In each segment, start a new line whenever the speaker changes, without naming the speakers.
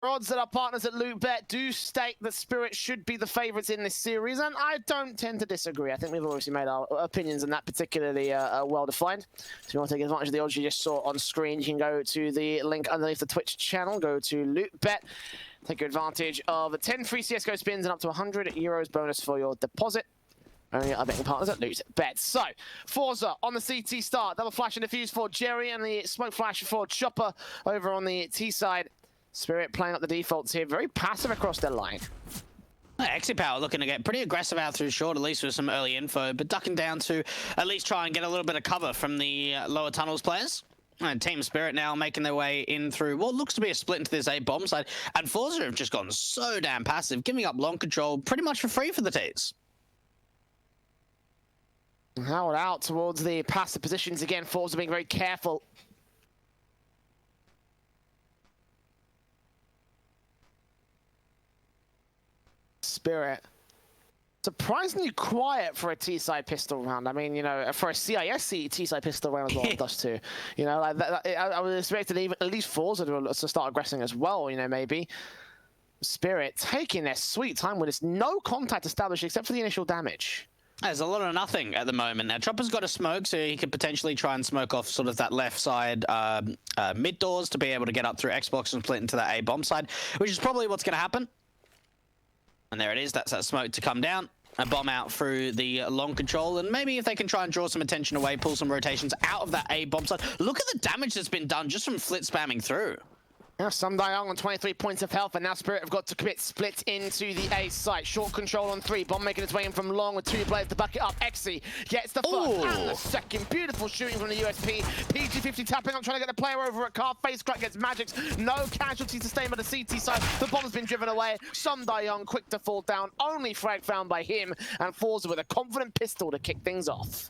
Odds that our partners at LootBet do state that Spirit should be the favourites in this series, and I don't tend to disagree. I think we've obviously made our opinions on that particularly well-defined. So if you want to take advantage of the odds you just saw on screen, you can go to the link underneath the Twitch channel, go to LootBet, take advantage of 10 free CSGO spins and up to €100 bonus for your deposit. Only our betting partners at LootBet. So, FORZE on the CT start, double flash and defuse for Jerry, and the smoke flash for Chopper over on the T side. Spirit playing up the defaults here, very passive across their line.
Power looking to get pretty aggressive out through short, at least with some early info, but ducking down to at least try and get a little bit of cover from the lower tunnels players. And Team Spirit now making their way in through what looks to be a split into this A bomb side. And FORZE have just gone so damn passive, giving up long control pretty much for free for the Ts.
Howard out towards the passive positions again. FORZE being very careful. Spirit. Surprisingly quiet for a T-side pistol round. I mean, you know, for a CISC T-side pistol round as well, does too. You know, like I was expecting even at least FORZE to start aggressing as well, you know, maybe. Spirit taking their sweet time with this. No contact established except for the initial damage.
There's a lot of nothing at the moment. Now, Chopper's got a smoke, so he could potentially try and smoke off sort of that left side mid doors to be able to get up through Xbox and split into that A bomb side, which is probably what's going to happen. And there it is. That's that smoke to come down. A bomb out through the long control. And maybe if they can try and draw some attention away, pull some rotations out of that A bomb side. Look at the damage that's been done just from Flit spamming through.
Now Sundayong on 23 points of health, and now Spirit have got to commit split into the A site. Short control on 3. Bomb making its way in from long with 2 players to back it up. Exy gets the first and the second. Beautiful shooting from the USP. PG50 tapping up, trying to get the player over at car. Face crack gets Magics. No casualties sustained by the CT side. The bomb's been driven away. Sundayong quick to fall down. Only frag found by him, and FORZE with a confident pistol to kick things off.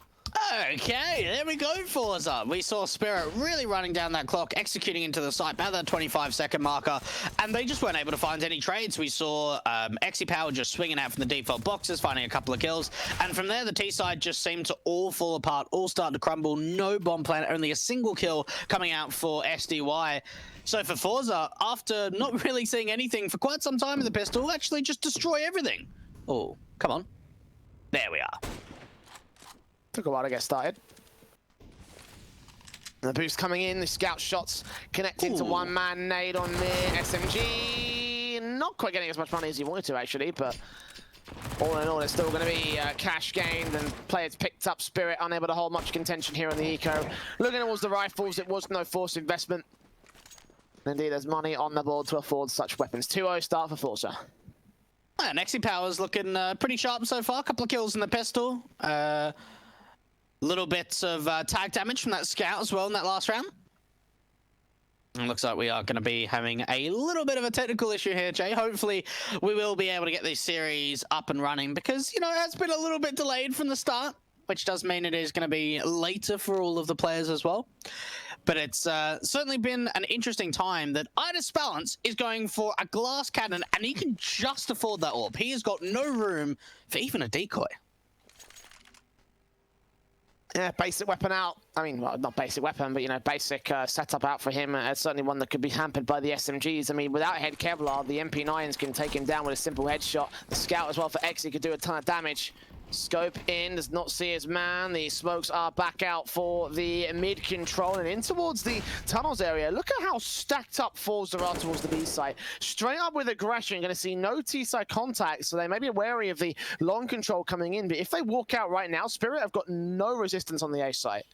Okay, there we go, FORZE. We saw Spirit really running down that clock, executing into the site by that 25-second marker, and they just weren't able to find any trades. We saw Power just swinging out from the default boxes, finding a couple of kills, and from there the T side just seemed to all fall apart, all start to crumble. No bomb plan, only a single kill coming out for SDY. So for FORZE, after not really seeing anything for quite some time in the pistol, actually just destroy everything. Oh, come on. There we are.
Took a while to get started. The boost coming in, the scout shots connecting to one man nade on the SMG. Not quite getting as much money as he wanted to, actually, but all in all, there's still going to be cash gained and players picked up. Spirit unable to hold much contention here on the eco. Looking towards the rifles, it was no forced investment. Indeed, there's money on the board to afford such weapons. 2-0 start for FORZE.
And Power's looking pretty sharp so far. A couple of kills in the pistol. Little bits of tag damage from that scout as well in that last round. And looks like we are going to be having a little bit of a technical issue here, Jay. Hopefully, we will be able to get this series up and running because, you know, it has been a little bit delayed from the start, which does mean it is going to be later for all of the players as well. But it's certainly been an interesting time that Idis Balance is going for a glass cannon, and he can just afford that orb. He has got no room for even a decoy.
Yeah, basic weapon out. I mean, well, not basic weapon, but, you know, basic setup out for him. Certainly one that could be hampered by the SMGs. I mean, without head Kevlar, the MP9s can take him down with a simple headshot. The scout as well for X, he could do a ton of damage. Scope in, does not see his man. The smokes are back out for the mid control and in towards the tunnels area. Look at how stacked up FORZE are towards the B side. Straight up with aggression, going to see no T side contact, so they may be wary of the long control coming in. But if they walk out right now, Spirit have got no resistance on the A side.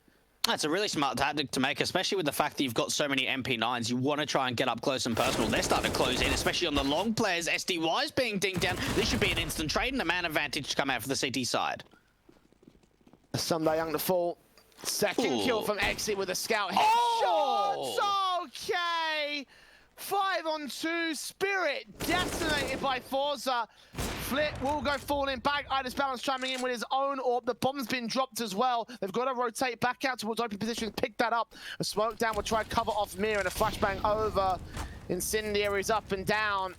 That's a really smart tactic to make, especially with the fact that you've got so many MP9s. You want to try and get up close and personal. They're starting to close in, especially on the long players. SDY's being dinged down. This should be an instant trade and a man advantage to come out for the CT side.
Sundayong to fall. Second kill from Exit with a scout headshot. Okay. 5-on-2. Spirit decimated by FORZE. Flit will go falling back. Idis Balance chiming in with his own orb. The bomb's been dropped as well. They've got to rotate back out towards open positions. Pick that up. A smoke down will try to cover off Mir and a flashbang over. Incendiaries up and down.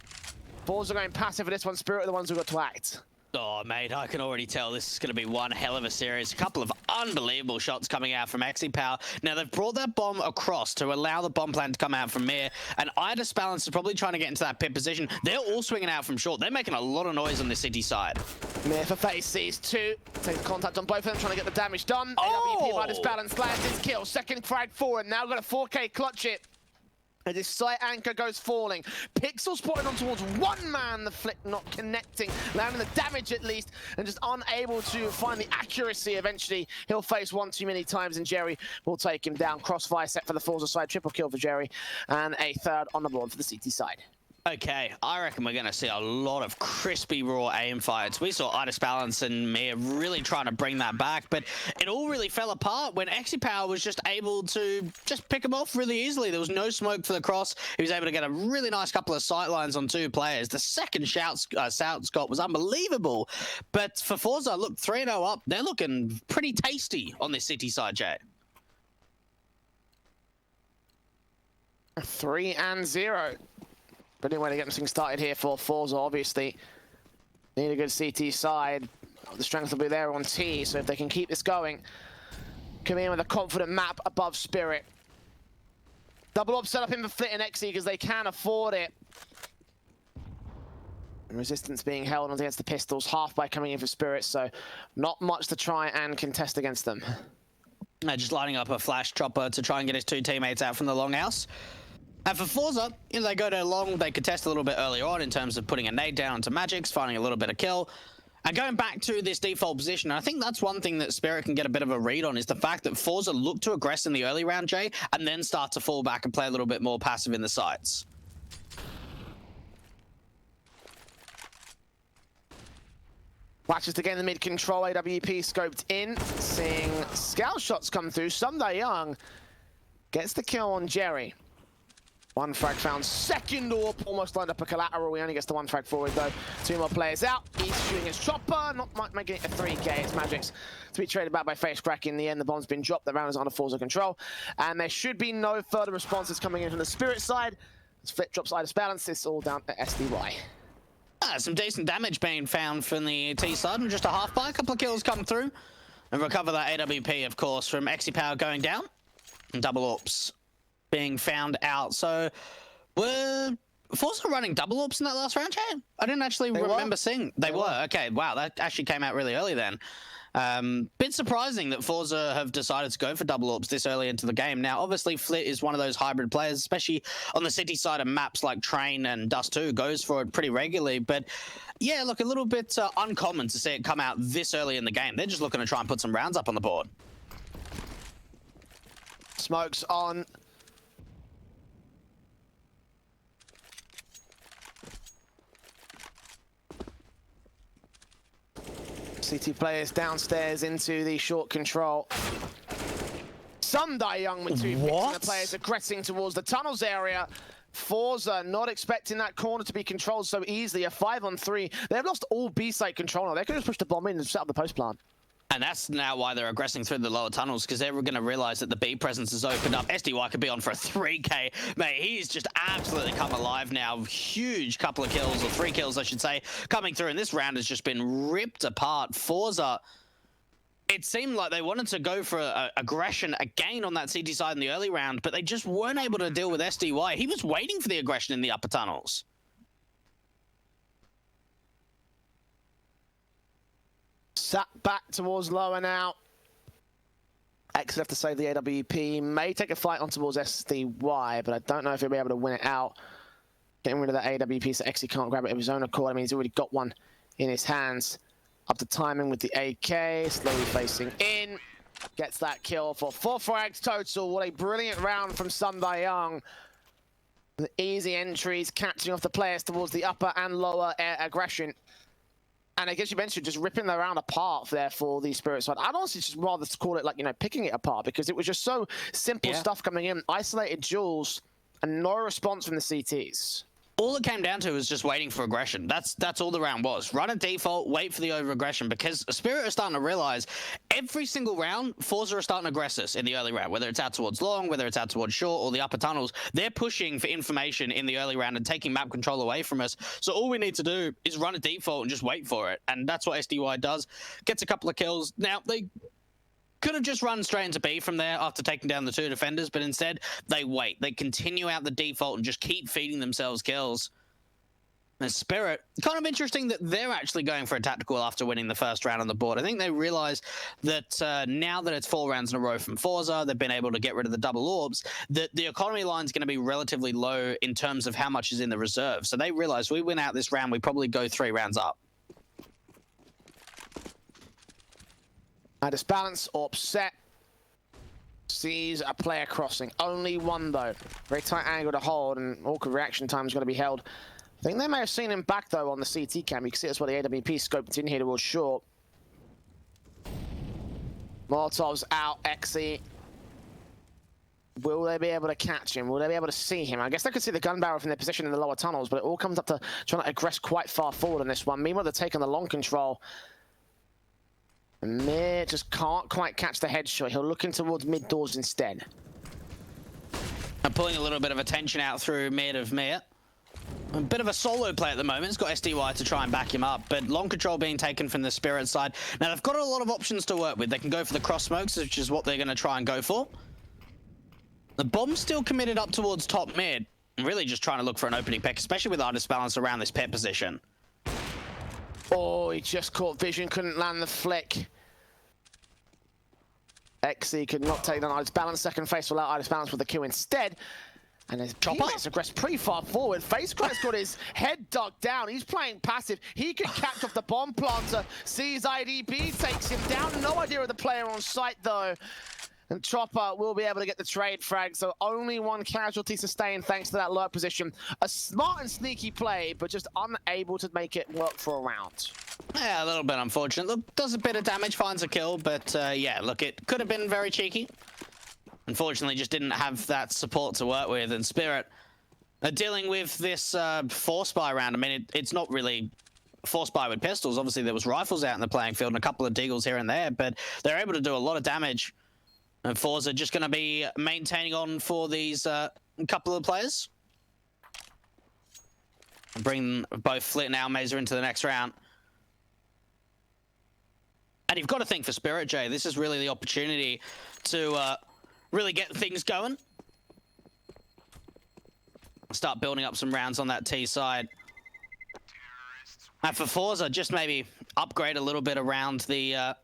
FORZE are going passive for this one. Spirit are the ones who got to act.
Oh, mate, I can already tell this is going to be one hell of a series. A couple of unbelievable shots coming out from Power. Now, they've brought that bomb across to allow the bomb plan to come out from Mir, and Idis Balance is probably trying to get into that pit position. They're all swinging out from short. They're making a lot of noise on the city side.
Mir for face sees two. Takes contact on both of them, trying to get the damage done. AWP by Idis Balance lands his kill. Second frag forward. Now got a 4K clutch it. As his sight anchor goes falling. Pixel spotted on towards one man, the flick not connecting, landing the damage at least, and just unable to find the accuracy. Eventually, he'll face one too many times, and Jerry will take him down. Crossfire set for the FORZE side, triple kill for Jerry, and a third on the board for the CT side.
Okay, I reckon we're going to see a lot of crispy, raw aim fights. We saw Idis Balance and Mir really trying to bring that back, but it all really fell apart when Power was just able to just pick him off really easily. There was no smoke for the cross. He was able to get a really nice couple of sight lines on two players. The second shout Scott was unbelievable. But for FORZE, look, 3-0 up. They're looking pretty tasty on this city side, Jay.
3-0. Brilliant way to get things started here for FORZE, obviously. Need a good CT side. The strength will be there on T, so if they can keep this going, come in with a confident map above Spirit. Double up set up in for Flit and Xe because they can afford it. Resistance being held on against the pistols, half by coming in for Spirit, so not much to try and contest against them.
Just lining up a flash chopper to try and get his two teammates out from the longhouse. And for FORZE, they go to long, they contest a little bit earlier on in terms of putting a nade down onto Magix, finding a little bit of kill. And going back to this default position, I think that's one thing that Spirit can get a bit of a read on, is the fact that FORZE look to aggress in the early round, Jay, and then start to fall back and play a little bit more passive in the sides.
Watches to gain the mid control, AWP scoped in, seeing scout shots come through. Sunday Young gets the kill on Jerry. One frag found, second AWP, almost lined up a collateral. He only gets the one frag forward though. Two more players out. He's shooting his chopper, not making it a 3K. It's Magix to be traded back by Face Crack in the end. The bomb's been dropped, the round is under FORZE control. And there should be no further responses coming in from the Spirit side. As Flip drops Idis Balance, it's all down to SDY.
Some decent damage being found from the T side, and just a half by, a couple of kills come through. And recover that AWP, of course, from Power going down. And double AWPs being found out. So were FORZE running double AWPs in that last round, Jay? I didn't actually remember seeing. They were. Okay, wow, that actually came out really early then. Bit surprising that FORZE have decided to go for double AWPs this early into the game. Now, obviously, Flit is one of those hybrid players, especially on the city side of maps like Train and Dust 2, goes for it pretty regularly. But yeah, look, a little bit uncommon to see it come out this early in the game. They're just looking to try and put some rounds up on the board.
Smokes on. CT players downstairs into the short control. Sunday Young with two picks, and the players aggressing towards the tunnels area. FORZE not expecting that corner to be controlled so easily. A 5-on-3. They've lost all B-site control now. They could just push the bomb in and set up the post plant.
And that's now why they're aggressing through the lower tunnels, because they're going to realize that the B presence is opened up. SDY could be on for a 3K. Mate, he's just absolutely come alive now. Huge couple of kills, or 3 kills, I should say, coming through. And this round has just been ripped apart. FORZE, it seemed like they wanted to go for aggression again on that CT side in the early round, but they just weren't able to deal with SDY. He was waiting for the aggression in the upper tunnels.
Sat back towards lower now. X left to save the AWP. May take a flight on towards SDY, but I don't know if he'll be able to win it out. Getting rid of that AWP so Xe can't grab it of his own accord. I mean, he's already got one in his hands. Up to timing with the AK, slowly facing in. Gets that kill for 4 frags total. What a brilliant round from Sunday Young. The easy entries, catching off the players towards the upper and lower air aggression. And I guess you mentioned just ripping the round apart there for the Spirit side. I'd honestly just rather call it like, you know, picking it apart, because it was just so simple stuff coming in. Isolated duels and no response from the CTs.
all it came down to was just waiting for aggression. That's all the round was. Run a default, wait for the over-aggression, because Spirit are starting to realize every single round, FORZE are starting to aggress us in the early round, whether it's out towards long, whether it's out towards short, or the upper tunnels. They're pushing for information in the early round and taking map control away from us. So all we need to do is run a default and just wait for it. And that's what SDY does. Gets a couple of kills. Now, they could have just run straight into B from there after taking down the 2 defenders, but instead they wait. They continue out the default and just keep feeding themselves kills. And Spirit, kind of interesting that they're actually going for a tactical after winning the first round on the board. I think they realize that now that it's 4 rounds in a row from FORZE, they've been able to get rid of the double orbs, that the economy line is going to be relatively low in terms of how much is in the reserve. So they realize we win out this round, we probably go 3 rounds up.
Disbalance, AWP set. Sees a player crossing. Only one, though. Very tight angle to hold, and awkward reaction time is going to be held. I think they may have seen him back, though, on the CT cam. You can see that's where the AWP scoped in here towards short. Molotov's out, XE. Will they be able to catch him? Will they be able to see him? I guess they could see the gun barrel from their position in the lower tunnels, but it all comes up to trying to aggress quite far forward on this one. Meanwhile, they're taking the long control. Mir just can't quite catch the headshot. He'll look in towards mid doors instead.
I'm pulling a little bit of attention out through mid of Mir. A bit of a solo play at the moment. It's got SDY to try and back him up, but long control being taken from the Spirit side. Now, they've got a lot of options to work with. They can go for the cross smokes, which is what they're going to try and go for. The bomb's still committed up towards top mid. Really just trying to look for an opening pick, especially with our disbalance around this pit position.
Oh, he just caught vision, couldn't land the flick. XE could not take down Idis Balance. Second face will allow Idis Balance with the kill instead. And his teammates aggress pretty far forward. FaceCrack's got his head dug down. He's playing passive. He could catch off the bomb planter. Sees IDB, takes him down. No idea of the player on site, though. And Chopper will be able to get the trade frag, so only one casualty sustained thanks to that lurk position. A smart and sneaky play, but just unable to make it work for a round.
Yeah, a little bit unfortunate. Look, does a bit of damage, finds a kill, but yeah, look, it could have been very cheeky. Unfortunately, just didn't have that support to work with, and Spirit are dealing with this force buy round. I mean, it's not really force buy with pistols. Obviously, there was rifles out in the playing field and a couple of deagles here and there, but they're able to do a lot of damage. And FORZE are just going to be maintaining on for these couple of players. Bring both Flit and Almazer into the next round. And you've got to think for Spirit, Jay, this is really the opportunity to really get things going. Start building up some rounds on that T side. And for FORZE, just maybe upgrade a little bit around the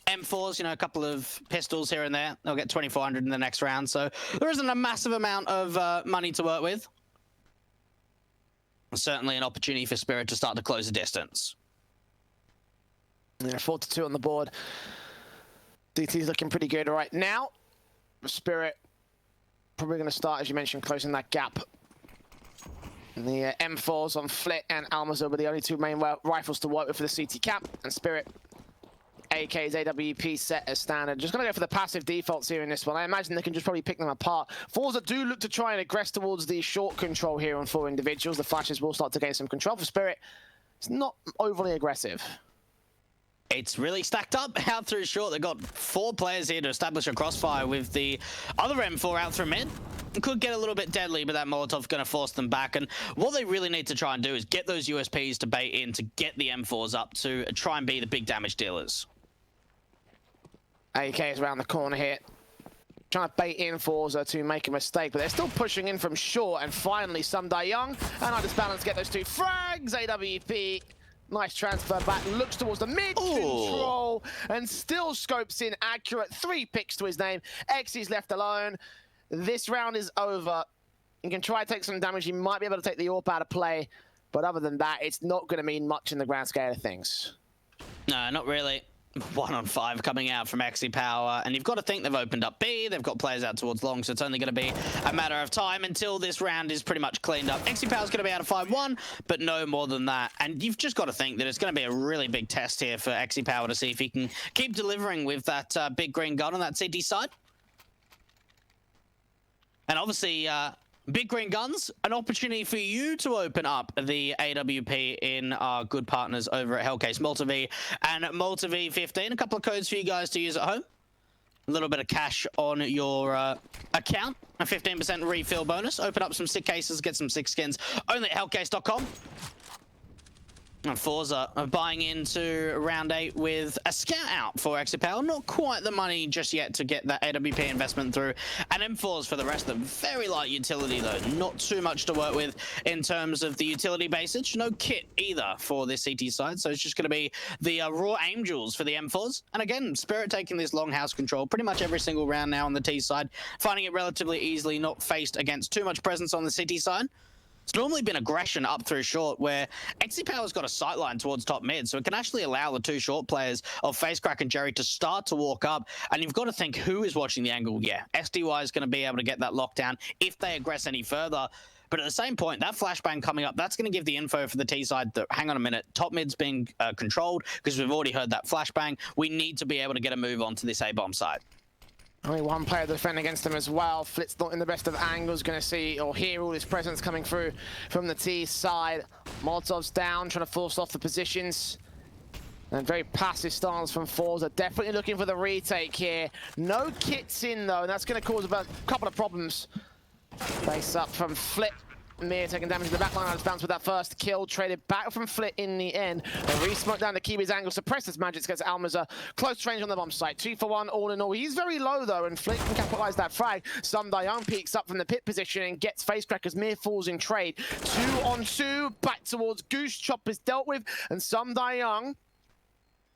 M4s, you know, a couple of pistols here and there. They'll get 2,400 in the next round, so there isn't a massive amount of money to work with. Certainly an opportunity for Spirit to start to close the distance.
Yeah, 4-2 on the board. DT's looking pretty good right now. Spirit probably going to start, as you mentioned, closing that gap. And the M4s on Flit and Almazer were the only 2 main rifles to work with for the CT cap, and Spirit AK's AWP set as standard. Just going to go for the passive defaults here in this one. I imagine they can just probably pick them apart. FORZE do look to try and aggress towards the short control here on 4 individuals. The flashes will start to gain some control. For Spirit, it's not overly aggressive.
It's really stacked up out through short. They've got 4 players here to establish a crossfire with the other M4 out through mid. It could get a little bit deadly, but that Molotov going to force them back. And what they really need to try and do is get those USPs to bait in to get the M4s up to try and be the big damage dealers.
AK is around the corner here. Trying to bait in FORZE to make a mistake, but they're still pushing in from short. And finally, Sumdai Young and Idis Balance get those 2 frags. AWP, nice transfer back, looks towards the mid control and still scopes in accurate. 3 picks to his name. XE's left alone. This round is over. You can try to take some damage. You might be able to take the AWP out of play, but other than that, it's not going to mean much in the grand scale of things.
No, not really. 1 on 5 coming out from XE Power, and you've got to think they've opened up B, they've got players out towards long, so it's only going to be a matter of time until this round is pretty much cleaned up. XE Power's going to be out of 5-1, but no more than that, and you've just got to think that it's going to be a really big test here for XE Power to see if he can keep delivering with that big green gun on that CT side. And obviously, Big Green Guns, an opportunity for you to open up the AWP in our good partners over at Hellcase, Malta V and Malta V15. A couple of codes for you guys to use at home. A little bit of cash on your account, a 15% refill bonus. Open up some sick cases, get some sick skins. Only at hellcase.com. And FORZE are buying into round 8 with a scout out for Exit Power. Not quite the money just yet to get that AWP investment through. And M4s for the rest of them. Very light utility though. Not too much to work with in terms of the utility basage. No kit either for this CT side. So it's just going to be the raw Angels for the M4s. And again, Spirit taking this long house control pretty much every single round now on the T side. Finding it relatively easily, not faced against too much presence on the City side. It's normally been aggression up through short, where XC Power's got a sightline towards top mid, so it can actually allow the two short players of FaceCrack and Jerry to start to walk up. And you've got to think, who is watching the angle? Yeah, SDY is going to be able to get that lockdown if they aggress any further. But at the same point, that flashbang coming up, that's going to give the info for the T side that, hang on a minute, top mid's being controlled, because we've already heard that flashbang. We need to be able to get a move onto this A-bomb side.
Only one player to defend against them as well. Flit's not in the best of angles, going to see or hear all his presence coming through from the T side. Molotov's down, trying to force off the positions. And very passive stance from FORZE. Definitely looking for the retake here. No kits in though, and that's going to cause about a couple of problems. Face up from Flit. Mir taking damage in the backline. Just bounced with that first kill. Traded back from Flit in the end. A re-smoke down to keep his angle. Suppresses Magic gets Almaza close range on the bomb site. 2 for 1 all in all. He's very low though, and Flit can capitalize that frag. Young peeks up from the pit position and gets Facecrackers. Mir falls in trade. 2 on 2. Back towards Goose. Chop is dealt with, and Young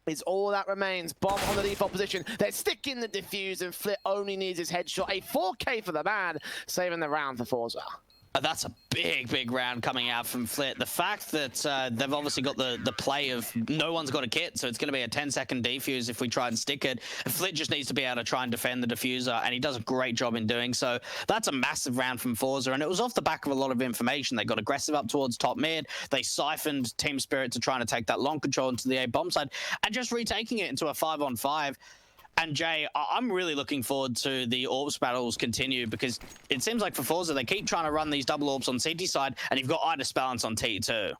is all that remains. Bomb on the default position. They're sticking the defuse, and Flit only needs his headshot. A 4K for the man, saving the round for FORZE.
That's a big round coming out from Flit. The fact that they've obviously got the play of no one's got a kit, so it's going to be a 10-second defuse if we try and stick it. Flit just needs to be able to try and defend the diffuser, and he does a great job in doing so. That's a massive round from FORZE, and it was off the back of a lot of information. They got aggressive up towards top mid. They siphoned Team Spirit to trying to take that long control into the A-bomb side, and just retaking it into a 5-on-5. And Jay, I'm really looking forward to the Orbs battles continue, because it seems like for FORZE, they keep trying to run these double Orbs on CT side, and you've got Idis Balance on T2.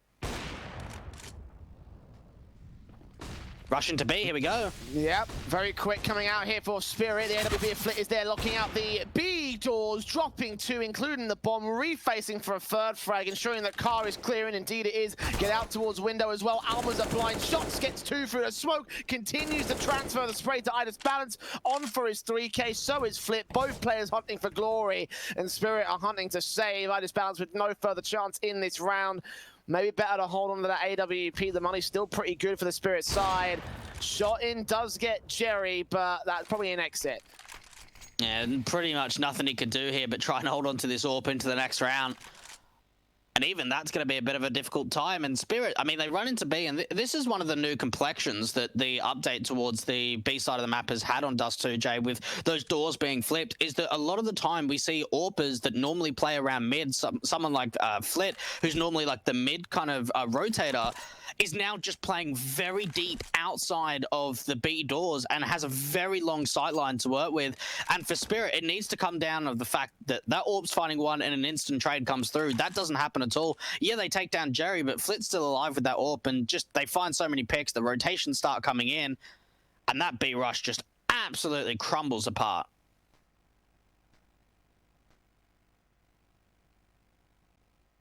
Rushing to B, here we go.
Yep, very quick coming out here for Spirit. The AWP Flit is there, locking out the B doors, dropping 2, including the bomb, refacing for a third frag, ensuring that car is clearing. Indeed it is. Get out towards window as well. Alma's a blind shots, gets 2 through a smoke, continues to transfer the spray to Idis Balance, on for his 3K, so is Flit. Both players hunting for glory, and Spirit are hunting to save Idis Balance with no further chance in this round. Maybe better to hold on to that AWP. The money's still pretty good for the Spirit side. Shot in does get Jerry, but that's probably an exit.
Yeah, pretty much nothing he could do here but try and hold on to this AWP into the next round. And even that's going to be a bit of a difficult time. And Spirit, I mean, they run into B, and this is one of the new complexions that the update towards the B side of the map has had on Dust 2, Jay, with those doors being flipped, is that a lot of the time we see AWPers that normally play around mid, someone like Flit, who's normally like the mid kind of rotator, is now just playing very deep outside of the B doors and has a very long sightline to work with. And for Spirit, it needs to come down of the fact that that AWP's finding one and an instant trade comes through. That doesn't happen at all. Yeah, they take down Jerry, but Flit's still alive with that AWP, and just they find so many picks, the rotations start coming in, and that B rush just absolutely crumbles apart.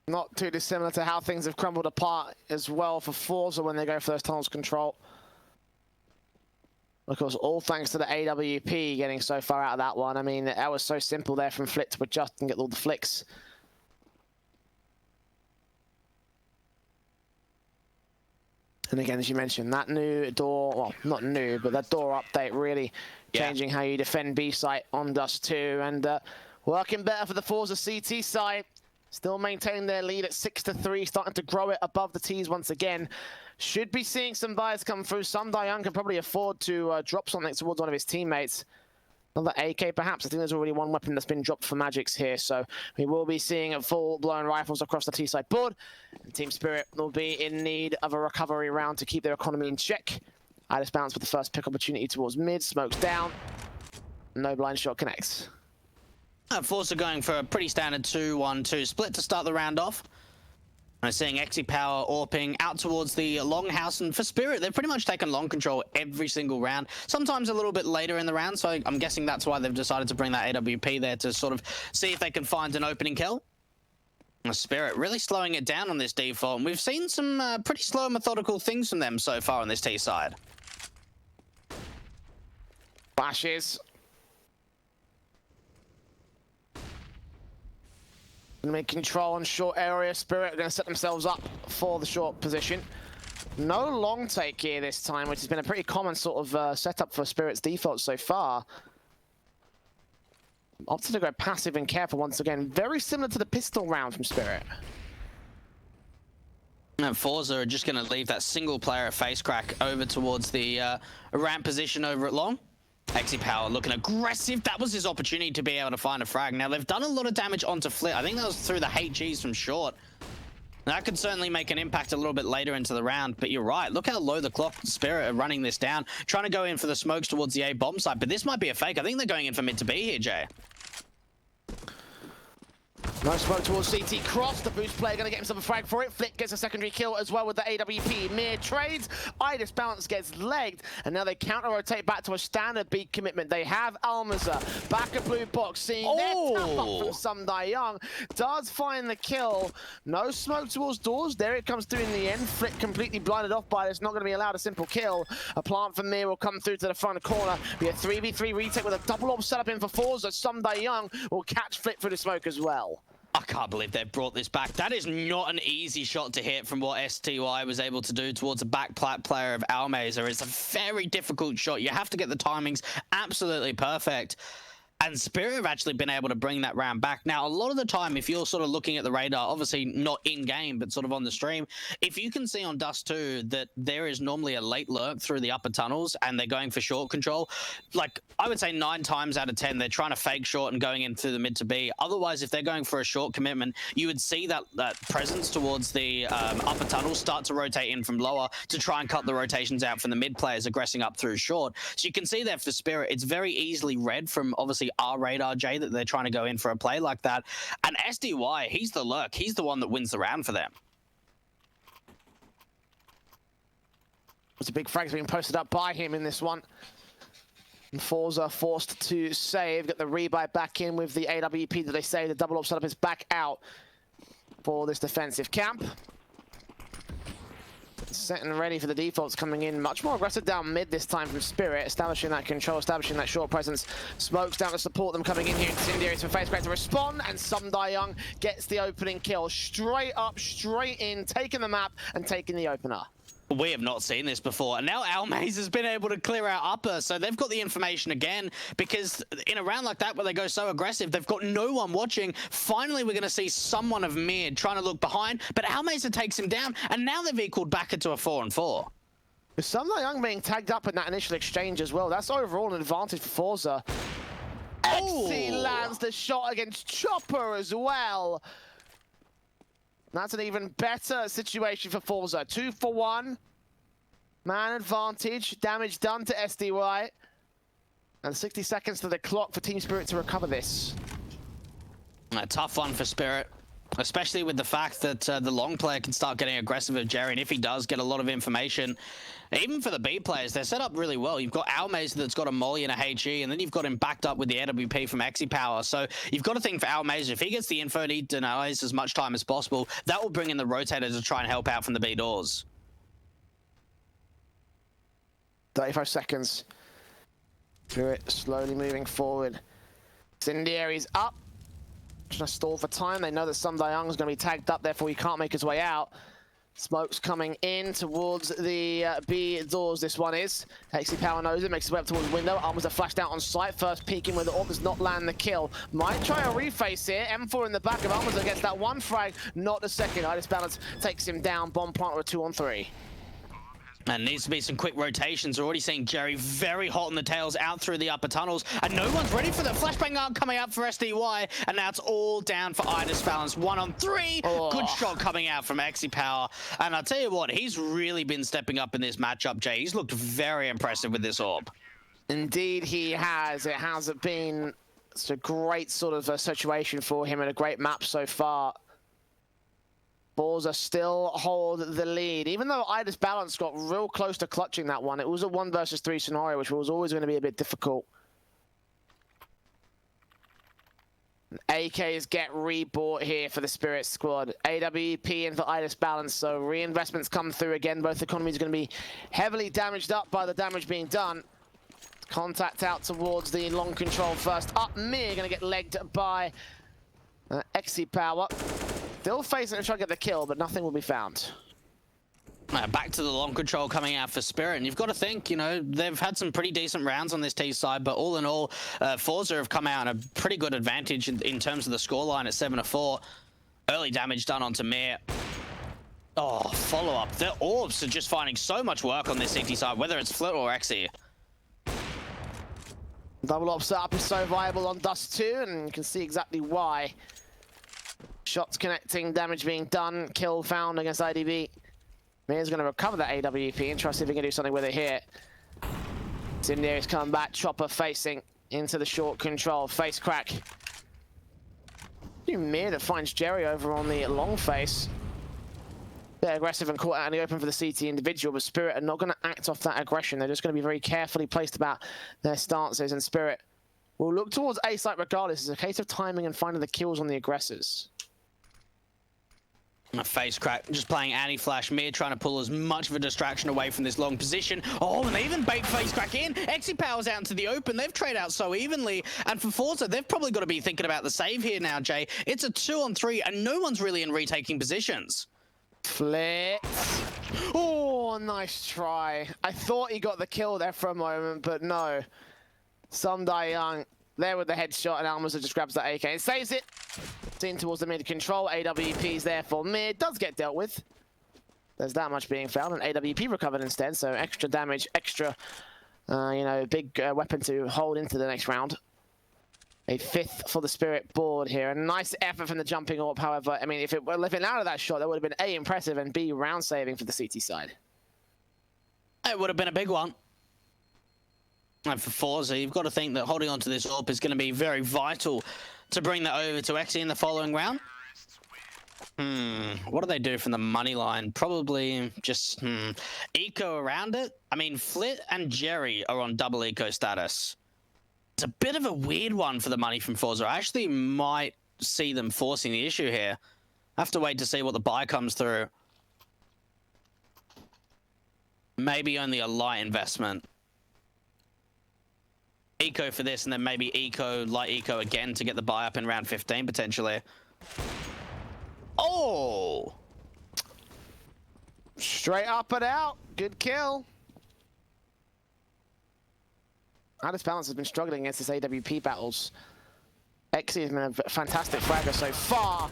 Not too dissimilar to how things have crumbled apart as well for FORZE when they go for those tunnels control. Of course, all thanks to the AWP getting so far out of that one. I mean, that was so simple there from Flit to adjust and get all the flicks. And again, as you mentioned, that new door, well, not new, but that door update really changing how you defend B site on Dust 2. And working better for the FORZE CT side. Still maintaining their lead at 6-3, starting to grow it above the T's once again. Should be seeing some buys come through. Young can probably afford to drop something towards one of his teammates. Another AK perhaps. I think there's already one weapon that's been dropped for Magics here, so we will be seeing full-blown rifles across the T-side board. And Team Spirit will be in need of a recovery round to keep their economy in check. Idis Balance with the first pick opportunity towards mid. Smokes down. No blind shot connects.
FORZE are going for a pretty standard 2-1-2 split to start the round off. I'm seeing Exy Power AWPing out towards the longhouse, and for Spirit, they've pretty much taken long control every single round, sometimes a little bit later in the round, so I'm guessing that's why they've decided to bring that AWP there to sort of see if they can find an opening kill. Spirit really slowing it down on this default, and we've seen some pretty slow and methodical things from them so far on this T side.
Flashes. Gonna make control on short area. Spirit are gonna set themselves up for the short position. No long take here this time, which has been a pretty common sort of setup for Spirit's default so far. Opted to go passive and careful once again. Very similar to the pistol round from Spirit.
And FORZE are just gonna leave that single player at face crack over towards the ramp position over at long. Exy Power looking aggressive. That was his opportunity to be able to find a frag. Now, they've done a lot of damage onto Flit. I think that was through the HGs from short. That could certainly make an impact a little bit later into the round, but you're right. Look how low the clock Spirit are running this down, trying to go in for the smokes towards the A bomb site, but this might be a fake. I think they're going in for mid to B here, Jay.
No smoke towards CT cross. The boost player going to get himself a frag for it. Flick gets a secondary kill as well with the AWP. Mere trades. Idis Balance gets legged. And now they counter-rotate back to a standard beat commitment. They have Almaza back at blue box. Seeing their tap up from Sundai Young. Does find the kill. No smoke towards doors. There it comes through in the end. Flick completely blinded off by this. Not going to be allowed a simple kill. A plant from Mir will come through to the front corner. Be a 3v3 retake with a double orb setup in for FORZE. Sundai Young will catch Flick through the smoke as well.
I can't believe they've brought this back. That is not an easy shot to hit from what STY was able to do towards a back plat player of Almaza. It's a very difficult shot. You have to get the timings absolutely perfect. And Spirit have actually been able to bring that round back. Now, a lot of the time, if you're sort of looking at the radar, obviously not in-game, but sort of on the stream, if you can see on Dust 2 that there is normally a late lurk through the upper tunnels and they're going for short control, like, I would say 9 times out of 10, they're trying to fake short and going in through the mid to B. Otherwise, if they're going for a short commitment, you would see that presence towards the upper tunnels start to rotate in from lower to try and cut the rotations out from the mid players aggressing up through short. So you can see there for Spirit, it's very easily read from, obviously, our radar, Jay, that they're trying to go in for a play like that. And SDY, he's the lurk. He's the one that wins the round for them.
It's a big frag being posted up by him in this one. And FORZE are forced to save, get the rebuy back in with the AWP that they say. The double up setup is back out for this defensive camp. Set and ready for the defaults coming in. Much more aggressive down mid this time from Spirit, establishing that control, establishing that short presence. Smokes down to support them coming in here. Incendiaries for face crack to respond, and Sundai Young gets the opening kill. Straight up, straight in, taking the map and taking the opener.
We have not seen this before, and now Almaze has been able to clear out upper, so they've got the information again, because in a round like that where they go so aggressive, they've got no one watching. Finally, we're going to see someone of mid trying to look behind, but Almaze takes him down, and now they've equaled back into a 4-4.
With Sundai Young being tagged up in that initial exchange as well, that's overall an advantage for FORZE. Exy lands the shot against Chopper as well. That's an even better situation for FORZE. 2 for 1. Man advantage. Damage done to SDY. And 60 seconds to the clock for Team Spirit to recover this.
A tough one for Spirit, especially with the fact that the long player can start getting aggressive with Jerry, and if he does get a lot of information, even for the B players, they're set up really well. You've got Almaze that's got a molly and a HE, and then you've got him backed up with the AWP from Exy Power. So you've got to think for Almaze, if he gets the info and he denies as much time as possible, that will bring in the rotator to try and help out from the B doors.
35 seconds. Spirit slowly moving forward. Incendiaries up. Trying to stall for time. They know that Sundai Young is going to be tagged up, therefore he can't make his way out. Smoke's coming in towards the B doors, this one is. Exy Power knows it, makes his way up towards the window. Arms are flashed out on sight. First peeking with the orb does not land the kill. Might try a reface here. M4 in the back of Arms gets that one frag, not the second. Idis Balance takes him down. Bomb plant with a 2-on-3.
And needs to be some quick rotations. We're already seeing Jerry very hot on the tails out through the upper tunnels. And no one's ready for the flashbang arc coming up for SDY. And now it's all down for Idis Balance. 1-on-3.
Oh.
Good shot coming out from Exy Power. And I'll tell you what, he's really been stepping up in this matchup, Jay. He's looked very impressive with this orb.
Indeed he has. It has been It's a great sort of situation for him and a great map so far. FORZE still hold the lead. Even though Idis Balance got real close to clutching that one, it was a 1 versus 3 scenario, which was always going to be a bit difficult. AKs get rebought here for the Spirit squad. AWP in for Idis Balance, so reinvestments come through again. Both economies are going to be heavily damaged up by the damage being done. Contact out towards the long control first. Up mid, going to get legged by Power. Still facing and trying to get the kill, but nothing will be found.
Back to the long control coming out for Spirit, and you've got to think, you know, they've had some pretty decent rounds on this T side, but all in all, FORZE have come out in a pretty good advantage in terms of the scoreline at 7-4. Early damage done onto Mir. Oh, follow-up. The orbs are just finding so much work on this CT side, whether it's Flit or Exy.
Double op setup is so viable on Dust 2, and you can see exactly why. Shots connecting, damage being done, kill found against IDB. Mir's going to recover that AWP and try to see if he can do something with it here. Incendiary's coming back, Chopper facing into the short control, face crack. Mir that finds Jerry over on the long face. They're aggressive and caught out in the open for the CT individual, but Spirit are not going to act off that aggression. They're just going to be very carefully placed about their stances, and Spirit will look towards A site regardless. It's a case of timing and finding the kills on the aggressors.
A face crack, just playing anti-flash. Mir trying to pull as much of a distraction away from this long position. Oh, and they even bait face crack in. Power's out into the open. They've traded out so evenly. And for FORZE, they've probably got to be thinking about the save here now, Jay. It's a 2-on-3, and no one's really in retaking positions.
Flit. Oh, nice try. I thought he got the kill there for a moment, but no. Young there with the headshot, and Almaza just grabs that AK and saves it. In towards the mid control. AWP's there for mid. Does get dealt with. There's that much being found, and AWP recovered instead, so extra damage, extra, you know, big weapon to hold into the next round. A 5th for the Spirit board here. A nice effort from the jumping AWP, however. I mean, if it landed that shot, that would have been A, impressive, and B, round saving for the CT side.
It would have been a big one. And for FORZE, you've got to think that holding on to this AWP is going to be very vital to bring that over to Exy in the following round. What do they do from the money line? Probably just eco around it. I mean, Flit and Jerry are on double eco status. It's a bit of a weird one for the money from FORZE. I actually might see them forcing the issue here. I have to wait to see what the buy comes through. Maybe only a light investment. Eco for this, and then maybe eco, light eco again to get the buy up in round 15 potentially. Oh!
Straight up and out. Good kill. Idis Balance has been struggling against this AWP battles. Exy has been a fantastic fragger so far.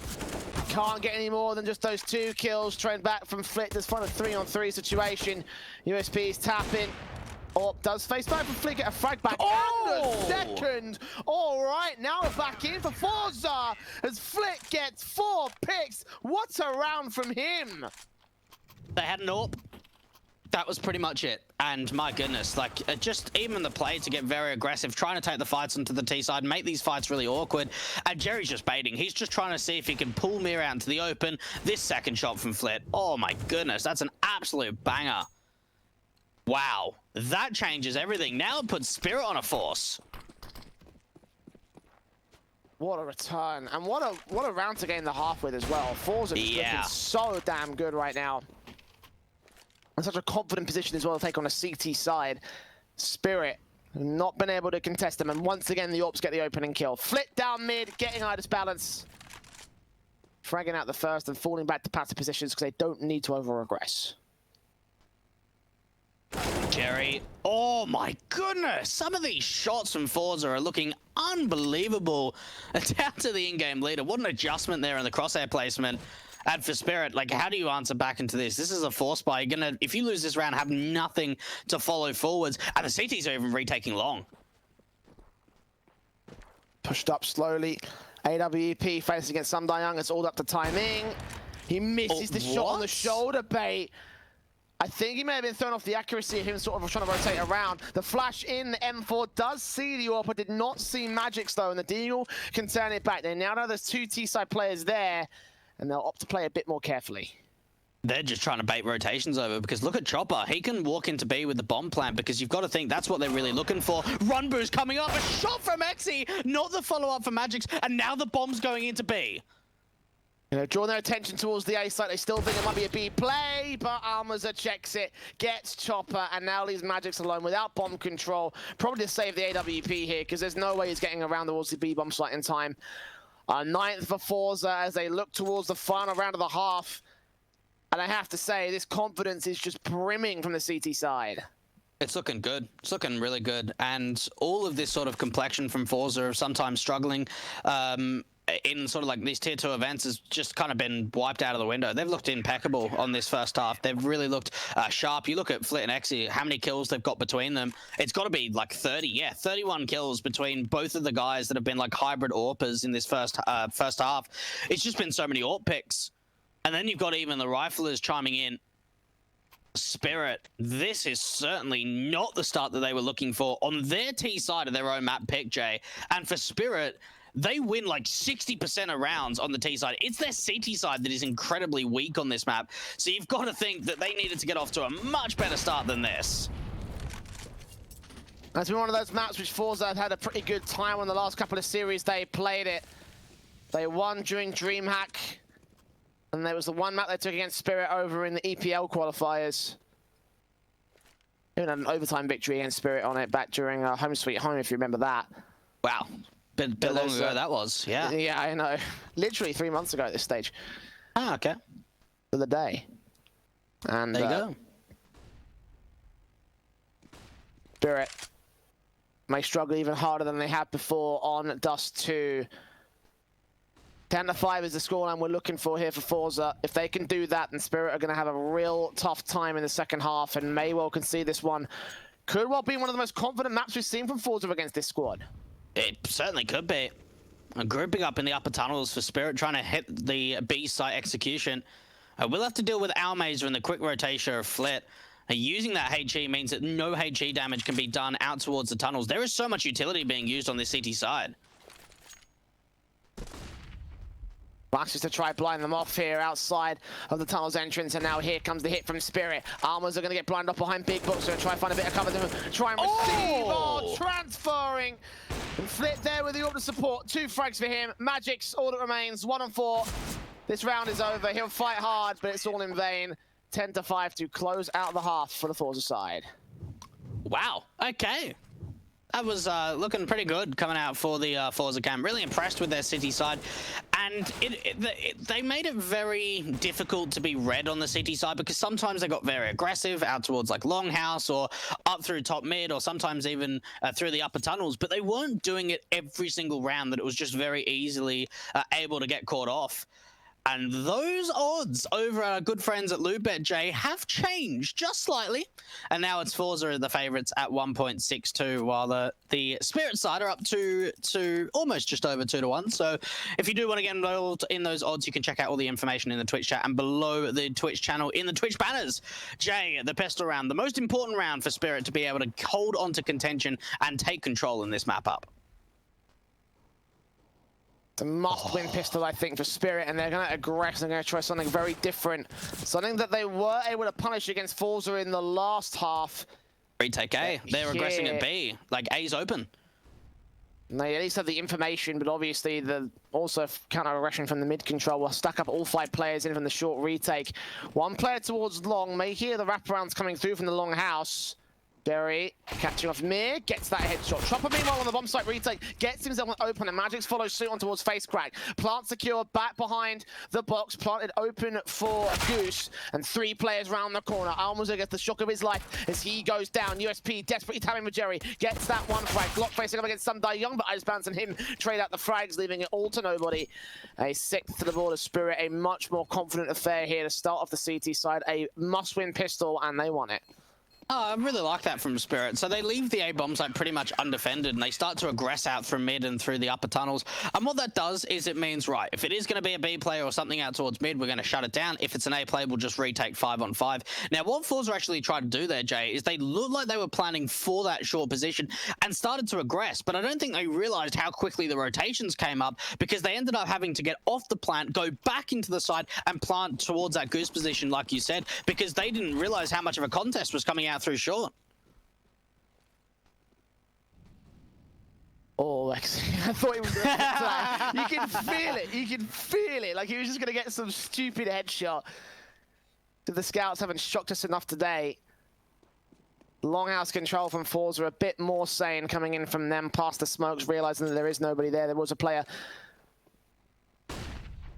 Can't get any more than just those 2 kills. Trend back from Flit. There's fun a 3-on-3 situation. USP's tapping. AWP does face back from Flit, get a frag back.
Oh!
And a second. All right, now we're back in for FORZE as Flit gets 4 picks. What a round from him.
They had an AWP. That was pretty much it. And my goodness, like, just even the play to get very aggressive, trying to take the fights onto the T side, make these fights really awkward. And Jerry's just baiting. He's just trying to see if he can pull Mir out into the open. This second shot from Flit. Oh my goodness, that's an absolute banger. Wow, that changes everything. Now it puts Spirit on a force.
What a return, and what a round to gain the half with as well. FORZE are just looking so damn good right now. And such a confident position as well to take on a CT side. Spirit not been able to contest them, and once again the AWPs get the opening kill. Flit down mid, getting Idis Balance. Fragging out the first and falling back to passive positions because they don't need to over-aggress.
Jerry, oh my goodness, some of these shots from FORZE are looking unbelievable. Down to the in-game leader. What an adjustment there in the crosshair placement. And for Spirit, like, how do you answer back into this? This is a force buy. You're gonna, if you lose this round, have nothing to follow forwards. And the CTs are even retaking long.
Pushed up slowly. AWP facing against Young. It's all up to timing. He misses the shot on the shoulder bait. I think he may have been thrown off the accuracy of him sort of trying to rotate around. The flash in, the M4 does see the AWP, but did not see Magix though, and the Deagle can turn it back. They now know there's two T-side players there, and they'll opt to play a bit more carefully.
They're just trying to bait rotations over, because look at Chopper. He can walk into B with the bomb plant, because you've got to think that's what they're really looking for. Run boost coming up, a shot from Exy, not the follow-up for Magix, and now the bomb's going into B.
You know, drawing their attention towards the A site. They still think it might be a B play, but Almaza checks it, gets Chopper, and now leaves Magix alone without bomb control. Probably to save the AWP here, because there's no way he's getting around towards the B bomb site in time. 9th for FORZE as they look towards the final round of the half. And I have to say, this confidence is just brimming from the CT side.
It's looking good. It's looking really good. And all of this sort of complexion from FORZE are sometimes struggling in sort of like these tier 2 events has just kind of been wiped out of the window. They've looked impeccable on this first half. They've really looked sharp. You look at Flit and Exy, how many kills they've got between them. It's got to be like 30. Yeah, 31 kills between both of the guys that have been like hybrid AWPers in this first half. It's just been so many AWP picks. And then you've got even the riflers chiming in. Spirit, this is certainly not the start that they were looking for on their T side of their own map pick, Jay. And for Spirit, they win like 60% of rounds on the T side. It's their CT side that is incredibly weak on this map. So you've got to think that they needed to get off to a much better start than this.
That's been one of those maps which FORZE have had a pretty good time on the last couple of series they played it. They won during DreamHack. And there was the one map they took against Spirit over in the EPL qualifiers. Even had an overtime victory against Spirit on it back during Home Sweet Home, if you remember that.
Wow. Bit long ago that was, yeah.
Yeah, I know. Literally 3 months ago at this stage.
Ah, okay.
For the day. And
there you go.
Spirit may struggle even harder than they have before on Dust 2. 10-5 is the scoreline we're looking for here for FORZE. If they can do that, then Spirit are going to have a real tough time in the second half, and may well concede this one. Could well be one of the most confident maps we've seen from FORZE against this squad.
It certainly could be. Grouping up in the upper tunnels for Spirit, trying to hit the B site execution. We'll have to deal with Almaza and the quick rotation of Flit. Using that HE means that no HE damage can be done out towards the tunnels. There is so much utility being used on this CT side.
Maxes to try blind them off here outside of the tunnel's entrance, and now here comes the hit from Spirit. Armors are going to get blinded off behind Big Box, so try and find a bit of cover to try and receive. Oh, transferring. And Flit there with the order support. 2 frags for him. Magix, all that remains, 1 on 4. This round is over. He'll fight hard, but it's all in vain. 10-5 to close out the half for the FORZE side.
Wow. Okay. That was looking pretty good coming out for the FORZE camp. Really impressed with their city side. And they made it very difficult to be read on the city side, because sometimes they got very aggressive out towards like Longhouse or up through top mid, or sometimes even through the upper tunnels. But they weren't doing it every single round, that it was just very easily able to get caught off. And those odds over our good friends at Lootbet, Jay, have changed just slightly. And now it's FORZE the favourites at 1.62, while the Spirit side are up to almost just over 2-1. So if you do want to get involved in those odds, you can check out all the information in the Twitch chat and below the Twitch channel in the Twitch banners. Jay, the pistol round, the most important round for Spirit to be able to hold on to contention and take control in this map up.
It's a must-win pistol, I think, for Spirit, and they're going to aggress. They're going to try something very different. Something that they were able to punish against FORZE in the last half.
Retake A. They're aggressing at B. Like, A's open.
And they at least have the information, but obviously the also counter-aggression from the mid-control will stack up all 5 players in from the short retake. 1 player towards long. May hear the wraparounds coming through from the long house. Derry catching off Mir, gets that headshot. Chopper meanwhile on the bomb site retake, gets himself open, and Magix follows suit on towards face crack. Plant secure, back behind the box, planted open for Goose, and 3 players round the corner. Almaza gets the shock of his life as he goes down. USP desperately tapping with Jerry, gets that 1 frag. Block facing up against Sundai Young, but Ice Bounce and him trade out the frags, leaving it all to nobody. A 6th to the board of Spirit, a much more confident affair here to start off the CT side. A must-win pistol, and they won it.
Oh, I really like that from Spirit. So they leave the A bomb site pretty much undefended, and they start to aggress out from mid and through the upper tunnels. And what that does is it means, right, if it is going to be a B play or something out towards mid, we're going to shut it down. If it's an A play, we'll just retake 5-on-5. Now, what FORZE actually tried to do there, Jay, is they looked like they were planning for that short position and started to aggress, but I don't think they realized how quickly the rotations came up, because they ended up having to get off the plant, go back into the side, and plant towards that goose position, like you said, because they didn't realize how much of a contest was coming out through short.
Oh, I thought he was going to you can feel it. You can feel it. Like he was just going to get some stupid headshot. The scouts haven't shocked us enough today. Longhouse control from FORZE are a bit more sane coming in from them past the smokes, realizing that there is nobody there. There was a player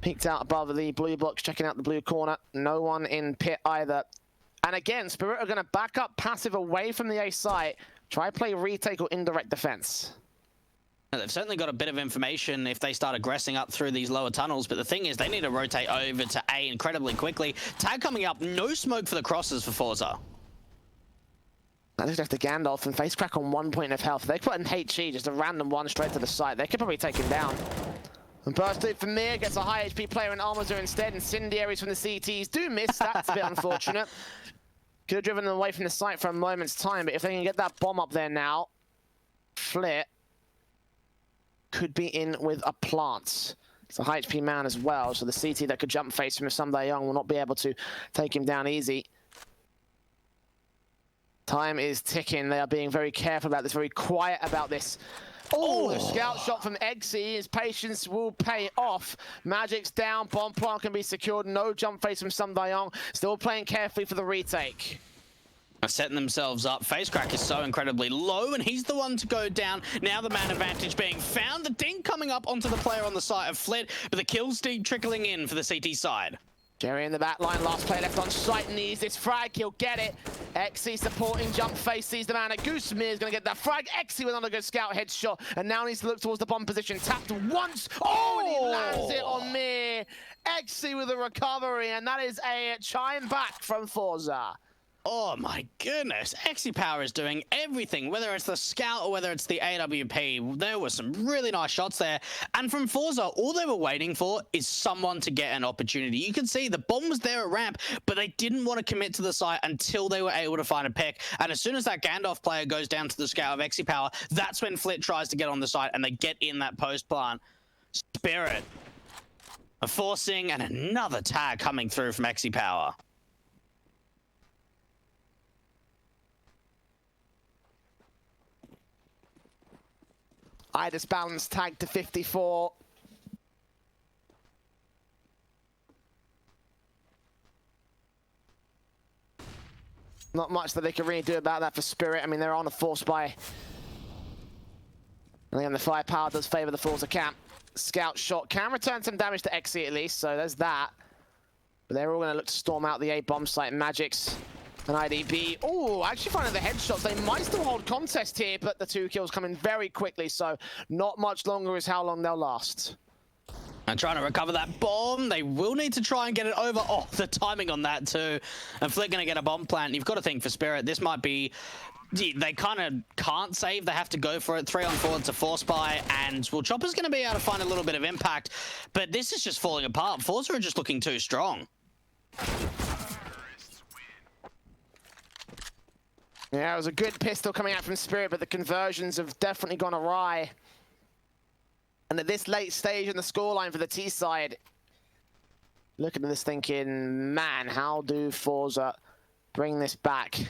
peeked out above the blue box, checking out the blue corner. No one in pit either. And again, Spirit are going to back up passive away from the A site. Try play retake or indirect defense.
They've certainly got a bit of information if they start aggressing up through these lower tunnels, but the thing is they need to rotate over to A incredibly quickly. Tag coming up, no smoke for the crosses for FORZE.
That just left the Gandalf and face crack on 1 point of health. They put an HE, just a random one straight to the site. They could probably take him down. And burst it from Mir, gets a high HP player in Armazer instead. Incendiaries from the CTs do miss. That's a bit unfortunate. Could have driven them away from the site for a moment's time, but if they can get that bomb up there now, Flit could be in with a plant. It's a high HP man as well, so the CT that could jump face him if Sunday Young will not be able to take him down easy. Time is ticking. They are being very careful about this, very quiet about this. Oh, the scout shot from Eggsy. His patience will pay off. Magic's down. Bomb plant can be secured. No jump face from Sunday Young. Still playing carefully for the retake.
Setting themselves up. Face crack is so incredibly low, and he's the one to go down. Now the man advantage being found. The dink coming up onto the player on the side of Flit, but the kill steam trickling in for the CT side.
Jerry in the back line, last player left on site, needs this frag, he'll get it. Exy supporting jump face, sees the man at Goosemere is going to get that frag. Exy with another good scout headshot, and now needs to look towards the bomb position. Tapped once, and he lands it on Mir. Exy with a recovery, and that is a chime back from FORZE.
Oh my goodness, Exy Power is doing everything, whether it's the scout or whether it's the AWP. There were some really nice shots there. And from FORZE, all they were waiting for is someone to get an opportunity. You can see the bomb was there at ramp, but they didn't want to commit to the site until they were able to find a pick. And as soon as that Gandalf player goes down to the scout of Exy Power, that's when Flit tries to get on the site and they get in that post plant. Spirit are forcing, and another tag coming through from Exy Power.
Idis balance tag to 54. Not much that they can really do about that for Spirit. I mean, they're on a force by. And again, the firepower does favor the FORZE camp. Scout shot can return some damage to Exy at least, so there's that. But they're all going to look to storm out the A bomb site. Magic's an IDB. Oh, actually finding the headshots. They might still hold contest here, but the 2 kills coming very quickly, so not much longer is how long they'll last.
And trying to recover that bomb. They will need to try and get it over. Oh, the timing on that too. And Flick going to get a bomb plant. You've got to think for Spirit, this might be... They kind of can't save. They have to go for it. 3-on-4, it's a force buy. And, well, Chopper's going to be able to find a little bit of impact. But this is just falling apart. FORZE are just looking too strong.
Yeah, it was a good pistol coming out from Spirit, but the conversions have definitely gone awry. And at this late stage in the scoreline for the T side, looking at this thinking, man, how do FORZE bring this back?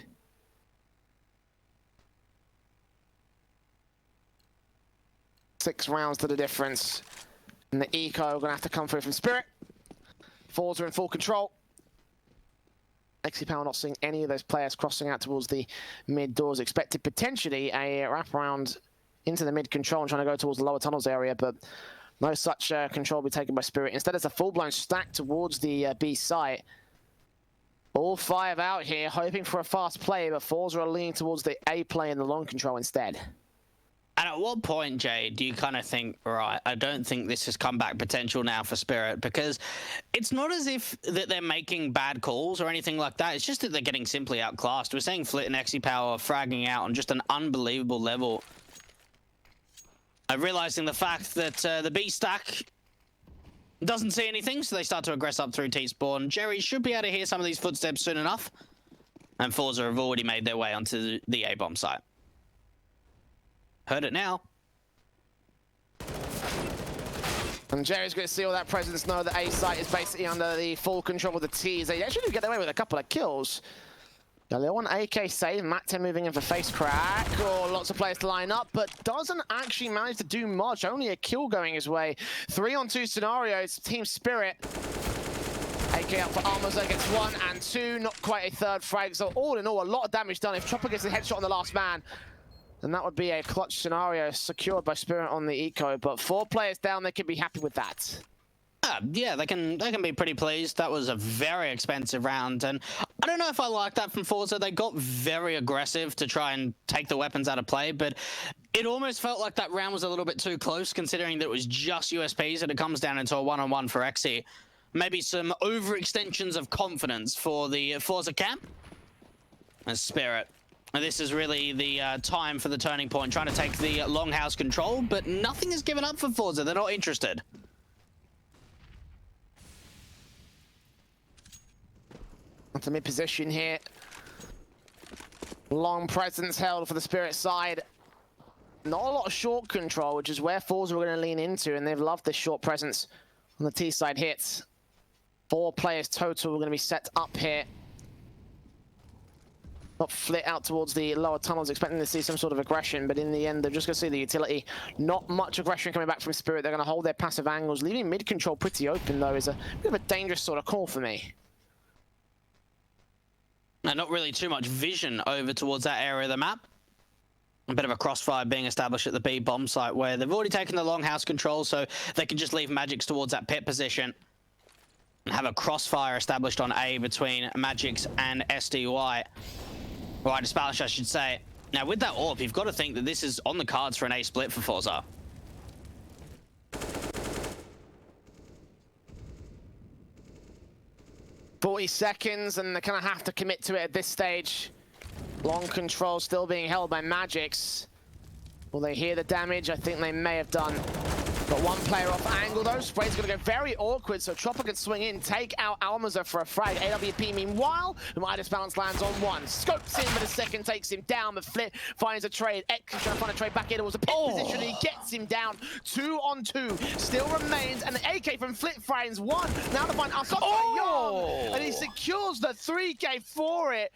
Six rounds to the difference. And the eco are going to have to come through from Spirit. FORZE are in full control. Exy Power not seeing any of those players crossing out towards the mid doors. Expected potentially a wraparound into the mid control and trying to go towards the lower tunnels area, but no such control will be taken by Spirit. Instead, it's a full-blown stack towards the B site. All 5 out here, hoping for a fast play, but FORZE are leaning towards the A play and the long control instead.
And at what point, Jay, do you kind of think, right, I don't think this has comeback potential now for Spirit? Because it's not as if that they're making bad calls or anything like that. It's just that they're getting simply outclassed. We're seeing Flit and Power fragging out on just an unbelievable level. Realizing the fact that the B stack doesn't see anything, so they start to aggress up through T-spawn. Jerry should be able to hear some of these footsteps soon enough. And FORZE have already made their way onto the A-bomb site. Heard it now.
And Jerry's going to see all that presence, know that A site is basically under the full control of the T's. They actually do get away with a couple of kills. A little one AK save, Matt 10 moving in for face crack, or lots of players to line up, but doesn't actually manage to do much. Only a kill going his way. 3-on-2 scenarios, Team Spirit. AK up for Armozo, gets 1 and 2, not quite a third frag. So all in all, a lot of damage done. If Chopper gets a headshot on the last man, then that would be a clutch scenario secured by Spirit on the eco. But 4 players down, they can be happy with that.
Yeah, they can be pretty pleased. That was a very expensive round, and I don't know if I like that from FORZE. They got very aggressive to try and take the weapons out of play, but it almost felt like that round was a little bit too close, considering that it was just USPs and it comes down into a one-on-one for Exy. Maybe some overextensions of confidence for the FORZE camp and Spirit. And this is really the time for the turning point, trying to take the longhouse control, but nothing is given up for FORZE. They're not interested.
Onto mid position here. Long presence held for the Spirit side. Not a lot of short control, which is where FORZE are going to lean into, and they've loved this short presence on the T side hits. 4 players total are going to be set up here. Not Flit out towards the lower tunnels, expecting to see some sort of aggression, but in the end, they're just going to see the utility. Not much aggression coming back from Spirit. They're going to hold their passive angles. Leaving mid control pretty open, though, is a bit of a dangerous sort of call for me.
And not really too much vision over towards that area of the map. A bit of a crossfire being established at the B bomb site, where they've already taken the longhouse control, so they can just leave Magics towards that pit position and have a crossfire established on A between Magics and SDY. Right, Spalish, I should say. Now, with that AWP, you've got to think that this is on the cards for an A split for FORZE.
40 seconds, and they kind of have to commit to it at this stage. Long control still being held by Magics. Will they hear the damage? I think they may have done. Got 1 player off angle though. Spray's going to go very awkward, so Chopper can swing in, take out Almaza for a frag. AWP meanwhile, the Midas balance lands on 1. Scopes in, but a second takes him down. But Flit finds a trade. X is trying to find a trade back in towards a pit position, and he gets him down. 2-on-2 still remains, and the AK from Flit finds 1. Now to find Young, and he secures the 3K for it.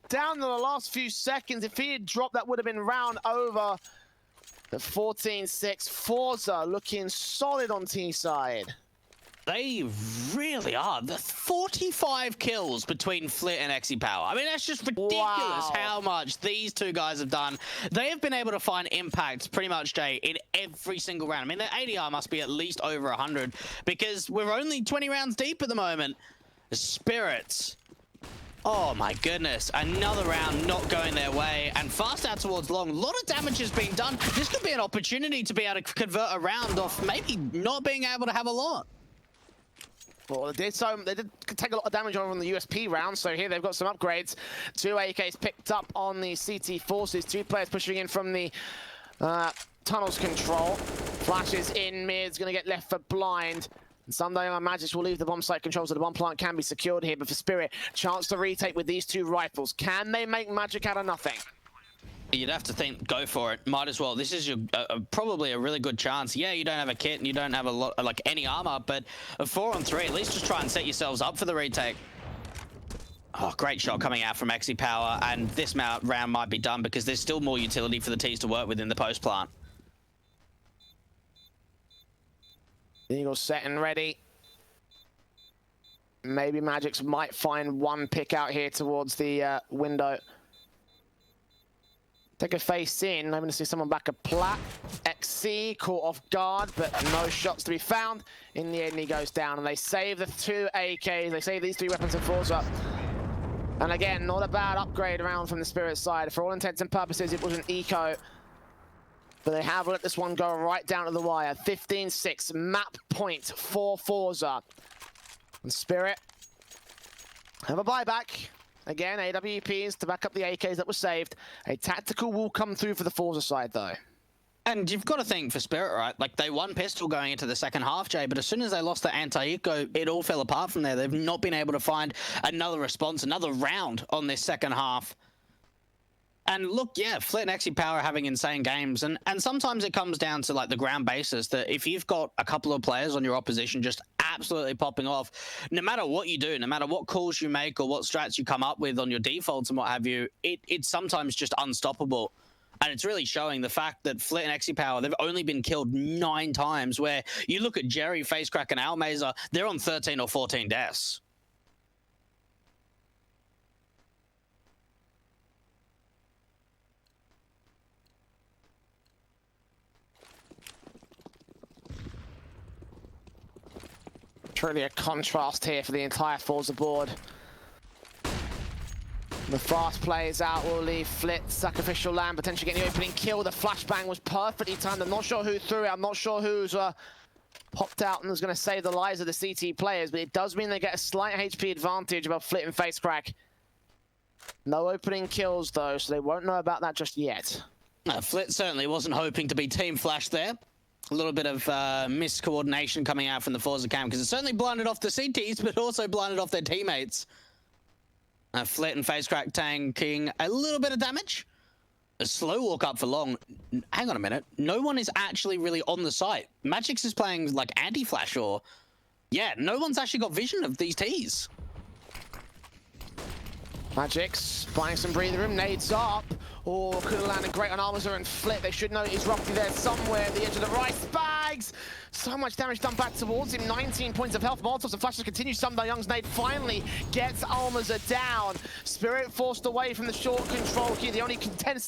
Down to the last few seconds. If he had dropped, that would have been round over. The 14-6, FORZE looking solid on T side.
They really are. The 45 kills between Flit and Power. I mean, that's just ridiculous how much these 2 guys have done. They have been able to find impact pretty much, Jay, in every single round. I mean, their ADR must be at least over 100 because we're only 20 rounds deep at the moment. The Spirits. Oh my goodness, another round not going their way, and fast out towards long. A lot of damage has been done. This could be an opportunity to be able to convert a round off maybe not being able to have a lot.
Well, they did take a lot of damage on the USP round, so here they've got some upgrades. 2 AKs picked up on the CT forces, 2 players pushing in from the tunnels control. Flashes in, mid's gonna get left for blind. And someday our Magics will leave the bomb site control, so the bomb plant can be secured here. But for Spirit, chance to retake with these 2 rifles. Can they make magic out of nothing?
You'd have to think, go for it. Might as well. This is your probably a really good chance. Yeah, you don't have a kit and you don't have a lot, like any armor, but a 4-on-3, at least just try and set yourselves up for the retake. Oh, great shot coming out from Power, and this round might be done because there's still more utility for the T's to work with in the post plant.
Eagles set and ready. Maybe Magics might find 1 pick out here towards the window. Take a face in. I'm going to see someone back a plat. XC caught off guard, but no shots to be found. In the end, he goes down, and they save the 2 AKs. They save these 3 weapons and FORZE up. And again, not a bad upgrade round from the Spirit side. For all intents and purposes, it was an eco. But they have let this one go right down to the wire. 15-6, map point for FORZE. And Spirit have a buyback. Again, AWPs to back up the AKs that were saved. A tactical will come through for the FORZE side, though.
And you've got to think for Spirit, right? Like, they won pistol going into the second half, Jay, but as soon as they lost the anti-eco, it all fell apart from there. They've not been able to find another response, another round on this second half. And look, yeah, Flit and Exi Power having insane games, and sometimes it comes down to like the ground basis that if you've got a couple of players on your opposition just absolutely popping off, no matter what you do, no matter what calls you make or what strats you come up with on your defaults and what have you, it's sometimes just unstoppable. And it's really showing the fact that Flit and Exi Power, they've only been killed 9 times, where you look at Jerry, Facecrack, and Almazer, they're on 13 or 14 deaths.
Truly a contrast here for the entire FORZE board. The fast plays out will leave Flit sacrificial land, potentially getting the opening kill. The flashbang was perfectly timed. I'm not sure who threw it. I'm not sure who's popped out and was going to save the lives of the CT players, but it does mean they get a slight HP advantage above Flit and Facecrack. No opening kills, though, so they won't know about that just yet.
Flit certainly wasn't hoping to be team flashed there. A little bit of miscoordination coming out from the FORZE camp, because it certainly blinded off the CTs, but also blinded off their teammates. Flit and Facecrack tanking a little bit of damage. A slow walk up for long. Hang on a minute. No one is actually really on the site. Magix is playing like anti-flash or... Yeah, no one's actually got vision of these Ts.
Magix buying some breather room. Nades up. Oh, could have landed great on Almazer and Flit. They should know he's roughly there somewhere at the edge of the rice bags. So much damage done back towards him. 19 points of health. Molotovs and flashes continue. Young's nade finally gets Almazer down. Spirit forced away from the short control here. The only contender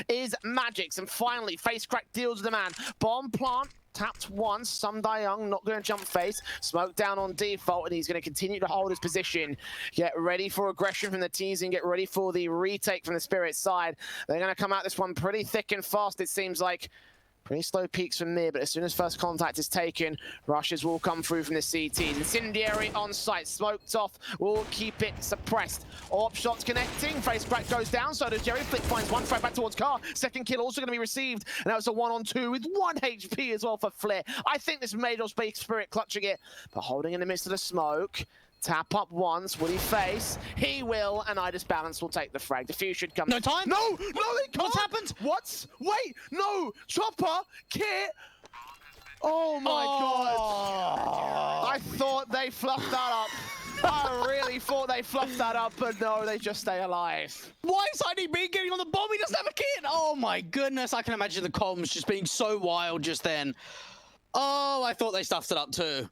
is Magix. And finally, Facecrack deals with the man. Bomb plant. Tapped once, Young not going to jump face. Smoke down on default, and he's going to continue to hold his position. Get ready for aggression from the teasing. Get ready for the retake from the Spirit side. They're going to come out this one pretty thick and fast, it seems like. Pretty slow peaks from mid, but as soon as first contact is taken, rushes will come through from the CTs. Incendiary on site, smoked off, will keep it suppressed. Orb shots connecting, Facecrack goes down, so does Jerry. Flit finds one, straight back towards Car. Second kill also going to be received, and that was a 1-on-2 with 1 HP as well for Flit. I think this may just be Spirit clutching it, but holding in the midst of the smoke. Tap up once, will he face? He will, and Idis Balance will take the frag. The Diffusion comes.
No time?
No, they can't!
What's happened?
What? Wait, no! Chopper, Kit! Oh my god! I thought they fluffed that up. I really thought they fluffed that up, but no, they just stay alive.
Why is IDB getting on the bomb? He doesn't have a kit! Oh my goodness, I can imagine the comms just being so wild just then. Oh, I thought they stuffed it up too.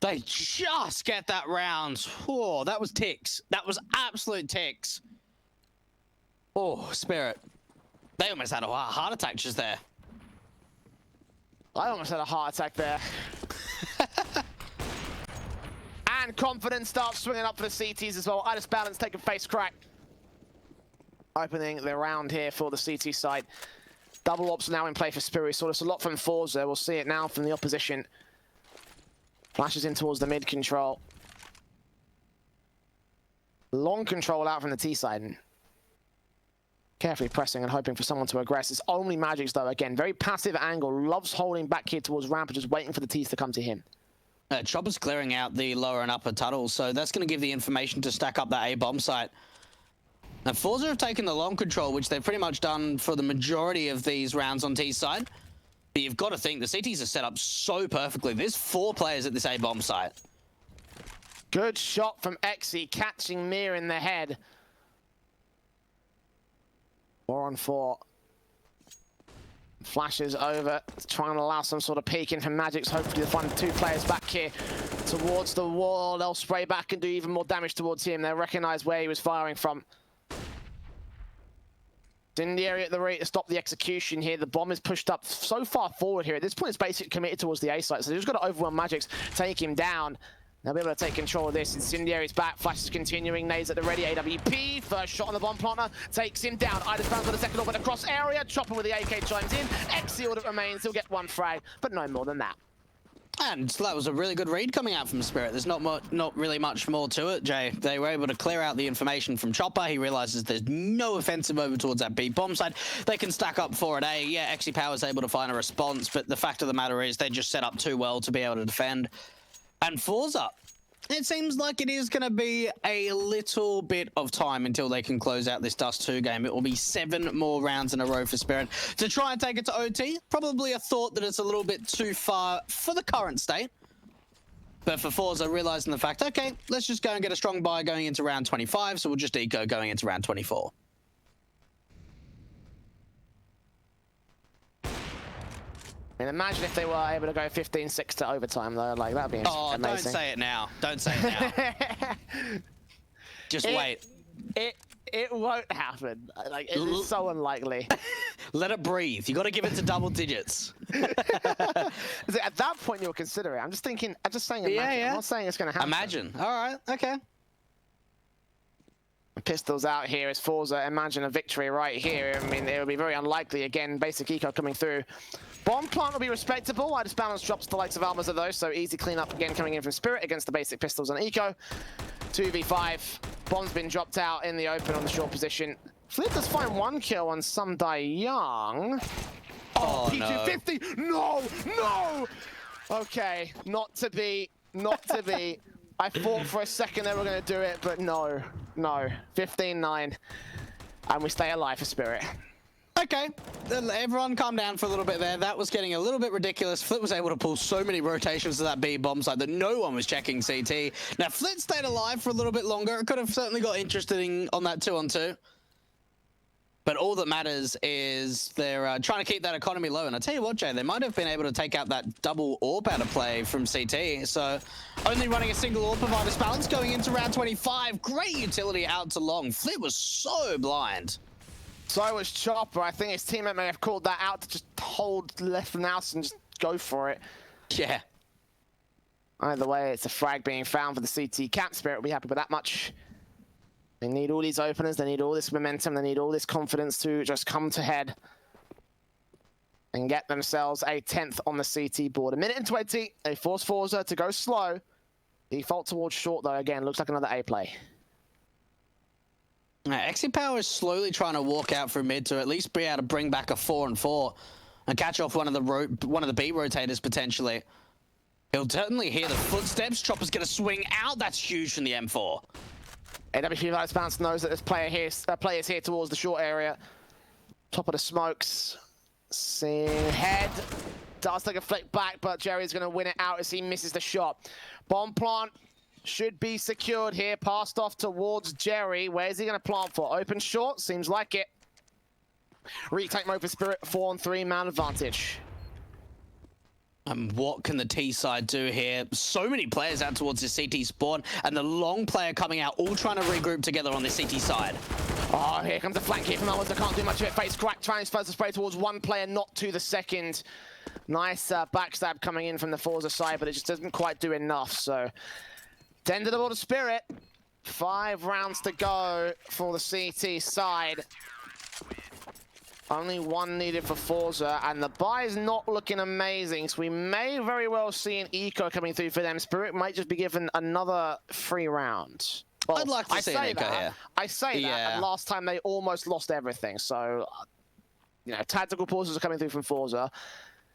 They just get that round. Oh, that was ticks. That was absolute ticks. Oh, Spirit. They almost had a heart attack just there.
I almost had a heart attack there. And confidence starts swinging up for the CTs as well. Idis Balance taking Facecrack. Opening the round here for the CT side. Double ops now in play for Spirit. So there's a lot from FORZE. We'll see it now from the opposition. Flashes in towards the mid control. Long control out from the T side. Carefully pressing and hoping for someone to aggress. It's only Magix though. Again, very passive angle. Loves holding back here towards ramp and just waiting for the T's to come to him.
Chopper's clearing out the lower and upper tunnels, so that's going to give the information to stack up that A bomb site. Now, FORZE have taken the long control, which they've pretty much done for the majority of these rounds on T side. But you've got to think, the CTs are set up so perfectly. There's 4 players at this A-bomb site.
Good shot from Exi, catching Mir in the head. 4-on-4. Flashes over, trying to allow some sort of peeking from Magix. Hopefully they'll find 2 players back here towards the wall. They'll spray back and do even more damage towards him. They'll recognize where he was firing from. In the area at the rate to stop the execution here. The bomb is pushed up so far forward here. At this point, it's basically committed towards the A site, so they've just got to overwhelm Magix, take him down. They'll be able to take control of this. Incendiary's back. Flash is continuing. Nades at the ready. AWP. First shot on the bomb planter. Takes him down. Ida's found for the second orbit across area. Chopper with the AK chimes in. X-sealed it remains. He'll get one frag, but no more than that.
And that was a really good read coming out from Spirit. There's not really much more to it, Jay. They were able to clear out the information from Chopper. He realizes there's no offensive over towards that B bomb side. They can stack up for it A. Yeah, XE Power's able to find a response, but the fact of the matter is they just set up too well to be able to defend. And FORZE up. It seems like it is going to be a little bit of time until they can close out this Dust 2 game. It will be 7 more rounds in a row for Spirit to try and take it to OT. Probably a thought that it's a little bit too far for the current state. But for FORZE, realizing the fact, okay, let's just go and get a strong buy going into round 25, so we'll just eco going into round 24.
And imagine if they were able to go 15-6 to overtime, though. Like, that'd be amazing.
Oh, don't say it now. Don't say it now. Just wait.
It won't happen. Like, it is so unlikely.
Let it breathe. You got to give it to double digits.
At that point, you'll consider it. I'm just thinking. I'm just saying. Imagine.
Yeah.
I'm not saying it's going to happen.
Imagine. All right. Okay.
Pistols out here as FORZE imagine a victory right here. I mean, it would be very unlikely. Again, basic eco coming through. Bomb plant will be respectable. Ida's balance drops the likes of Almas of those, so easy cleanup again coming in from Spirit against the basic pistols and eco. 2v5. Bomb's been dropped out in the open on the short position. Flip does find one kill on some Young. Oh, P250. No. Okay, not to be. I thought for a second they were going to do it, but no. 15-9. And we stay alive for Spirit.
Okay, everyone calm down for a little bit there. That was getting a little bit ridiculous. Flit was able to pull so many rotations to that B bomb side that no one was checking CT. Now, Flit stayed alive for a little bit longer. It could have certainly got interested on that 2-on-2. But all that matters is they're trying to keep that economy low. And I tell you what, Jay, they might have been able to take out that double AWP out of play from CT. So only running a single AWP provides balance going into round 25. Great utility out to long. Flit was so blind.
So was Chopper. I think his teammate may have called that out to just hold left mouse and just go for it.
Yeah.
Either way, it's a frag being found for the CT camp. Spirit will be happy with that much. They need all these openers, they need all this momentum, they need all this confidence to just come to head and get themselves a 10th on the CT board. A minute and 20, they force FORZE to go slow. Default towards short though, again, looks like another A play.
XE Power is slowly trying to walk out through mid to at least be able to bring back a 4-on-4 and catch off one of the B rotators potentially. He'll certainly hear the footsteps. Chopper's going to swing out. That's huge from the M4.
AWP Vice Bounce knows that this player here, player's here towards the short area. Top of the smokes. Seeing head. Does take a flick back, but Jerry's going to win it out as he misses the shot. Bomb plant should be secured here. Passed off towards Jerry. Where's he going to plant for? Open short? Seems like it. Retake mode for Spirit. 4-on-3 man advantage.
And what can the T side do here? So many players out towards the CT spawn, and the long player coming out, all trying to regroup together on the CT side.
Oh, here comes the flank here from Almas. I can't do much of it. Face crack, transfers the spray towards one player, not to the second. Nice backstab coming in from the FORZE side, but it just doesn't quite do enough. So, 10 to the ball to Spirit. 5 rounds to go for the CT side. Only 1 needed for FORZE, and the buy is not looking amazing, so we may very well see an eco coming through for them. Spirit might just be given another free round. Well,
I'd like to see an eco here.
I say that, and last time they almost lost everything, so, you know, tactical pauses are coming through from FORZE.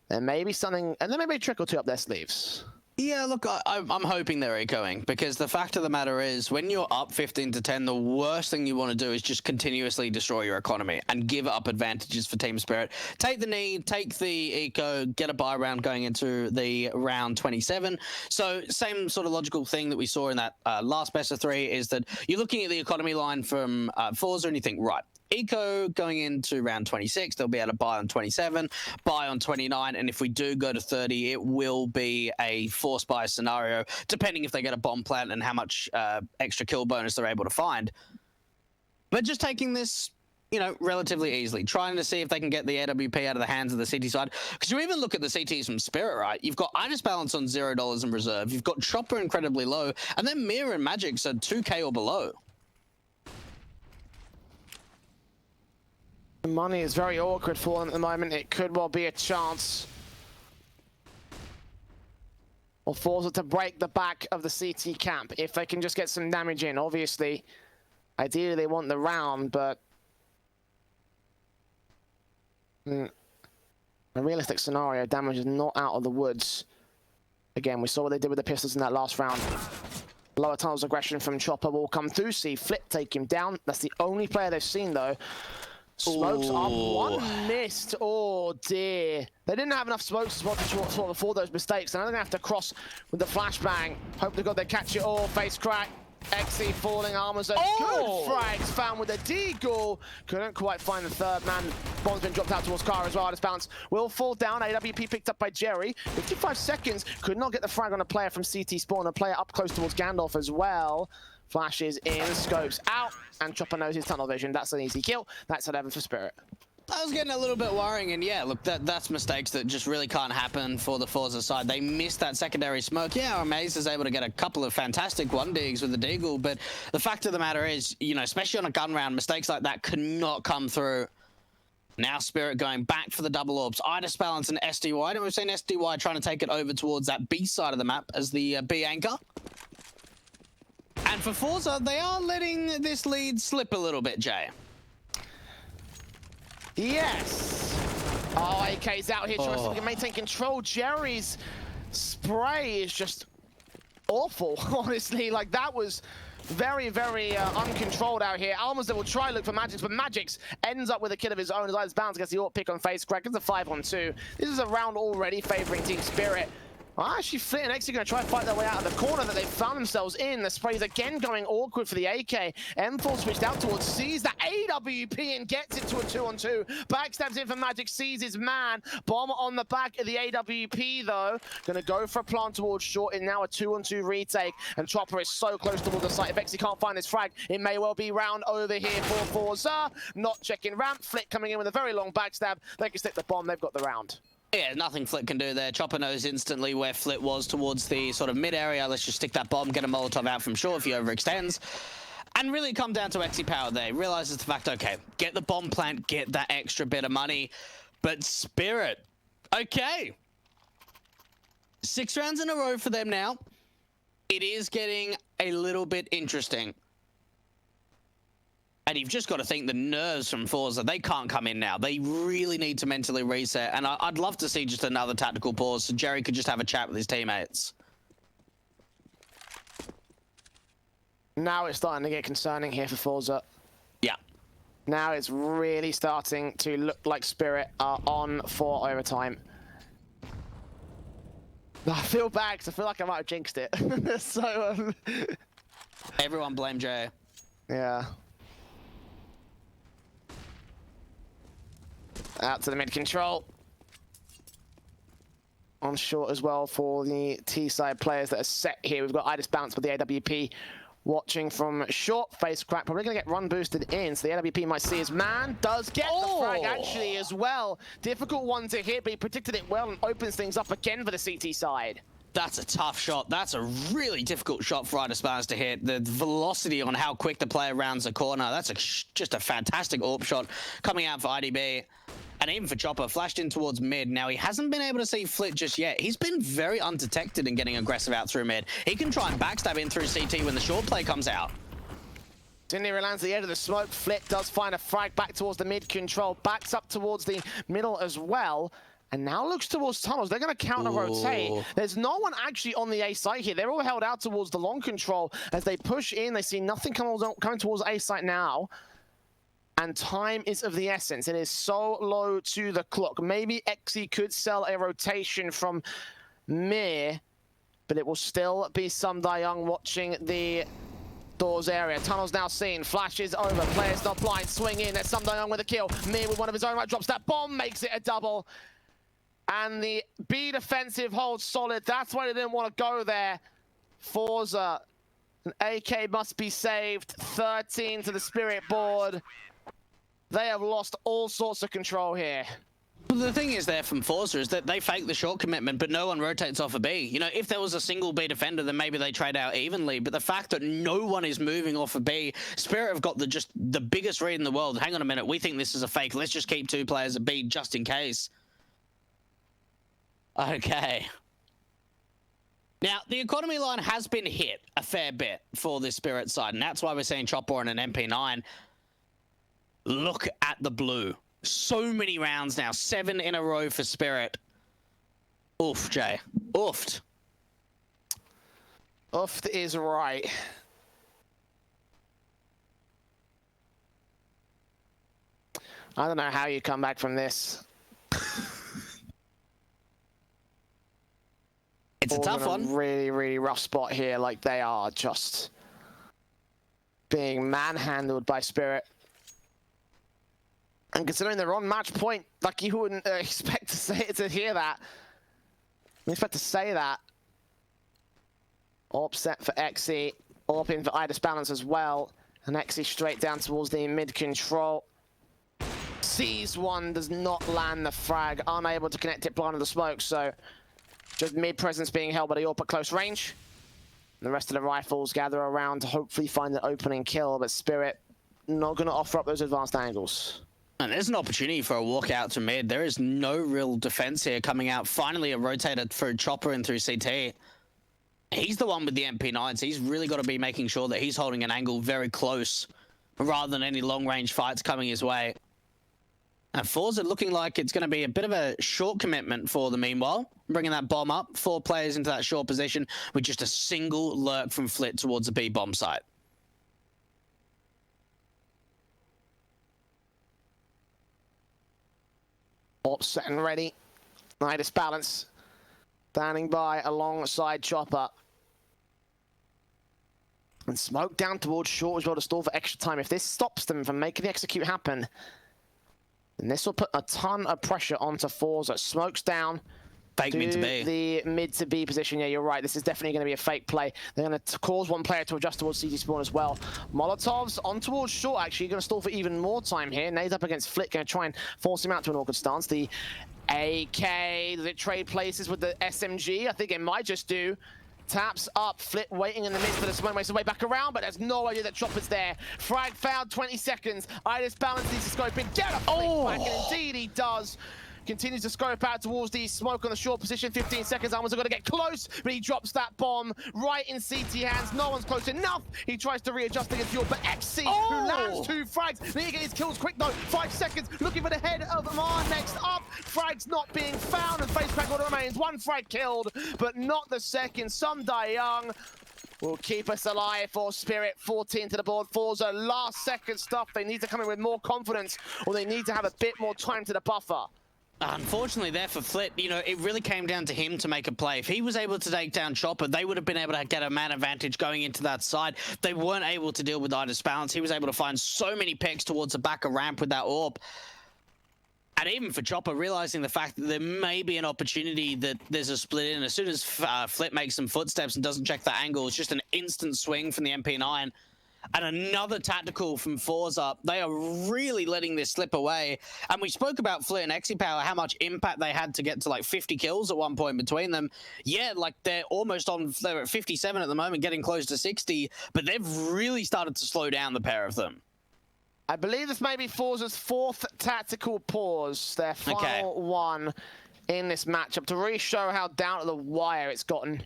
There may be something, and there may be a trick or two up their sleeves.
Yeah, look, I'm hoping they're echoing, because the fact of the matter is, when you're up 15-10, the worst thing you want to do is just continuously destroy your economy and give up advantages for Team Spirit. Take the knee, take the eco, get a buy round going into the round 27. So same sort of logical thing that we saw in that last best of 3 is that you're looking at the economy line from FORZE and you think, right, eco going into round 26, they'll be able to buy on 27, buy on 29, and if we do go to 30, it will be a force buy scenario, depending if they get a bomb plant and how much extra kill bonus they're able to find. But just taking this you know, relatively easily, trying to see if they can get the AWP out of the hands of the CT side. Because you even look at the CTs from Spirit, right? You've got Itis Balance on $0 in reserve. You've got Chopper incredibly low. And then Mir and Magic's at 2K or below.
The money is very awkward for them at the moment. It could well be a chance. Or FORZE to break the back of the CT camp if they can just get some damage in. Obviously, ideally they want the round, but a realistic scenario, damage is not out of the woods. Again, we saw what they did with the pistols in that last round. Lower tunnels aggression from Chopper will come through. See Flip take him down. That's the only player they've seen though. Smokes up, one missed. Oh dear. They didn't have enough smokes to spot the short sword before those mistakes. Now they're gonna have to cross with the flashbang. Hope to God they catch it all. Face crack. XE falling, Armor's a good frags found with a deagle. Couldn't quite find the third man. Bomb's been dropped out towards Kara as well. This bounce will fall down. AWP picked up by Jerry. 55 seconds. Could not get the frag on a player from CT spawn. A player up close towards Gandalf as well. Flashes in, scopes out, and Chopper knows his tunnel vision. That's an easy kill. That's 11 for Spirit.
I was getting a little bit worrying, and yeah, look, that's mistakes that just really can't happen for the FORZE side. They missed that secondary smoke. Yeah, Amaze is able to get a couple of fantastic one-digs with the deagle, but the fact of the matter is, you know, especially on a gun round, mistakes like that could not come through. Now Spirit going back for the double orbs. Itis Balance and SDY. And we've seen SDY trying to take it over towards that B side of the map as the B anchor. And for FORZE, they are letting this lead slip a little bit, Jay.
Yes. Oh, AK's out here trying to maintain control. Jerry's spray is just awful, honestly. Like, that was very, very uncontrolled out here. Almas will try look for Magix, but Magix ends up with a kill of his own as Itis Balance gets the AWP pick on face crack. It's a 5-on-2. This is a round already favoring Team Spirit. Actually, Flit and X are going to try and fight their way out of the corner that they found themselves in. The spray's again going awkward for the AK. M4 switched out towards, sees the AWP and gets it to a 2-on-2. Backstabs in for Magic, sees his man. Bomb on the back of the AWP, though. Going to go for a plant towards short in now a 2-on-2 retake. And Chopper is so close towards the site. If X can't find his frag, it may well be round over here for FORZE. Not checking ramp. Flit coming in with a very long backstab. They can stick the bomb. They've got the round.
Yeah, nothing Flit can do there. Chopper knows instantly where Flit was towards the sort of mid area. Let's just stick that bomb, get a Molotov out from short if he overextends. And really come down to XE power there. Realizes the fact, okay, get the bomb plant, get that extra bit of money. But Spirit, okay. 6 rounds in a row for them now. It is getting a little bit interesting. And you've just got to think the nerves from FORZE, they can't come in now. They really need to mentally reset. And I'd love to see just another tactical pause so Jerry could just have a chat with his teammates.
Now it's starting to get concerning here for FORZE.
Yeah.
Now it's really starting to look like Spirit are on for overtime. I feel bad because I feel like I might have jinxed it. So,
Everyone blame Jay.
Yeah. Out to the mid control. On short as well for the T-side players that are set here. We've got Itis Bounce with the AWP watching from short. Face crack, probably going to get run boosted in, so the AWP might see his man. Does get the frag actually as well. Difficult one to hit, but he predicted it well and opens things up again for the CT side.
That's a tough shot. That's a really difficult shot for Itis Balance to hit. The velocity on how quick the player rounds the corner, that's just a fantastic AWP shot coming out for IDB. And even for Chopper, flashed in towards mid. Now, he hasn't been able to see Flit just yet. He's been very undetected in getting aggressive out through mid. He can try and backstab in through CT when the short play comes out.
Dindy lands the edge of the smoke. Flit does find a frag back towards the mid control. Backs up towards the middle as well. And now looks towards tunnels. They're going to counter-rotate. There's no one actually on the A site here. They're all held out towards the long control. As they push in, they see nothing coming towards A site now. And time is of the essence. It is so low to the clock. Maybe XE could sell a rotation from Mir, but it will still be some Young watching the doors area. Tunnels now seen. Flashes over. Players not blind. Swing in. There's some Young with a kill. Mir with one of his own right drops that bomb, makes it a double. And the B defensive holds solid. That's why they didn't want to go there. FORZE. An AK must be saved. 13 to the Spirit board. They have lost all sorts of control here.
But the thing is there from FORZE is that they fake the short commitment, but no one rotates off a B. You know, if there was a single B defender, then maybe they trade out evenly. But the fact that no one is moving off a B, Spirit have got just the biggest read in the world. Hang on a minute, we think this is a fake. Let's just keep 2 players at B just in case. Okay. Now, the economy line has been hit a fair bit for this Spirit side, and that's why we're seeing Chopper on an MP9. Look at the blue. So many rounds now. 7 in a row for Spirit. Oof, Jay. Oofed.
Oofed is right. I don't know how you come back from this.
It's a tough one.
Really, really rough spot here. Like, they are just being manhandled by Spirit. And considering they're on match point, like, you wouldn't expect to hear that. You expect to say that. AWP set for Exy. AWP in for Idis Balance as well. And Exy straight down towards the mid control. Sees one, does not land the frag. Unable to connect it blind to the smoke, so just mid presence being held by the AWP at close range. And the rest of the rifles gather around to hopefully find an opening kill, but Spirit not going to offer up those advanced angles.
And there's an opportunity for a walkout to mid. There is no real defense here coming out. Finally, a rotator through Chopper and through CT. He's the one with the MP9s. He's really got to be making sure that he's holding an angle very close rather than any long-range fights coming his way. And FORZE looking like it's going to be a bit of a short commitment for them meanwhile. Bringing that bomb up. 4 players into that short position with just a single lurk from Flit towards the B bomb site.
AWP set and ready. Idis Balance standing by alongside Chopper. And smoke down towards short as well to stall for extra time. If this stops them from making the execute happen, then this will put a ton of pressure onto FORZE. Smokes down
Fake mid to B.
The mid to B position. Yeah, you're right. This is definitely going to be a fake play. They're going to cause one player to adjust towards CT spawn as well. Molotovs on towards short, actually. Going to stall for even more time here. Nade up against Flit. Going to try and force him out to an awkward stance. The AK, does it trade places with the SMG? I think it might just do. Taps up, Flit waiting in the midst for the smoke, makes his way back around, but there's no idea that Chopper's there. Frag found, 20 seconds. Idis Balance needs to scope in. Get a Flit back, and indeed he does. Continues to scope out towards the smoke on the short position. 15 seconds, Almost got to get close, but he drops that bomb right in CT hands. No one's close enough. He tries to readjust against Fuel, but XC, who lands 2 frags. Need to get his kills quick though. 5 seconds, looking for the head of Amar next up. Frags not being found, and face crack order remains. 1 frag killed, but not the second. Some die young. Will keep us alive for Spirit. 14 to the board. FORZE last second stuff. They need to come in with more confidence, or they need to have a bit more time to the buffer.
Unfortunately there for Flit, you know, it really came down to him to make a play. If he was able to take down Chopper, they would have been able to get a man advantage going into that side. They weren't able to deal with Idis Balance. He was able to find so many picks towards the back of ramp with that AWP. And even for Chopper, realizing the fact that there may be an opportunity that there's a split in. As soon as Flit makes some footsteps and doesn't check that angle, it's just an instant swing from the MP9. And another tactical from FORZE. They are really letting this slip away. And we spoke about Flit and Exy Power, how much impact they had to get to like 50 kills at one point between them. Yeah, like they're almost on, they're at 57 at the moment, getting close to 60, but they've really started to slow down, the pair of them.
I believe this may be FORZE's 4th tactical pause, their final one in this matchup, to really show how down to the wire it's gotten.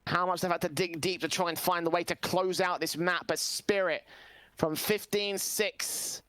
How much they've had to dig deep to try and find the way to close out this map. But Spirit from 15-6,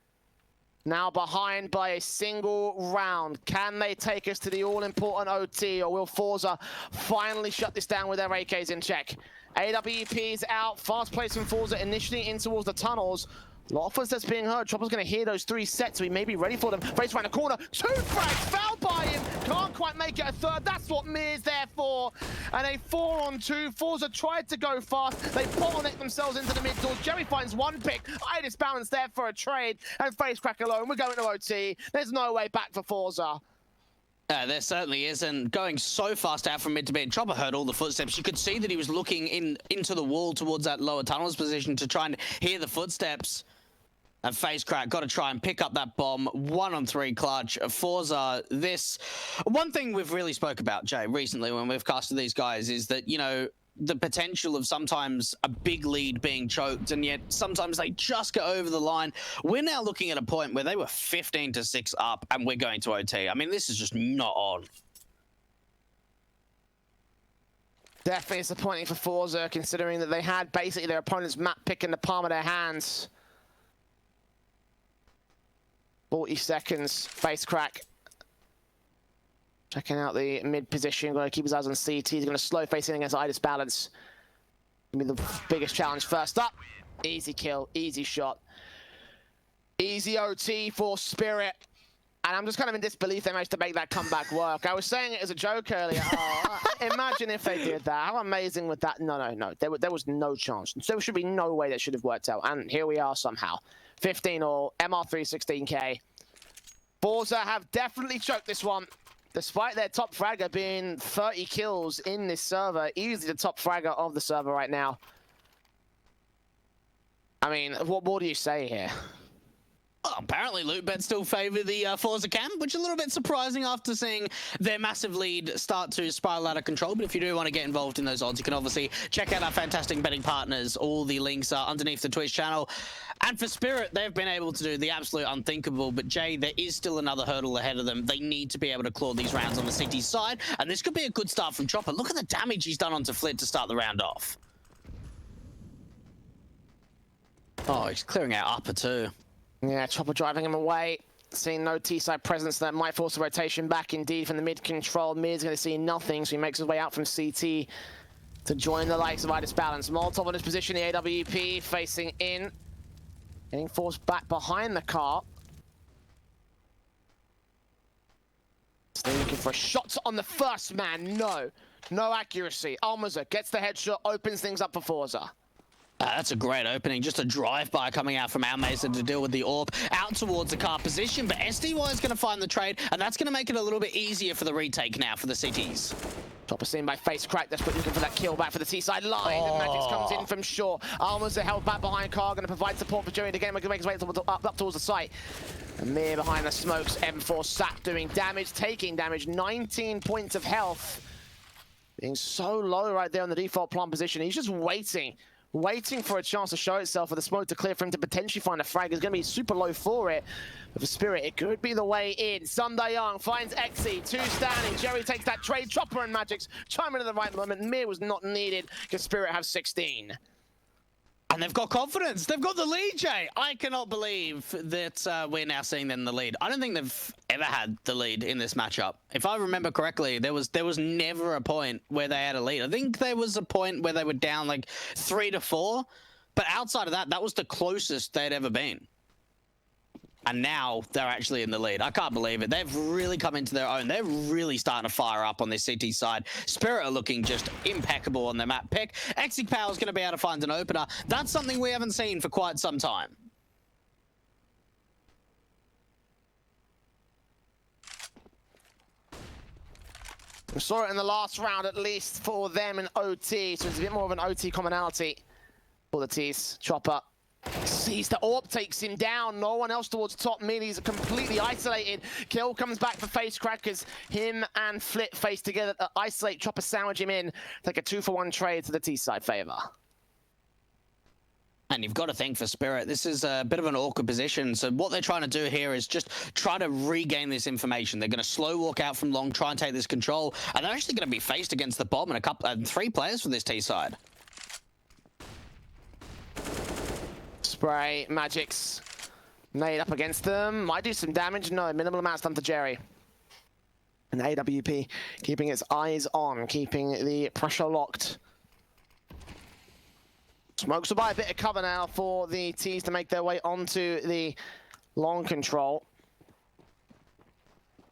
now behind by a single round. Can they take us to the all-important OT, or will FORZE finally shut this down with their AKs in check? AWP's out, fast place from FORZE initially in towards the tunnels. A lot of footsteps being heard. Chopper's going to hear those 3 sets, so he may be ready for them. Face around the corner. 2 frags fouled by him. Can't quite make it a 3rd. That's what Mir's there for. And a 4-on-2. FORZE tried to go fast. They bottleneck themselves into the mid doors. Jerry finds 1 pick. Idis Balance there for a trade. And face crack alone. We're going to OT. There's no way back for FORZE.
There certainly isn't. Going so fast out from mid to mid. Chopper heard all the footsteps. You could see that he was looking into the wall towards that lower tunnels position to try and hear the footsteps. And Face Crack got to try and pick up that bomb. 1-on-3 clutch. FORZE, this... One thing we've really spoke about, Jay, recently when we've casted these guys is that, you know, the potential of sometimes a big lead being choked, and yet sometimes they just go over the line. We're now looking at a point where they were 15-6 up, and we're going to OT. I mean, this is just not on.
Definitely disappointing for FORZE, considering that they had basically their opponent's map pick in the palm of their hands. 40 seconds, Face Crack. Checking out the mid position, going to keep his eyes on CT. He's going to slow face in against Idis Balance. Gonna be the biggest challenge first up. Easy kill, easy shot. Easy OT for Spirit. And I'm just kind of in disbelief they managed to make that comeback work. I was saying it as a joke earlier. Oh, imagine if they did that. How amazing would that? No. There was no chance. There should be no way that should have worked out. And here we are somehow. 15 all, MR3 16k. FORZE have definitely choked this one. Despite their top fragger being 30 kills in this server, easily the top fragger of the server right now. I mean, what more do you say here?
Well, apparently Lootbet still favor the FORZE camp, which is a little bit surprising after seeing their massive lead start to spiral out of control. But if you do want to get involved in those odds, you can obviously check out our fantastic betting partners. All the links are underneath the Twitch channel. And for Spirit, they've been able to do the absolute unthinkable. But Jay, there is still another hurdle ahead of them. They need to be able to claw these rounds on the CT side. And this could be a good start from Chopper. Look at the damage he's done onto Flit to start the round off. Oh, he's clearing out upper too.
Yeah, Chopper driving him away. Seeing no T-side presence that might force a rotation back indeed from the mid control. Mid's going to see nothing, so he makes his way out from CT to join the likes of Idis Balance. Molotov on his position, the AWP facing in. Getting forced back behind the car. Still looking for a shot on the first man. No accuracy. Almaza gets the headshot, opens things up for FORZE.
That's a great opening. Just a drive-by coming out from Almaza to deal with the AWP out towards the car position. But SDY is going to find the trade, and that's going to make it a little bit easier for the retake now for the CTs.
Chopper seen by Face Crack, desperately looking for that kill back for the T-side line. And Magix comes in from shore. Almaza held back behind car, going to provide support for Joey to make his way up towards the site. Amir behind the smokes. M4 Sap doing damage, taking damage. 19 points of health. Being so low right there on the default plant position. He's just waiting for a chance to show itself, for the smoke to clear for him to potentially find a frag. Is going to be super low for it. But for Spirit, it could be the way in. Sundayang finds Exy, 2 standing. Jerry takes that trade. Chopper and Magix chime in at the right moment. Mir was not needed because Spirit have 16.
And they've got confidence. They've got the lead, Jay. I cannot believe that we're now seeing them in the lead. I don't think they've ever had the lead in this matchup. If I remember correctly, there was never a point where they had a lead. I think there was a point where they were down like 3-4. But outside of that, that was the closest they'd ever been. And now they're actually in the lead. I can't believe it. They've really come into their own. They're really starting to fire up on this CT side. Spirit are looking just impeccable on their map pick. Exig Power is going to be able to find an opener. That's something we haven't seen for quite some time.
We saw it in the last round, at least for them in OT. So it's a bit more of an OT commonality for the T's. Chopper sees the AWP, takes him down. No one else towards top mid. He's completely isolated. Kill comes back for Face Crackers. Him and Flit face together to isolate Chopper, sandwich him in. Take a 2-for-1 trade to the T-side favor.
And you've got to think for Spirit, this is a bit of an awkward position. So what they're trying to do here is just try to regain this information. They're going to slow walk out from long, try and take this control. And they're actually going to be faced against the bomb and 3 players for this T-side.
Spray, Magix, nade up against them. Might do some damage. No, minimal amounts done to Jerry. And AWP keeping its eyes on, keeping the pressure locked. Smokes will buy a bit of cover now for the T's to make their way onto the long control.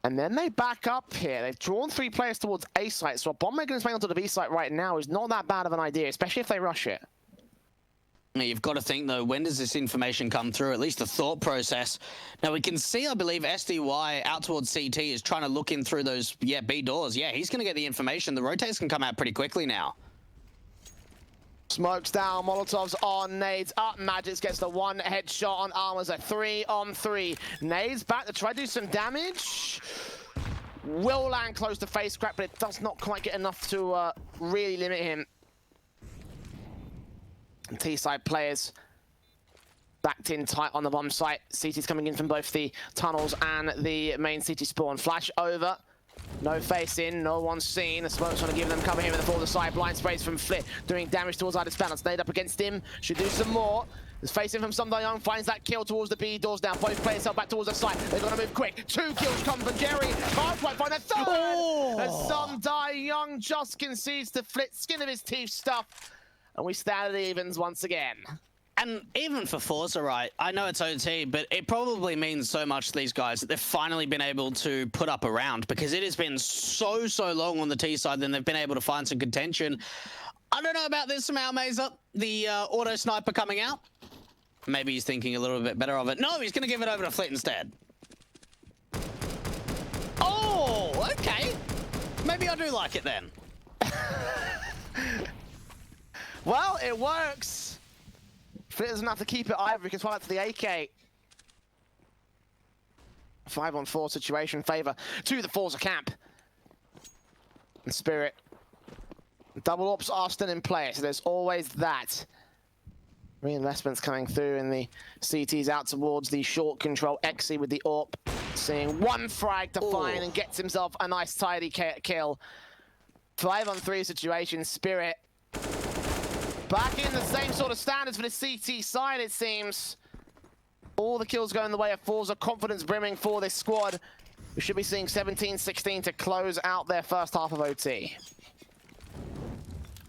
And then they back up here. They've drawn 3 players towards A site, so a bomb making its way onto the B site right now is not that bad of an idea, especially if they rush it.
Now, you've got to think, though, when does this information come through? At least the thought process. Now, we can see, I believe, SDY out towards CT is trying to look in through those, B doors. Yeah, he's going to get the information. The rotates can come out pretty quickly now.
Smokes down, Molotovs on, nades up, Magix gets the one headshot on Armors, a 3-on-3. Nades back to try to do some damage. Will land close to face crack, but it does not quite get enough to really limit him. And T-side players backed in tight on the bomb site. CT's coming in from both the tunnels and the main CT spawn. Flash over. No face in, no one seen. The smoke's trying to give them cover here in the forward side. Blind sprays from Flit, doing damage towards Idis Balance. Nade up against him, should do some more. There's facing from Sum Young, finds that kill towards the B doors now. Both players held back towards the site. They've got to move quick. 2 kills come from Jerry. Can't quite find a third.
Oh.
As Sum Young just concedes to Flit, skin of his teeth stuff. And we stand at evens once again.
And even for FORZE, right, I know it's OT, but it probably means so much to these guys that they've finally been able to put up a round, because it has been so long on the T side, then they've been able to find some contention. I don't know about this from Almeza, the auto sniper coming out. Maybe he's thinking a little bit better of it. No, he's going to give it over to Flit instead. Oh, okay. Maybe I do like it then.
Well, it works. Flit doesn't have to keep it either, he can swap out to the AK. 5-on-4 situation, favor to the FORZE camp. And Spirit. Double ops are still in play, so there's always that. Reinvestments coming through, and the CT's out towards the short control. Exy with the AWP, seeing one frag to find and gets himself a nice tidy kill. 5-on-3 situation, Spirit. Back in the same sort of standards for the CT side, it seems. All the kills going the way of FORZE, confidence brimming for this squad. We should be seeing 17-16 to close out their first half of OT.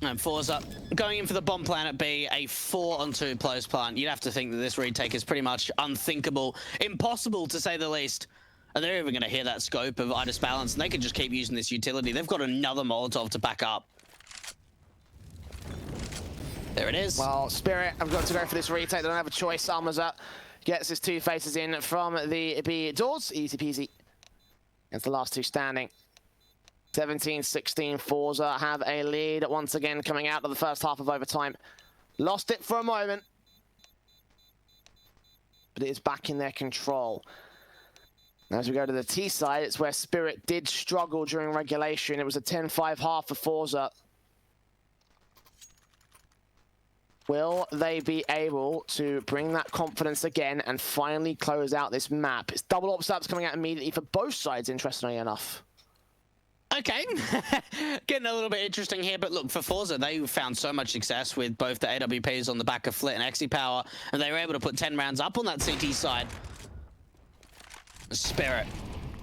And FORZE going in for the bomb plan at B, a 4-on-2 close plant. You'd have to think that this retake is pretty much unthinkable, impossible to say the least. And they're even going to hear that scope of Idis Balance, and they can just keep using this utility. They've got another Molotov to back up. There it is.
Well, Spirit, I've got to go for this retake. They don't have a choice. Almaza gets his 2 faces in from the B doors. Easy peasy. It's the last 2 standing. 17-16, FORZE have a lead once again coming out of the first half of overtime. Lost it for a moment, but it is back in their control. Now, as we go to the T side, it's where Spirit did struggle during regulation. It was a 10-5 half for FORZE. Will they be able to bring that confidence again and finally close out this map? It's double op stats coming out immediately for both sides, interestingly enough.
Okay, getting a little bit interesting here, but look, for FORZE, they found so much success with both the AWPs on the back of Flit and Exy Power, and they were able to put 10 rounds up on that CT side. Spirit,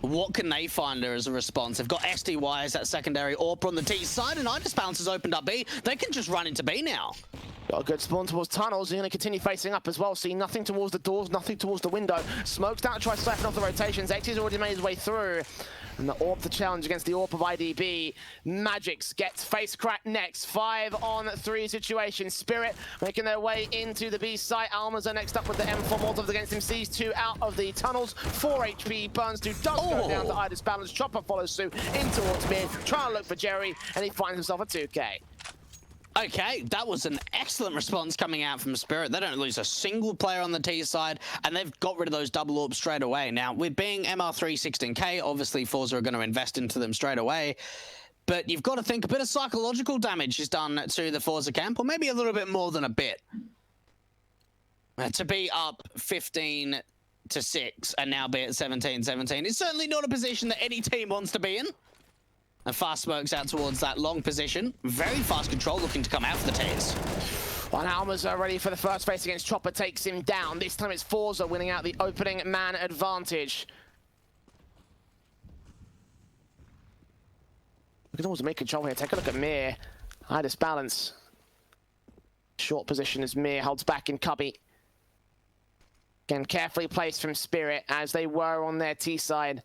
what can they find as a response? They've got SDY as that secondary AWP on the T side, and Idis Balance has opened up B. They can just run into B now.
Got a good spawn towards tunnels. They're going to continue facing up as well. See nothing towards the doors, nothing towards the window. Smokes down to try to siphon off the rotations. Xy's already made his way through. And the AWP, the challenge against the AWP of IDB. Magix gets face crack next. 5-on-3 situation. Spirit making their way into the B site. Almaza next up with the M4 Molotov against him. Sees 2 out of the tunnels. 4 HP. Burns 2. Does go down to Idis Balance. Chopper follows suit in towards mid. Trying to look for Jerry. And he finds himself a 2K.
Okay, that was an excellent response coming out from Spirit. They don't lose a single player on the T side, and they've got rid of those double orbs straight away. Now, with being MR3 16K, obviously FORZE are going to invest into them straight away. But you've got to think a bit of psychological damage is done to the FORZE camp, or maybe a little bit more than a bit. To be up 15-6 and now be at 17-17 is certainly not a position that any team wants to be in. And fast smokes out towards that long position. Very fast control looking to come out for the T's.
Well, Alma's ready for the first face against Chopper, takes him down. This time it's FORZE winning out the opening man advantage. We can always make control here. Take a look at Mir. Idis Balance. Short position as Mir holds back in Cubby. Again, carefully placed from Spirit as they were on their T side.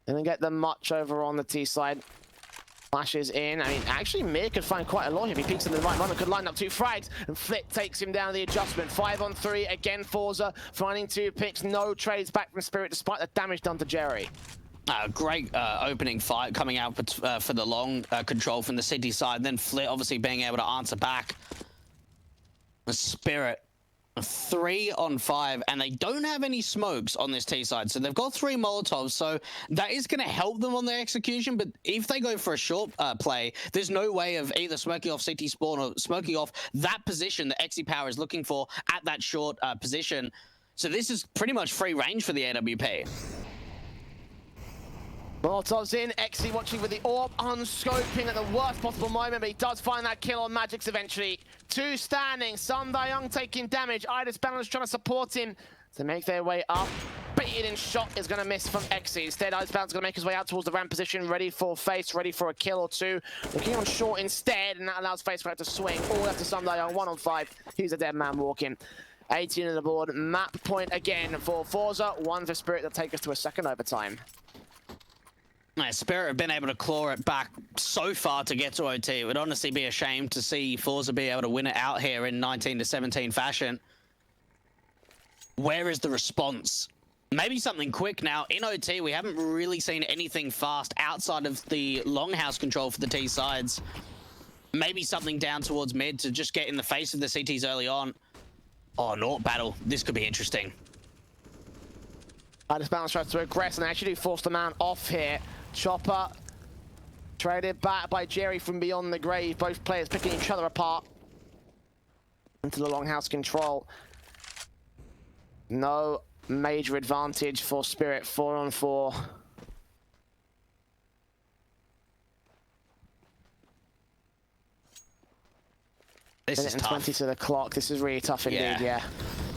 Didn't get them much over on the T side. Flashes in. I mean, actually, Mir could find quite a lot if he peeks in the right moment. Could line up 2 frags, and Flit takes him down the adjustment. 5 on 3. Again, FORZE finding 2 picks. No trades back from Spirit, despite the damage done to Jerry.
Great opening fight coming out for the long control from the city side. Then Flit obviously being able to answer back. The Spirit 3 on 5, and they don't have any smokes on this T side, so they've got 3 Molotovs, so that is going to help them on their execution. But if they go for a short play, there's no way of either smoking off CT spawn or smoking off that position that XE Power is looking for at that short position. So this is pretty much free range for the AWP.
Molotov's in, XE watching with the orb, unscoping at the worst possible moment, but he does find that kill on Magix eventually. 2 standing, Sundayoung taking damage, Idis Balance trying to support him to make their way up. Baited in shot is going to miss from XE. Instead, Idis Balance is going to make his way out towards the ramp position, ready for face, ready for a kill or 2. Looking on short instead, and that allows FaceCrack to swing. All left to Sundayoung, 1 on 5. He's a dead man walking. 18 on the board, map point again for FORZE, 1 for Spirit that'll take us to a second overtime.
Spirit have been able to claw it back so far to get to OT. It would honestly be a shame to see FORZE be able to win it out here in 19-17 fashion. Where is the response? Maybe something quick now. In OT, we haven't really seen anything fast outside of the longhouse control for the T sides. Maybe something down towards mid to just get in the face of the CTs early on. Oh, Naught battle. This could be interesting.
Idis Balance tries to aggress and actually force the man off here. Chopper traded back by Jerry from beyond the grave. Both players picking each other apart. Into the longhouse control. No major advantage for Spirit. 4 on 4.
This is tough.
20 to the clock. This is really tough indeed, yeah.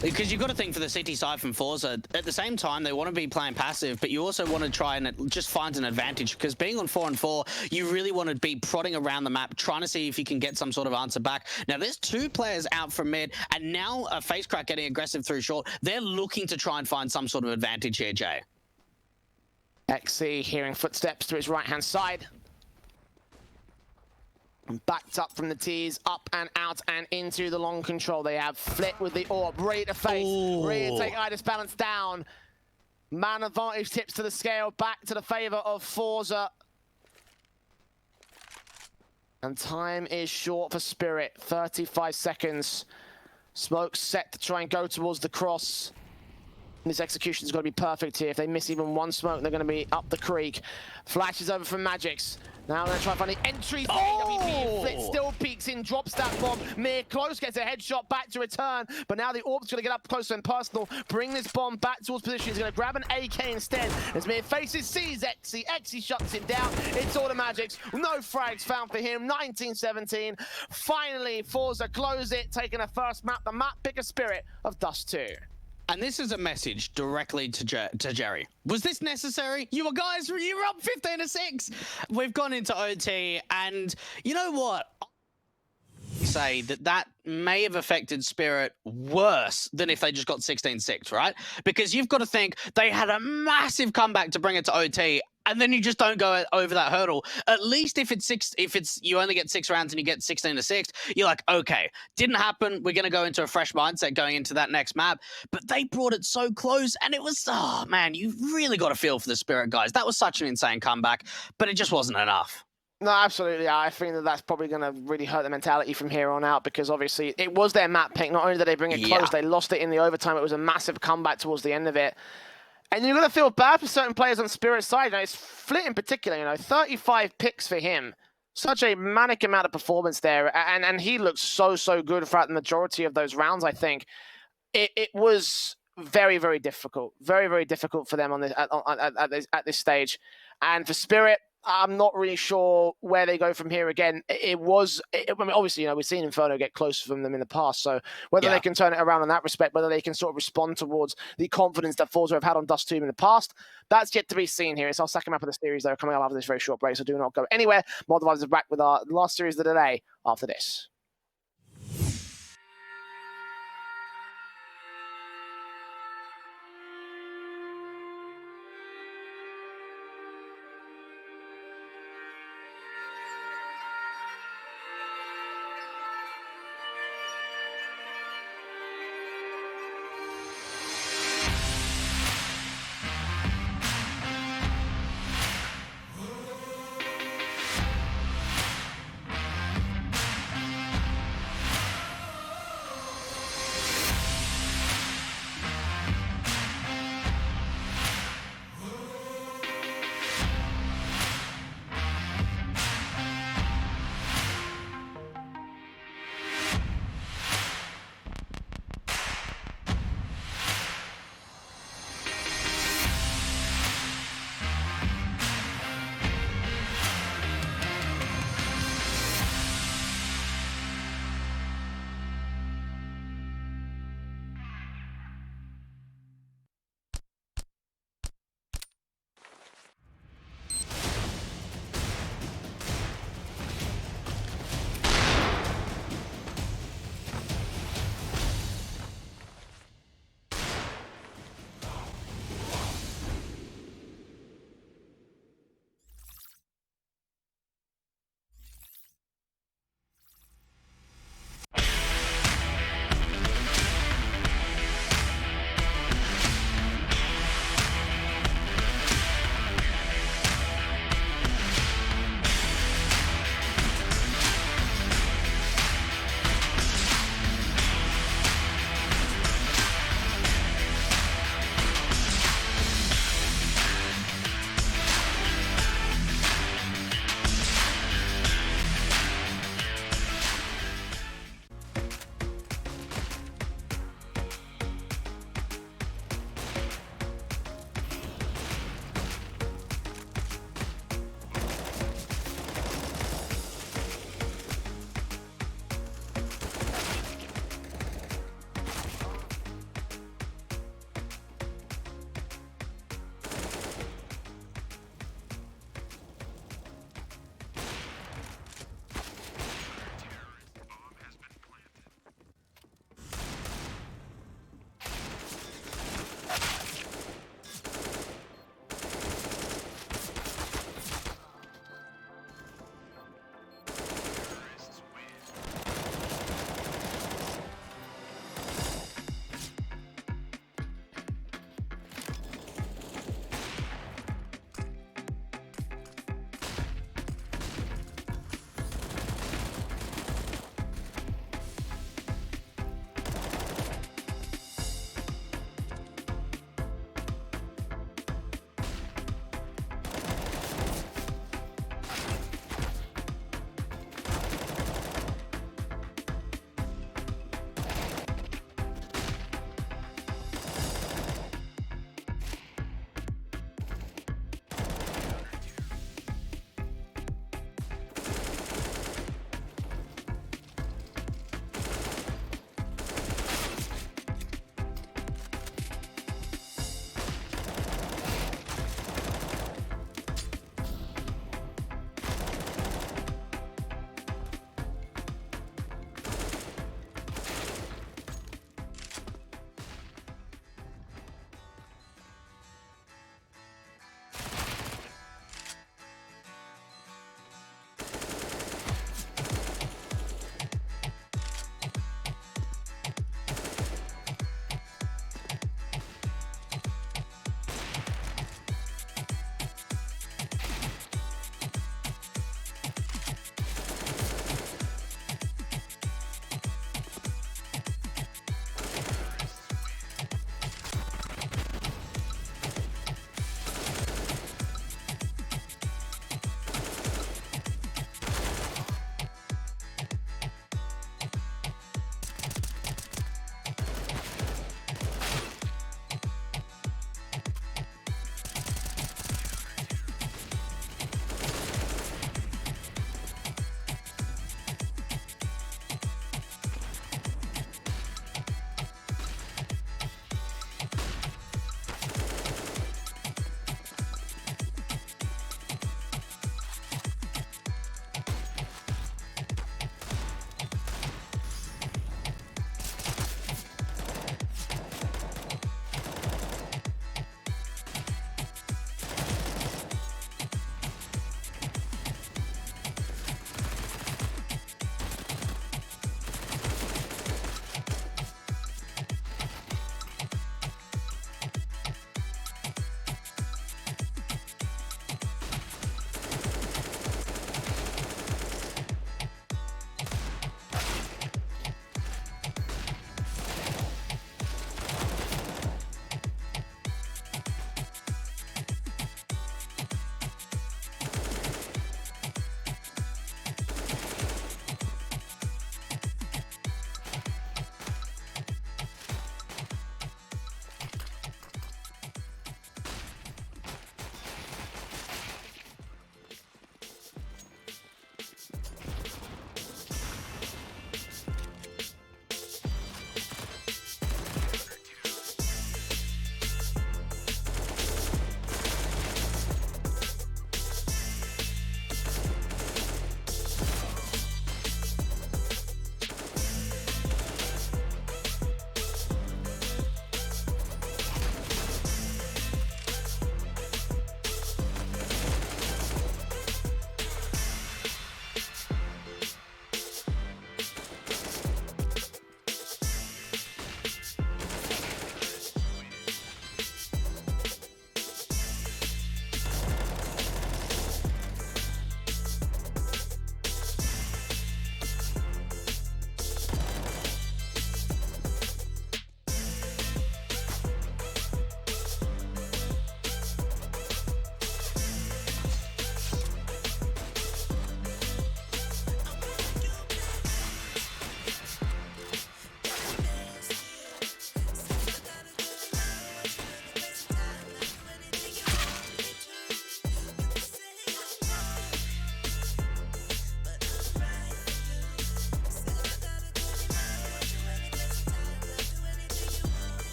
Because you've got to think for the CT side from FORZE, at the same time, they want to be playing passive, but you also want to try and just find an advantage, because being on 4 on 4, you really want to be prodding around the map, trying to see if you can get some sort of answer back. Now, there's 2 players out from mid, and now FaceCrack getting aggressive through short. They're looking to try and find some sort of advantage here, Jay.
XE hearing footsteps to his right-hand side. Backed up from the T's, up and out and into the long control. They have Flit with the orb, ready to face, ready to take Idis Balance down. Man advantage tips to the scale, back to the favor of FORZE. And time is short for Spirit, 35 seconds. Smoke set to try and go towards the cross. This execution's got to be perfect here. If they miss even 1 smoke, they're going to be up the creek. Flashes over from Magix. Now they're trying to find the entries. AWP, Flit still peeks in, drops that bomb. Mir close, gets a headshot back to return. But now the orb's going to get up close and personal. Bring this bomb back towards position. He's going to grab an AK instead. As Mir faces, sees XE. XE shuts him down. It's all to Magix. No frags found for him. 19-17. Finally, FORZE close it, taking a first map. The map pick a Spirit of Dust 2.
And this is a message directly to Jerry. Was this necessary? You were up 15-6. We've gone into OT, and you know what? Say that may have affected Spirit worse than if they just got 16-6, right? Because you've got to think they had a massive comeback to bring it to OT, and then you just don't go over that hurdle. At least if it's you only get 6 rounds and you get 16-6, you're like, okay, didn't happen. We're gonna go into a fresh mindset going into that next map. But they brought it so close, and it was, oh man, you really got to feel for the Spirit guys. That was such an insane comeback, but it just wasn't enough.
No, absolutely. I think that's probably going to really hurt the mentality from here on out, because obviously it was their map pick. Not only did they bring it close, they lost it in the overtime. It was a massive comeback towards the end of it. And you're going to feel bad for certain players on Spirit's side. You know, it's Flit in particular, 35 picks for him. Such a manic amount of performance there. And he looked so good throughout the majority of those rounds, I think. It was very, very difficult. Very, very difficult for them on this, at this stage. And for Spirit, I'm not really sure where they go from here again. I mean, obviously, we've seen Inferno get close from them in the past, so whether they can turn it around in that respect, whether they can sort of respond towards the confidence that FORZE have had on Dust 2 in the past, that's yet to be seen here. It's our second map of the series, though, coming up after this very short break, so do not go anywhere. More Devices are back with our last series of the day after this.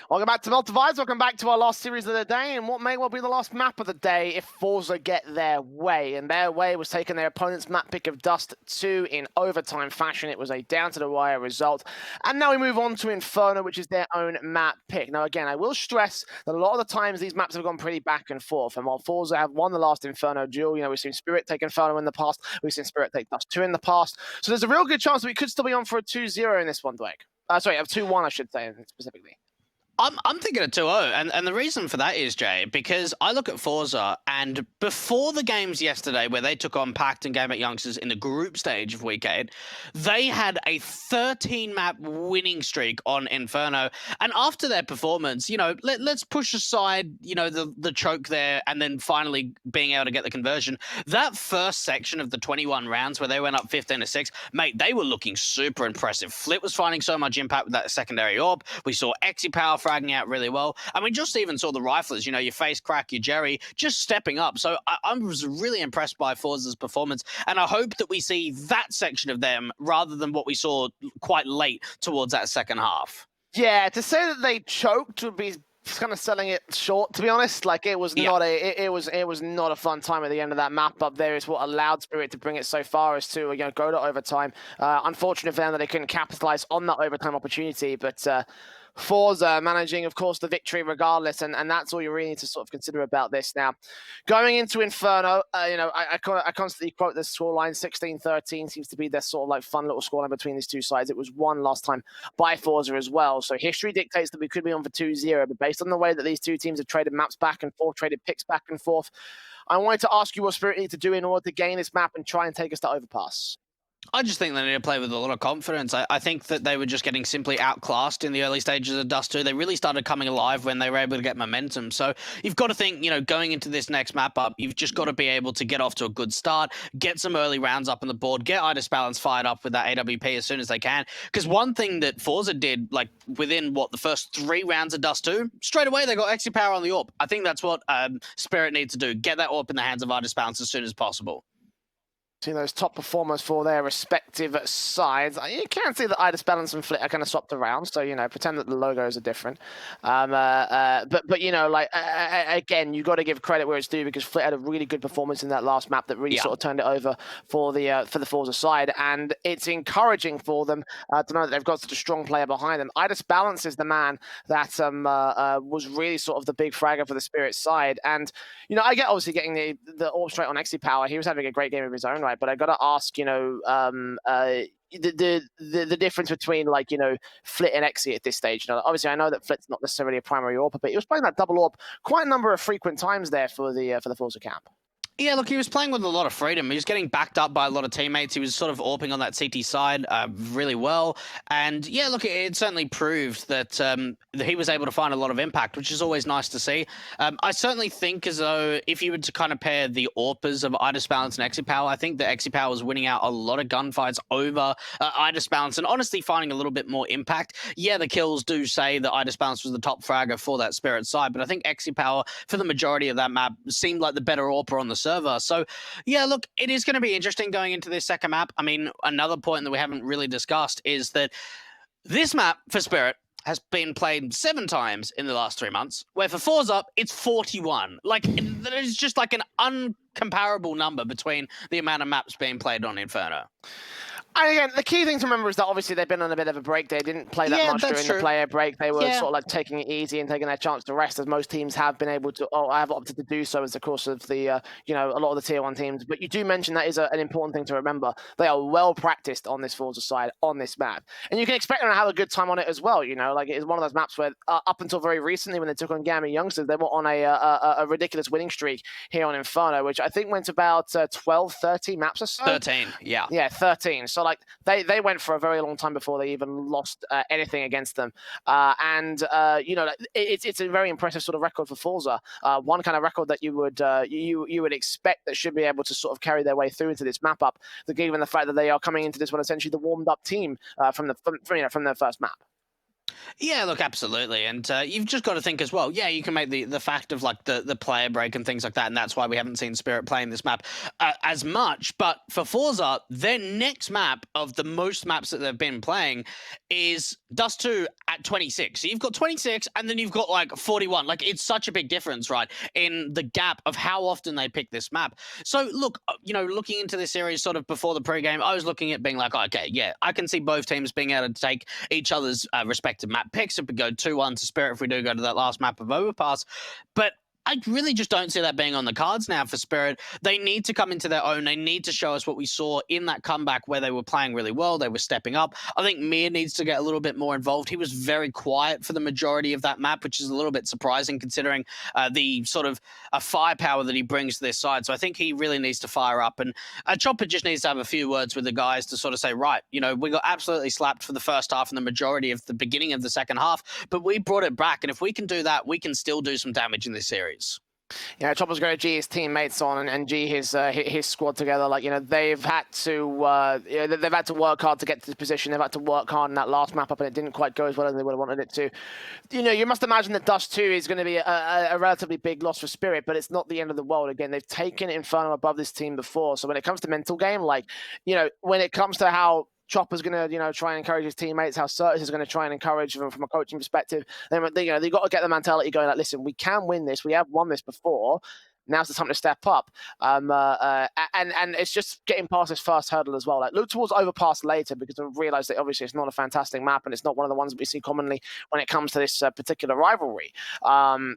Welcome back to Malta Vibes. Welcome back to our last series of the day, and what may well be the last map of the day if FORZE get their way. And their way was taking their opponent's map pick of Dust 2 in overtime fashion. It was a down-to-the-wire result. And now we move on to Inferno, which is their own map pick. Now, again, I will stress that a lot of the times these maps have gone pretty back and forth. And while FORZE have won the last Inferno duel, we've seen Spirit take Inferno in the past. We've seen Spirit take Dust 2 in the past. So there's a real good chance that we could still be on for a 2-0 in this one, Blake. Sorry, a 2-1, I should say, specifically.
I'm thinking of 2-0, and the reason for that is, Jay, because I look at FORZE, and before the games yesterday where they took on Pact and Game at Youngsters in the group stage of Week 8, they had a 13-map winning streak on Inferno, and after their performance, let's push aside, the choke there, and then finally being able to get the conversion. That first section of the 21 rounds where they went up 15-6, mate, they were looking super impressive. Flit was finding so much impact with that secondary orb. We saw Power fragging out really well. And we just even saw the riflers, your Face Crack, your Jerry, just stepping up. So I was really impressed by FORZE's performance. And I hope that we see that section of them rather than what we saw quite late towards that second half.
Yeah, to say that they choked would be kind of selling it short, to be honest. Like, it was not it was not a fun time at the end of that map up there. Is what allowed Spirit to bring it so far as to go to overtime. Unfortunate for them that they couldn't capitalize on that overtime opportunity, but FORZE managing, of course, the victory regardless, and that's all you really need to sort of consider about this. Now, going into Inferno, I constantly quote this scoreline, 16-13 seems to be their sort of like fun little scoreline between these two sides. It was won last time by FORZE as well, so history dictates that we could be on for 2-0, but based on the way that these two teams have traded maps back and forth, traded picks back and forth, I wanted to ask you what Spirit need to do in order to gain this map and try and take us to overpass.
I just think they need to play with a lot of confidence. I think that they were just getting simply outclassed in the early stages of Dust 2. They really started coming alive when they were able to get momentum. So you've got to think, going into this next map up, you've just got to be able to get off to a good start, get some early rounds up on the board, get Idis Balance fired up with that AWP as soon as they can. Because one thing that FORZE did, like within the first 3 rounds of Dust 2, straight away they got Power on the AWP. I think that's what Spirit needs to do. Get that AWP in the hands of Idis Balance as soon as possible.
Seeing those top performers for their respective sides. You can see that Idis Balance and Flit are kind of swapped around, so pretend that the logos are different. But again, you got to give credit where it's due, because Flit had a really good performance in that last map that really sort of turned it over for the FORZE side, and it's encouraging for them to know that they've got such a strong player behind them. Idis Balance is the man that was really sort of the big fragger for the Spirit side, and I get obviously getting the AWP straight on Power. He was having a great game of his own right. But I got to ask, the difference between Flit and Exi at this stage. Obviously, I know that Flit's not necessarily a primary AWP, but he was playing that double AWP quite a number of frequent times there for the FORZE camp.
Yeah, look, he was playing with a lot of freedom. He was getting backed up by a lot of teammates. He was sort of AWPing on that CT side really well. And yeah, look, it certainly proved that he was able to find a lot of impact, which is always nice to see. I certainly think as though if you were to kind of pair the AWPers of Idis Balance and Power, I think that Power was winning out a lot of gunfights over Idis Balance and honestly finding a little bit more impact. Yeah, the kills do say that Idis Balance was the top fragger for that Spirit side, but I think Power, for the majority of that map, seemed like the better AWPer on the server. So yeah, look, it is going to be interesting going into this second map. I mean, another point that we haven't really discussed is that this map for Spirit has been played 7 times in the last 3 months, where for FORZE it's 41. Like, that is just like an uncomparable number between the amount of maps being played on Inferno.
And again, the key thing to remember is that obviously they've been on a bit of a break. They didn't play that much during the player break. They were sort of like taking it easy and taking their chance to rest, as most teams have been able to, or have opted to do so as the course of the, a lot of the tier 1 teams. But you do mention that is an important thing to remember. They are well practiced on this FORZE side, on this map. And you can expect them to have a good time on it as well. Like, it's one of those maps where up until very recently when they took on Game at Youngsters, they were on a ridiculous winning streak here on Inferno, which I think went about 12, 13 maps or so.
13, yeah.
Yeah, 13. So like they went for a very long time before they even lost anything against them. It's a very impressive sort of record for FORZE. One kind of record that you would expect that should be able to sort of carry their way through into this map up, given the fact that they are coming into this one essentially the warmed up team from their first map.
Yeah, look, absolutely, and you've just got to think as well. Yeah, you can make the fact of like the player break and things like that, and that's why we haven't seen Spirit playing this map as much. But for Forza, their next map of the most maps that they've been playing is Dust 2 at 26. So you've got 26, and then you've got like 41. Like it's such a big difference, right, in the gap of how often they pick this map. So look, looking into this series sort of before the pregame, I was looking at being like, okay, yeah, I can see both teams being able to take each other's respective map picks if we go 2-1 to Spirit if we do go to that last map of Overpass. But I really just don't see that being on the cards now for Spirit. They need to come into their own. They need to show us what we saw in that comeback where they were playing really well. They were stepping up. I think Mir needs to get a little bit more involved. He was very quiet for the majority of that map, which is a little bit surprising considering the sort of firepower that he brings to this side. So I think he really needs to fire up. And Chopper just needs to have a few words with the guys to sort of say, right, we got absolutely slapped for the first half and the majority of the beginning of the second half, but we brought it back. And if we can do that, we can still do some damage in this series.
Yeah, Chopper's going to G his teammates on and G his squad together. Like they've had to work hard to get to this position. They've had to work hard in that last map up, and it didn't quite go as well as they would have wanted it to. You must imagine that Dust 2 is going to be a relatively big loss for Spirit, but it's not the end of the world. Again, they've taken Inferno above this team before, so when it comes to mental game, like when it comes to how Chopper's going to, try and encourage his teammates, how Certus is going to try and encourage them from a coaching perspective. Then, they've got to get the mentality going like, listen, we can win this. We have won this before. Now's the time to step up. And it's just getting past this first hurdle as well. Like, look towards Overpass later because I realised that obviously it's not a fantastic map and it's not one of the ones that we see commonly when it comes to this particular rivalry.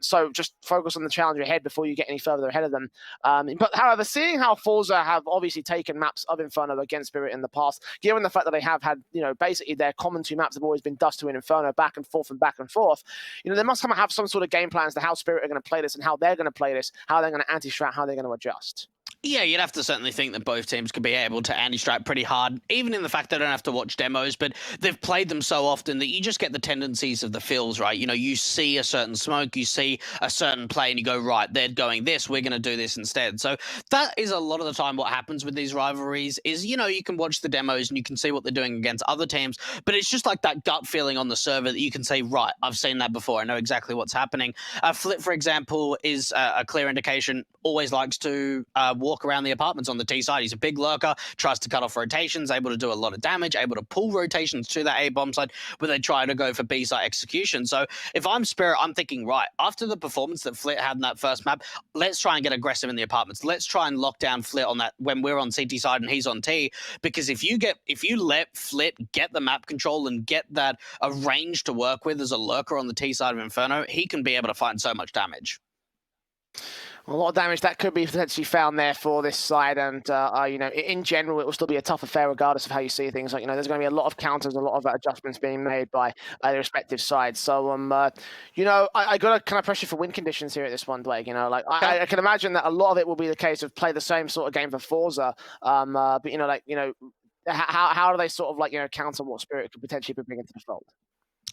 So just focus on the challenge ahead before you get any further ahead of them. But however, seeing how Forza have obviously taken maps of Inferno against Spirit in the past, given the fact that they have had, basically their common two maps have always been Dust 2 and Inferno back and forth, they must have some sort of game plans to how Spirit are going to play this and how they're going to play this, how they're going to anti-strat, how they're going to adjust.
Yeah, you'd have to certainly think that both teams could be able to anti-strike pretty hard, even in the fact they don't have to watch demos, but they've played them so often that you just get the tendencies of the feels, right? You see a certain smoke, you see a certain play, and you go, right, they're going this, we're going to do this instead. So that is a lot of the time what happens with these rivalries is, you can watch the demos and you can see what they're doing against other teams, but it's just like that gut feeling on the server that you can say, right, I've seen that before, I know exactly what's happening. Flip, for example, is a clear indication, always likes to walk around the apartments on the T side. He's a big lurker, tries to cut off rotations, able to do a lot of damage, able to pull rotations to that A bomb side, but they try to go for B side execution. So if I'm Spirit, I'm thinking, right, after the performance that Flit had in that first map, let's try and get aggressive in the apartments. Let's try and lock down Flit on that when we're on CT side and he's on T, because if you let Flit get the map control and get that a range to work with as a lurker on the T side of Inferno, he can be able to find so much damage.
A lot of damage that could be potentially found there for this side, and in general, it will still be a tough affair regardless of how you see things. Like there's going to be a lot of counters, a lot of adjustments being made by the respective sides. So I got a kind of pressure for win conditions here at this one, Blake. I can imagine that a lot of it will be the case of play the same sort of game for Forza, but how do they sort of counter what Spirit could potentially be bringing to the fold?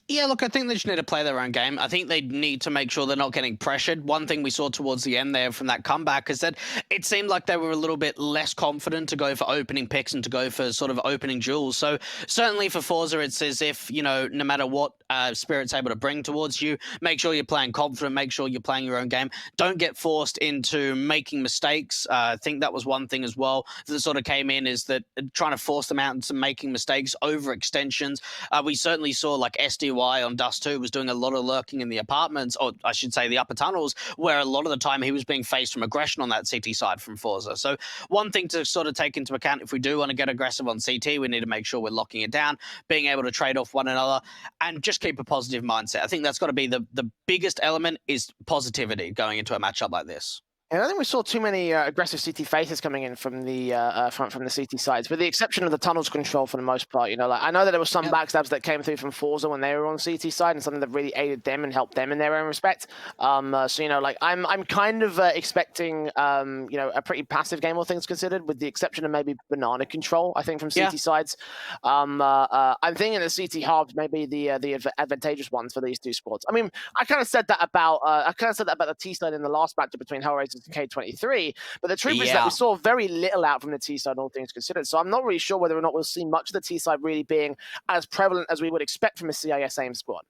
Yeah, look, I think they just need to play their own game. I think they need to make sure they're not getting pressured. One thing we saw towards the end there from that comeback is that it seemed like they were a little bit less confident to go for opening picks and to go for sort of opening duels. So certainly for Forza, it's as if, no matter what Spirit's able to bring towards you, make sure you're playing confident, make sure you're playing your own game. Don't get forced into making mistakes. I think that was one thing as well that sort of came in, is that trying to force them out into making mistakes, overextensions. We certainly saw like SD on Dust 2 was doing a lot of lurking in the apartments, or I should say the upper tunnels, where a lot of the time he was being faced from aggression on that CT side from Forza. So one thing to sort of take into account, if we do want to get aggressive on CT, we need to make sure we're locking it down, being able to trade off one another, and just keep a positive mindset. I think that's got to be the biggest element, is positivity going into a matchup like this.
I don't think we saw too many aggressive CT faces coming in from the from the CT sides, with the exception of the tunnels control for the most part. I know that there were some backstabs that came through from Forza when they were on CT side, and something that really aided them and helped them in their own respect. I'm kind of expecting a pretty passive game, all things considered, with the exception of maybe banana control. I think from CT sides. I'm thinking the CT halves may be the advantageous ones for these two squads. I mean, I kind of said that about the T side in the last matchup between Hellraisers K23, but the truth is that we saw very little out from the T side, all things considered. So I'm not really sure whether or not we'll see much of the T side really being as prevalent as we would expect from a CIS AIM squad.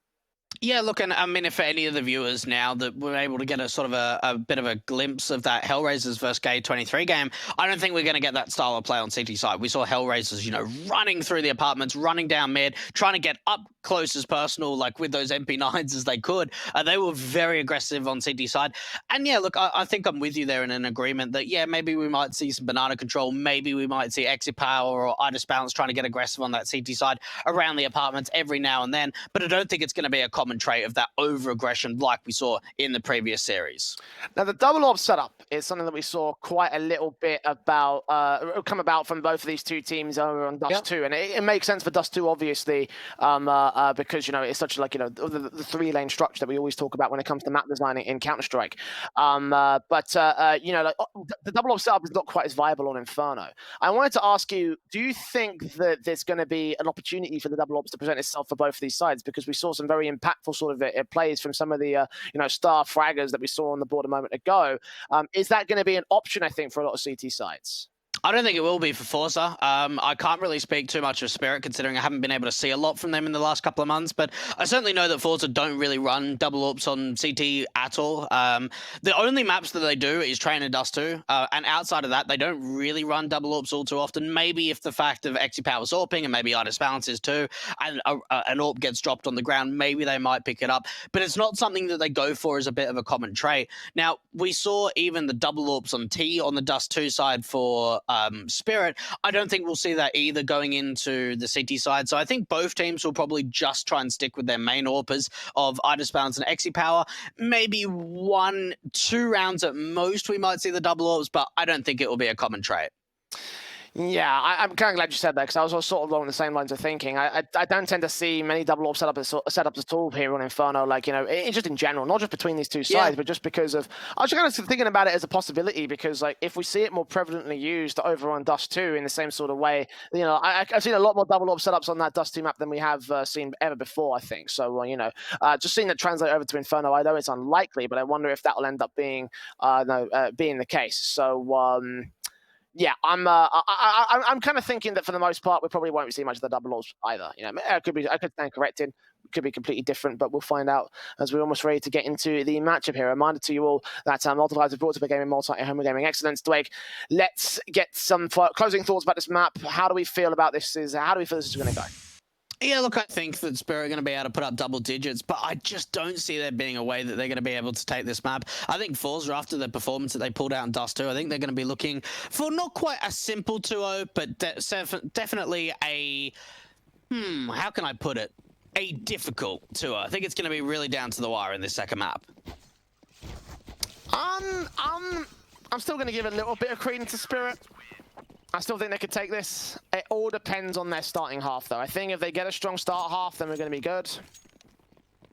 Yeah, look, and I mean, if for any of the viewers now that we're able to get a sort of a bit of a glimpse of that Hellraisers versus Gate 23 game, I don't think we're going to get that style of play on CT side. We saw Hellraisers, you know, running through the apartments, running down mid, trying to get up close as personal, like with those MP9s as they could. They were very aggressive on CT side. And yeah, look, I think I'm with you there in an agreement that, yeah, maybe we might see some banana control. Maybe we might see exit power or Idis balance trying to get aggressive on that CT side around the apartments every now and then. But I don't think it's going to be a common trait of that over-aggression like we saw in the previous series.
Now, the double orb setup is something that we saw quite a little bit about, come about from both of these two teams over on Dust 2. And it makes sense for Dust 2, obviously, because, you know, it's such like, you know, the three-lane structure that we always talk about when it comes to map designing in Counter-Strike. You know, like the double orb setup is not quite as viable on Inferno. I wanted to ask you, do you think that there's going to be an opportunity for the double orbs to present itself for both of these sides? Because we saw some very impactful sort of plays from some of the you know, star fraggers that we saw on the board a moment ago. Is that going to be an option, I think, for a lot of CT sides?
I don't think it will be for FORZE. I can't really speak too much of Spirit, considering I haven't been able to see a lot from them in the last couple of months, but I certainly know that FORZE don't really run double AWPs on CT at all. The only maps that they do is Train and Dust 2, and outside of that, they don't really run double AWPs all too often. Maybe if the fact of XP Power AWPing, and maybe Idis balances too, and an AWP gets dropped on the ground, maybe they might pick it up, but it's not something that they go for as a bit of a common trait. Now, we saw even the double AWPs on T on the Dust 2 side for Spirit. I don't think we'll see that either going into the CT side. So I think both teams will probably just try and stick with their main AWPers of Idis balance and XE power. Maybe 1-2 rounds at most we might see the double AWPs, but I don't think it will be a common trait.
Yeah, I'm kind of glad you said that, because I was sort of along the same lines of thinking. I don't tend to see many double AWP setups at all here on Inferno, like, you know, just in general, not just between these two sides, but just because of, I was kind of thinking about it as a possibility, because like if we see it more prevalently used over on Dust 2 in the same sort of way, you know, I've seen a lot more double AWP setups on that Dust 2 map than we have seen ever before, I think. So, you know, just seeing that translate over to Inferno, I know it's unlikely, but I wonder if that will end up being being the case. So, yeah, I'm kind of thinking that for the most part, we probably won't see much of the double AWPs either. You know, I could stand corrected. It could be completely different, but we'll find out as we're almost ready to get into the matchup here. A reminder to you all that Multipliers have brought to the game in Malta at Home Gaming Excellence. Dwayne, let's get some closing thoughts about this map. How do we feel about this? How do we feel this is going to go?
Yeah, look, I think that Spirit are going to be able to put up double digits, but I just don't see there being a way that they're going to be able to take this map. I think FORZE, after the performance that they pulled out in Dust 2, I think they're going to be looking for not quite a simple 2-0, but definitely a, how can I put it? A difficult 2-0. I think it's going to be really down to the wire in this second map.
I'm still going to give a little bit of credence to Spirit. I still think they could take this. It all depends on their starting half, though. I think if they get a strong start half, then we're going to be good.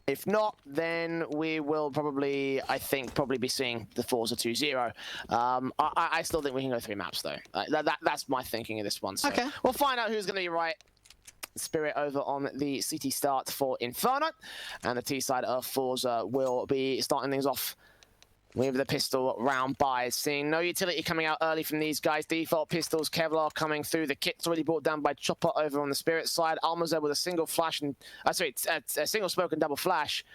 If not, then we will probably, I think, be seeing the FORZE 2-0. I still think we can go 3 maps, though. That's my thinking of this one. So
okay.
We'll find out who's going to be right. Spirit over on the CT start for Inferno. And the T side of FORZE will be starting things off with the pistol round buys. Seeing no utility coming out early from these guys. Default pistols, Kevlar coming through. The kit's already brought down by Chopper over on the Spirit side. Almazer with a single flash and a single smoke and double flash.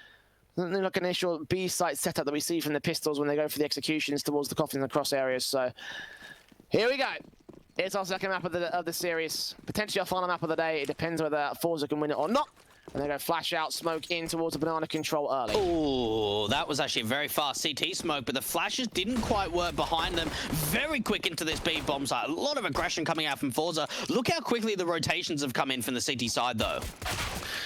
Doesn't look like an initial B site setup that we see from the pistols when they go for the executions towards the coffins and cross areas. So here we go. It's our second map of the series. Potentially our final map of the day. It depends whether FORZE can win it or not. And they're going to flash out, smoke in towards the banana control early.
Oh, that was actually a very fast CT smoke, but the flashes didn't quite work behind them. Very quick into this B bomb site. A lot of aggression coming out from FORZE. Look how quickly the rotations have come in from the CT side, though.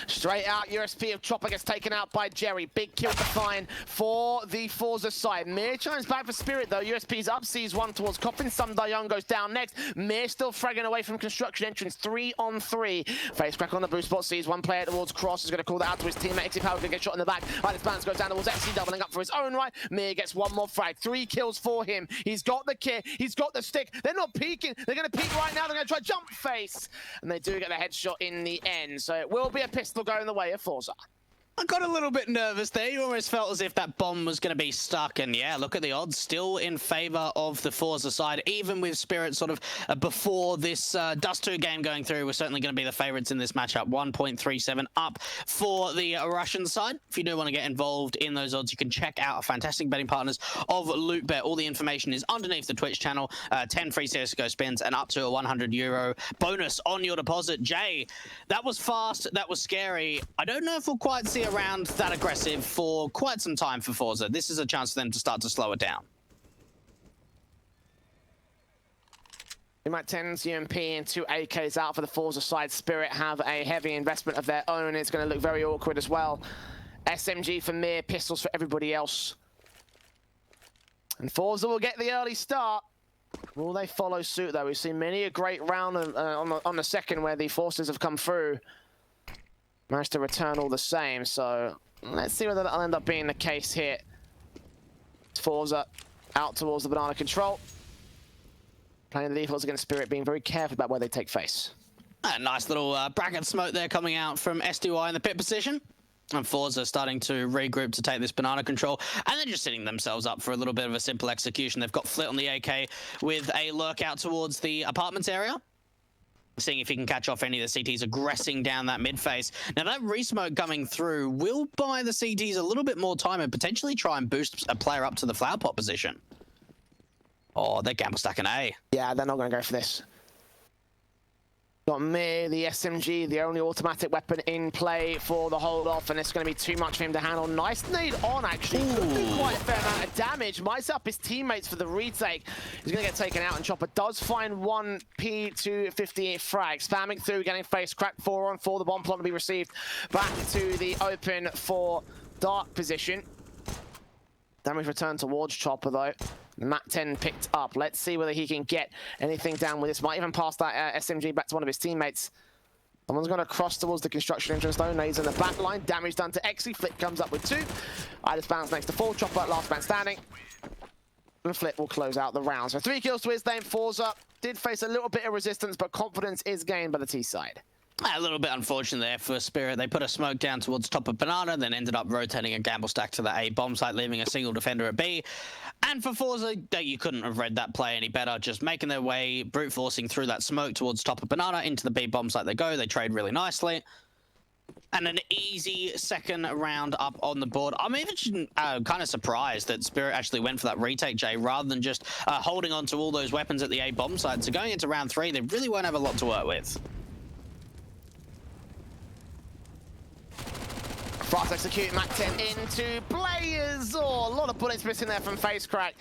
Straight out, USP of Chopper gets taken out by Jerry. Big kill to find for the FORZE side. Mir chimes back for Spirit, though. USP's up, sees one towards Coffin. Some Dayon goes down next. Mir still fragging away from construction entrance. 3-on-3. Face crack on the boost spot, sees one player towards Cross. Is going to call that out to his teammate. XE Power going to get shot in the back. Right, this balance goes down towards XE, doubling up for his own right. Mir gets one more frag. 3 kills for him. He's got the kit. He's got the stick. They're not peeking. They're going to peek right now. They're going to try jump face. And they do get the headshot in the end. So it will be a pistol going the way of FORZE.
I got a little bit nervous there. You almost felt as if that bomb was going to be stuck. And yeah, look at the odds. Still in favor of the FORZE side. Even with Spirit sort of before this Dust 2 game going through, we're certainly going to be the favorites in this matchup. 1.37 up for the Russian side. If you do want to get involved in those odds, you can check out our fantastic betting partners of LootBet. All the information is underneath the Twitch channel. 10 free CSGO spins and up to a €100 bonus on your deposit. Jay, that was fast. That was scary. I don't know if we'll quite see a round that aggressive for quite some time for FORZE. This is a chance for them to start to slow it down.
Mac 10's UMP and 2 AKs out for the FORZE side. Spirit have a heavy investment of their own. It's going to look very awkward as well. SMG for Mir, pistols for everybody else. And FORZE will get the early start. Will they follow suit, though? We've seen many a great round on the second where the forces have come through. Managed to return all the same, so let's see whether that'll end up being the case here. FORZE out towards the banana control. Playing the defaults against Spirit, being very careful about where they take face.
A nice little bracket smoke there coming out from SDY in the pit position. And FORZE starting to regroup to take this banana control. And they're just setting themselves up for a little bit of a simple execution. They've got Flit on the AK with a lurk out towards the apartments area. Seeing if he can catch off any of the CTs aggressing down that mid face. Now that re-smoke coming through will buy the CTs a little bit more time and potentially try and boost a player up to the flower pot position. Oh, they're gamble stacking A.
Yeah, they're not going to go for this. Got Mir, the SMG, the only automatic weapon in play for the hold off, and it's going to be too much for him to handle. Nice nade on, actually. Could do quite a fair amount of damage. Mice up his teammates for the retake. He's going to get taken out, and Chopper does find one P258 frag. Spamming through, getting face cracked 4-on-4. The bomb plot to be received back to the open for dark position. Damage returned towards Chopper, though. Mac 10 picked up. Let's see whether he can get anything down with this. Might even pass that SMG back to one of his teammates. Someone's going to cross towards the construction entrance, though. Nades in the back line. Damage done to Exy. Flit comes up with 2. Idis bounce next to 4. Chopper, last man standing. And Flit will close out the round. So 3 kills to his name. FORZE did face a little bit of resistance, but confidence is gained by the T side.
A little bit unfortunate there for Spirit. They put a smoke down towards top of banana, then ended up rotating a gamble stack to the A bomb site, leaving a single defender at B. And for FORZE, you couldn't have read that play any better. Just making their way, brute forcing through that smoke towards top of banana into the B bomb site they go. They trade really nicely. And an easy second round up on the board. I'm even kind of surprised that Spirit actually went for that retake, Jay, rather than just holding on to all those weapons at the A bomb site. So going into round 3, they really won't have a lot to work with.
Fast execute, Mac 10 into players. Oh, a lot of bullets missing there from face crack.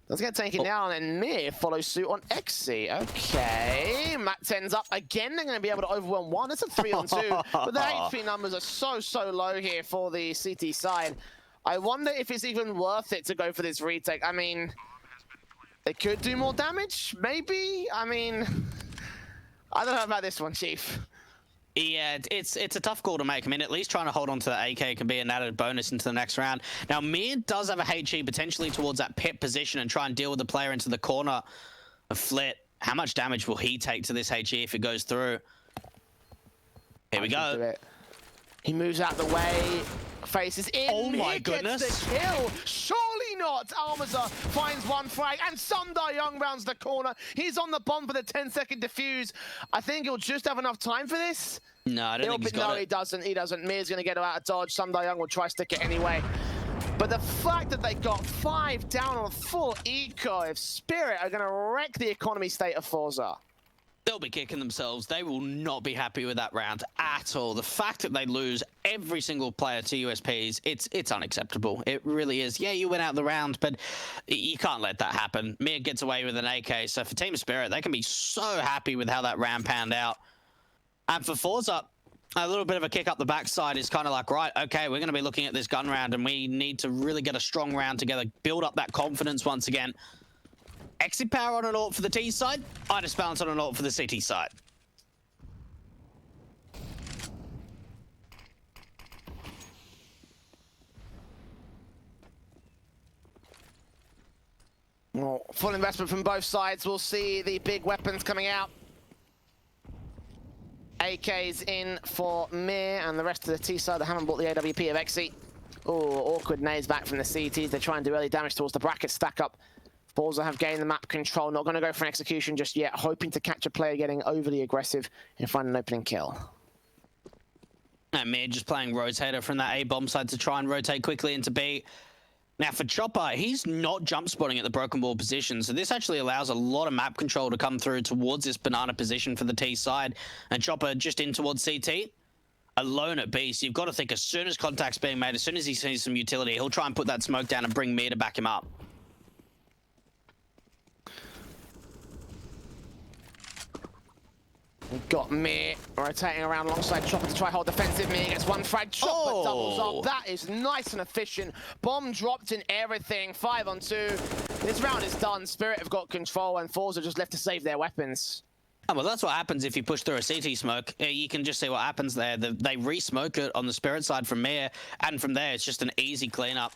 Does get taken down, and Mir follows suit on Exy. Okay, Mac 10's up again. They're going to be able to overwhelm one. It's a 3-on-2, but the HP numbers are so low here for the CT side. I wonder if it's even worth it to go for this retake. I mean, it could do more damage, maybe. I mean, I don't know about this one, Chief.
Yeah, it's a tough call to make. I mean, at least trying to hold on to the AK can be an added bonus into the next round. Now, Mir does have a HE potentially towards that pit position and try and deal with the player into the corner of Flit. How much damage will he take to this HE if it goes through? Here we go.
He moves out the way, faces in.
Oh my goodness.
Gets the kill. Surely not. Almaza finds one frag, and Sundar Young rounds the corner. He's on the bomb for the 10-second defuse. I think he'll just have enough time for this.
No, I don't think he's got it.
No, he doesn't. He doesn't. Mir's going to get out of dodge. Sundar Young will try stick it anyway. But the fact that they got 5 down on full eco, if Spirit are going to wreck the economy state of FORZE.
They'll be kicking themselves. They will not be happy with that round at all. The fact that they lose every single player to USPs, it's unacceptable. It really is. Yeah, you went out the round, but you can't let that happen. Mir gets away with an AK, so for Team Spirit, they can be so happy with how that round panned out. And for FORZE, a little bit of a kick up the backside is kind of like, right, okay, we're going to be looking at this gun round, and we need to really get a strong round together, build up that confidence once again. Exit power on an ult for the T side, Idis balance on an ult for the CT side.
Well, full investment from both sides. We'll see the big weapons coming out. AK's in for Mir and the rest of the T side that haven't bought the AWP of Exi. Oh, awkward nades back from the CTs. They try and do early damage towards the bracket stack up. FORZE have gained the map control. Not going to go for an execution just yet. Hoping to catch a player getting overly aggressive and find an opening kill.
And Mir just playing rotator from that A bomb side to try and rotate quickly into B. Now for Chopper, he's not jump spotting at the broken wall position, so this actually allows a lot of map control to come through towards this banana position for the T side. And Chopper just in towards CT, alone at B. So you've got to think as soon as contact's being made, as soon as he sees some utility, he'll try and put that smoke down and bring Mir to back him up.
We've got Mir rotating around alongside Chopper to try hold defensive. Mir gets one frag. Chopper doubles up. That is nice and efficient. Bomb dropped in everything. 5 on 2. This round is done. Spirit have got control and FORZE are just left to save their weapons.
Oh, well, that's what happens if you push through a CT smoke. You can just see what happens there. They re-smoke it on the Spirit side from Mir, and from there, it's just an easy cleanup.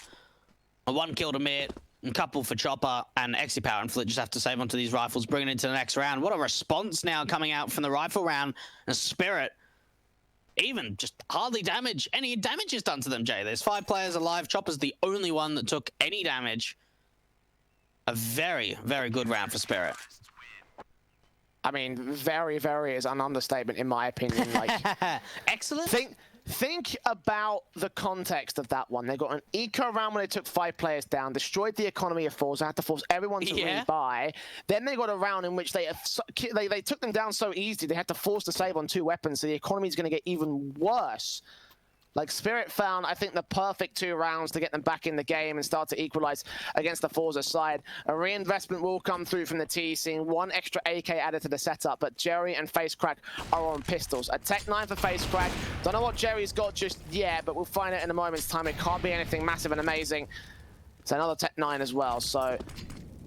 A 1 kill to Mir, a couple for Chopper, and Power and Flit just have to save onto these rifles, bring it into the next round. What a response now coming out from the rifle round. And Spirit, even just hardly damage. Any damage is done to them, Jay. There's 5 players alive. Chopper's the only one that took any damage. A very, very good round for Spirit.
I mean, very, very is an understatement in my opinion. Like,
excellent.
Think about the context of that one. They got an eco round when they took 5 players down, destroyed the economy of FORZE, had to force everyone to rebuy. Then they got a round in which they took them down so easy, they had to force the save on 2 weapons, so the economy is going to get even worse. Like, Spirit found, I think, the perfect 2 rounds to get them back in the game and start to equalize against the FORZE side. A reinvestment will come through from the T, seeing 1 extra AK added to the setup, but Jerry and FaceCrack are on pistols. A Tech 9 for FaceCrack. Don't know what Jerry's got just yet, but we'll find out in a moment's time. It can't be anything massive and amazing. It's another Tech 9 as well, so...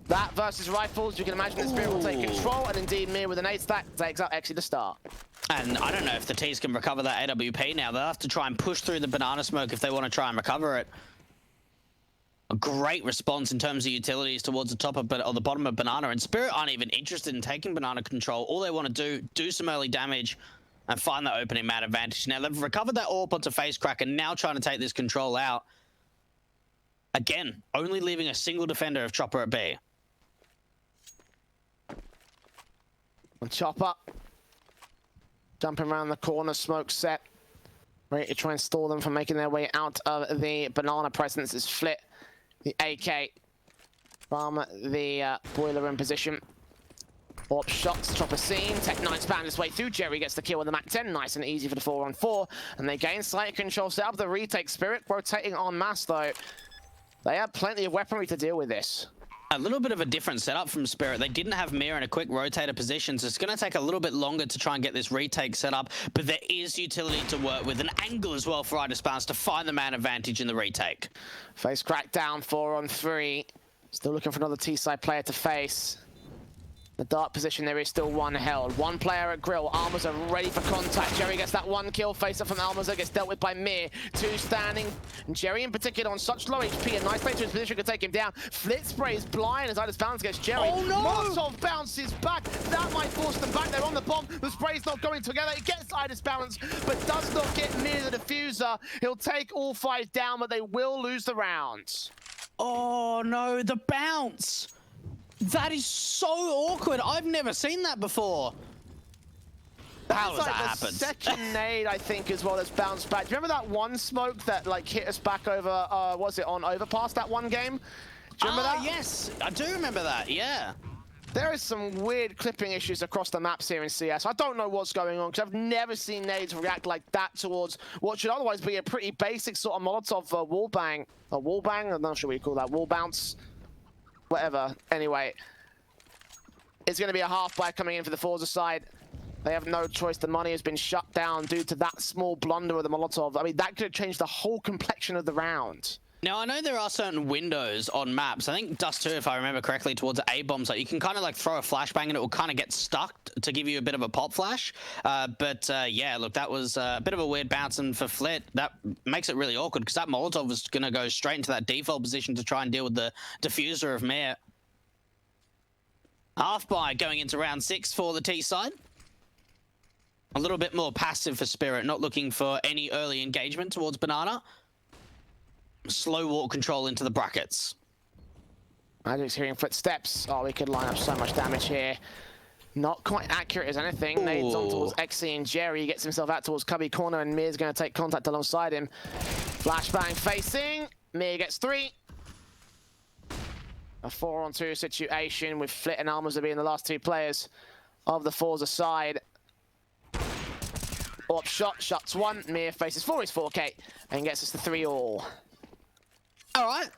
That versus rifles, you can imagine that Spirit will take control, and indeed Mir with an 8 stack takes out Exi to start.
And I don't know if the T's can recover that AWP now. They'll have to try and push through the banana smoke if they want to try and recover it. A great response in terms of utilities towards the top of, or the bottom of banana, and Spirit aren't even interested in taking banana control. All they want to do some early damage and find that opening man advantage. Now they've recovered that AWP onto FaceCrack and now trying to take this control out. Again, only leaving a single defender of Chopper at B.
And Chopper jumping around the corner, smoke set, ready to try and stall them from making their way out of the banana presence. Is Flit, the AK from the boiler room position. AWP shots, Chopper seen, Tech 9's found his way through. Jerry gets the kill with the Mac 10, nice and easy for the 4-on-4, and they gain slight control, set up the retake. Spirit rotating en masse though. They have plenty of weaponry to deal with this.
A little bit of a different setup from Spirit. They didn't have Mir in a quick rotator position, so it's going to take a little bit longer to try and get this retake set up, but there is utility to work with, an angle as well for Bounce to find the man advantage in the retake.
FaceCrack down, 4-on-3. Still looking for another T-side player to face. The dark position, there is still 1 held. 1 player at Grill. Armors are ready for contact. Jerry gets that 1 kill. Face up from Almaza gets dealt with by Mir. 2 standing. And Jerry in particular on such low HP. A nice place to his position could take him down. Flit sprays blind as Bounce gets Jerry.
Oh no!
Molotov bounces back. That might force them back. They're on the bomb. The spray's not going together. It gets Bounce, but does not get near the diffuser. He'll take all 5 down, but they will lose the round.
Oh no, the bounce! That is so awkward. I've never seen that before. How has that happened?
Second nade, I think, as well as bounced back. Do you remember that 1 smoke that like hit us back over? Was it on Overpass that 1 game? Do you remember that?
Yes, I do remember that. Yeah.
There is some weird clipping issues across the maps here in CS. I don't know what's going on because I've never seen nades react like that towards what should otherwise be a pretty basic sort of Molotov wall bang. A wall bang? I'm not sure what you call that. Wall bounce. Whatever. Anyway, it's going to be a half buy coming in for the FORZE side. They have no choice. The money has been shut down due to that small blunder of the Molotov. I mean, that could have changed the whole complexion of the round.
Now, I know there are certain windows on maps. I think Dust 2, if I remember correctly, towards A-bombs, like you can kind of like throw a flashbang and it will kind of get stuck to give you a bit of a pop flash. Yeah, look, that was a bit of a weird bounce, and for Flit, that makes it really awkward because that Molotov was going to go straight into that default position to try and deal with the diffuser of Mir. Half buy going into round 6 for the T side. A little bit more passive for Spirit, not looking for any early engagement towards Banana. Slow walk control into the brackets.
Magic's hearing footsteps. Oh, we could line up so much damage here. Not quite accurate as anything.
Ooh.
Nades on towards Exy and Jerry. He gets himself out towards Cubby corner, and Mir's going to take contact alongside him. Flashbang facing. Mir gets 3. A 4-on-2 situation with Flit and Almaza being the last 2 players of the FORZE side. Orp shot, shuts 1. Mir faces 4, is 4K, and gets us to 3-all.
All right.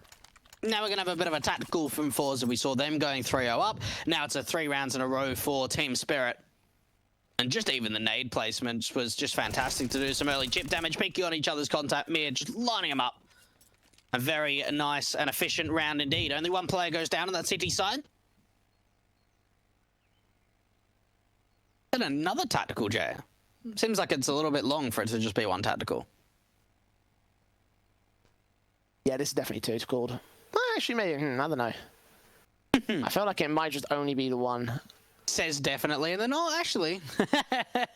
Now we're going to have a bit of a tactical from FORZE. We saw them going 3-0 up. Now it's a 3 rounds in a row for Team Spirit. And just even the nade placements was just fantastic to do some early chip damage, picking on each other's contact. Mir just lining them up. A very nice and efficient round indeed. Only one player goes down on that city side. And another tactical, Jay. Seems like it's a little bit long for it to just be one tactical.
Yeah, this is definitely 2. It's called. Well, actually, maybe, I don't know. I feel like it might just only be the 1.
Says definitely, and then no, actually.
That's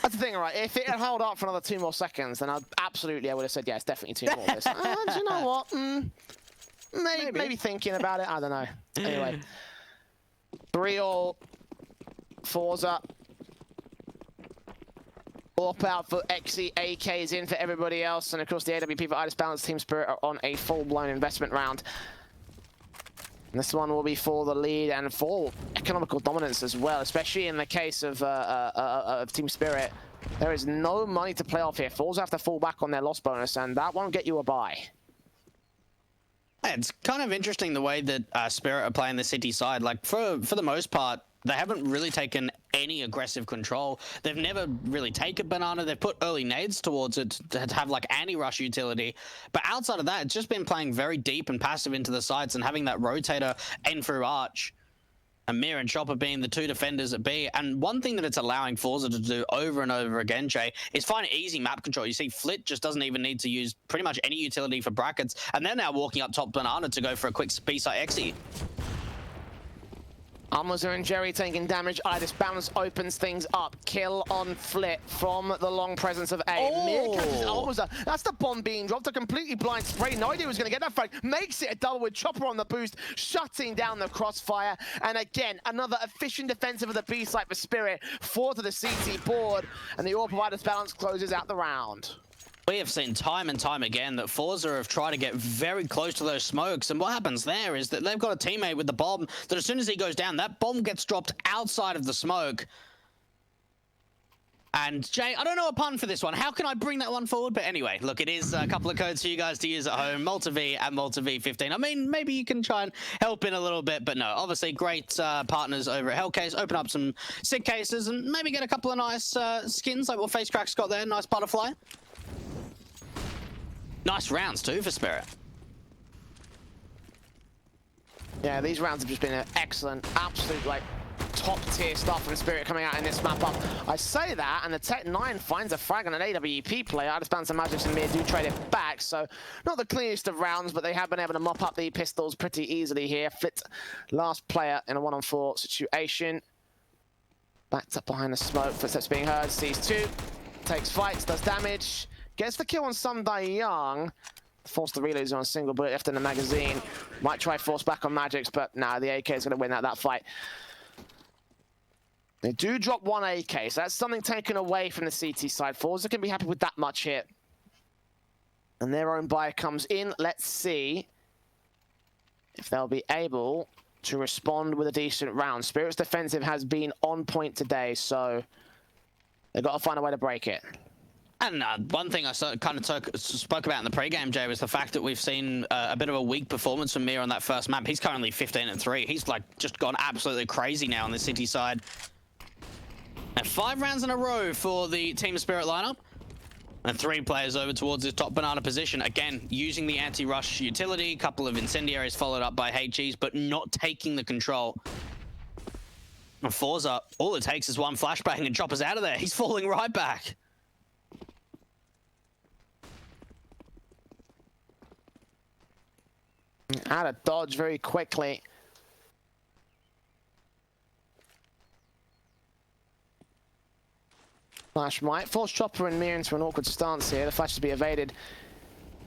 the thing, right? If it had held up for another 2 more seconds, then I would have said, yeah, it's definitely 2 more. Do you know what? Maybe thinking about it. I don't know. Anyway. 3-all. FORZE up. Orp out for Exy, AK's in for everybody else, and of course the AWP for Idis Balance Team Spirit are on a full-blown investment round. And this one will be for the lead and for economical dominance as well, especially in the case of Team Spirit. There is no money to play off here. FORZE have to fall back on their loss bonus, and that won't get you a buy.
It's kind of interesting the way that Spirit are playing the city side. Like, for the most part, they haven't really taken any aggressive control. They've never really taken Banana. They've put early nades towards it to have like anti-rush utility. But outside of that, it's just been playing very deep and passive into the sides and having that rotator end through arch. And Mir and Chopper being the 2 defenders at B. And one thing that it's allowing FORZE to do over and over again, Jay, is find easy map control. You see, Flit just doesn't even need to use pretty much any utility for brackets. And they're now walking up top Banana to go for a quick B-side exit.
Almaza and Jerry taking damage. Idis Balance opens things up. Kill on Flit from the long presence of A.
Oh.
Mir catches Almaza. That's the bomb being dropped. A completely blind spray. No idea who's going to get that frag. Makes it a double with Chopper on the boost, shutting down the crossfire. And again, another efficient defensive of the B site for Spirit. 4 to the CT board. And the Orb of Idis Balance closes out the round.
We have seen time and time again that FORZE have tried to get very close to those smokes, and what happens there is that they've got a teammate with the bomb that as soon as he goes down, that bomb gets dropped outside of the smoke. And Jay, I don't know a pun for this one. How can I bring that one forward? But anyway, look, it is a couple of codes for you guys to use at home. Malta V and Malta V15. I mean, maybe you can try and help in a little bit, but no, obviously great partners over at Hellcase. Open up some sick cases and maybe get a couple of nice skins like what Facecrack's got there. Nice butterfly. Nice rounds too for Spirit.
Yeah, these rounds have just been an excellent, absolute, like, top tier stuff from Spirit coming out in this map up. I say that, and the Tech 9 finds a frag on an AWP player. Idis Balance and Magic and Mir do trade it back, so not the cleanest of rounds, but they have been able to mop up the pistols pretty easily here. Flit, last player in a 1-on-4 situation. Backed up behind the smoke, footsteps being heard, sees 2, takes fights, does damage. Gets the kill on Sunday Young. Force the reloads on a single bullet left in the magazine. Might try force back on Magix, but nah, the AK is going to win that fight. They do drop 1 AK, so that's something taken away from the CT side. FORZE can be happy with that much here. And their own buy comes in. Let's see if they'll be able to respond with a decent round. Spirit's defensive has been on point today, so they've got to find a way to break it.
And one thing I kind of spoke about in the pregame, Jay, was the fact that we've seen a bit of a weak performance from Mir on that first map. He's currently 15-3. He's like just gone absolutely crazy now on the city side. And 5 rounds in a row for the Team Spirit lineup. And 3 players over towards his top Banana position. Again, using the anti-rush utility. A couple of incendiaries followed up by HEs, but not taking the control. And FORZE, all it takes is one flashbang and Chopper's out of there. He's falling right back.
Out of dodge very quickly. Flash might force Chopper and Mir into an awkward stance here. The flash to be evaded.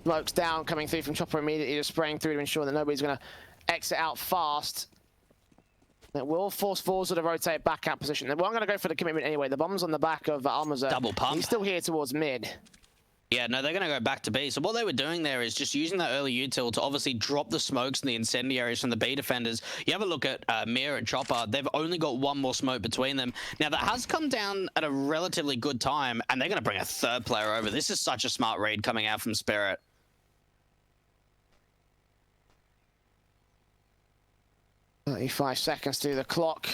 Smokes down, coming through from Chopper immediately, just spraying through to ensure that nobody's going to exit out fast. It will force FORZE to rotate back out position. They weren't going to go for the commitment anyway. The bomb's on the back of Almaza.
Double pump.
He's still here towards mid.
Yeah, no, they're going to go back to B. So what they were doing there is just using that early util to obviously drop the smokes and the incendiaries from the B defenders. You have a look at Mir and Chopper. They've only got one more smoke between them. Now, that has come down at a relatively good time, and they're going to bring a third player over. This is such a smart read coming out from Spirit.
35 seconds to the clock.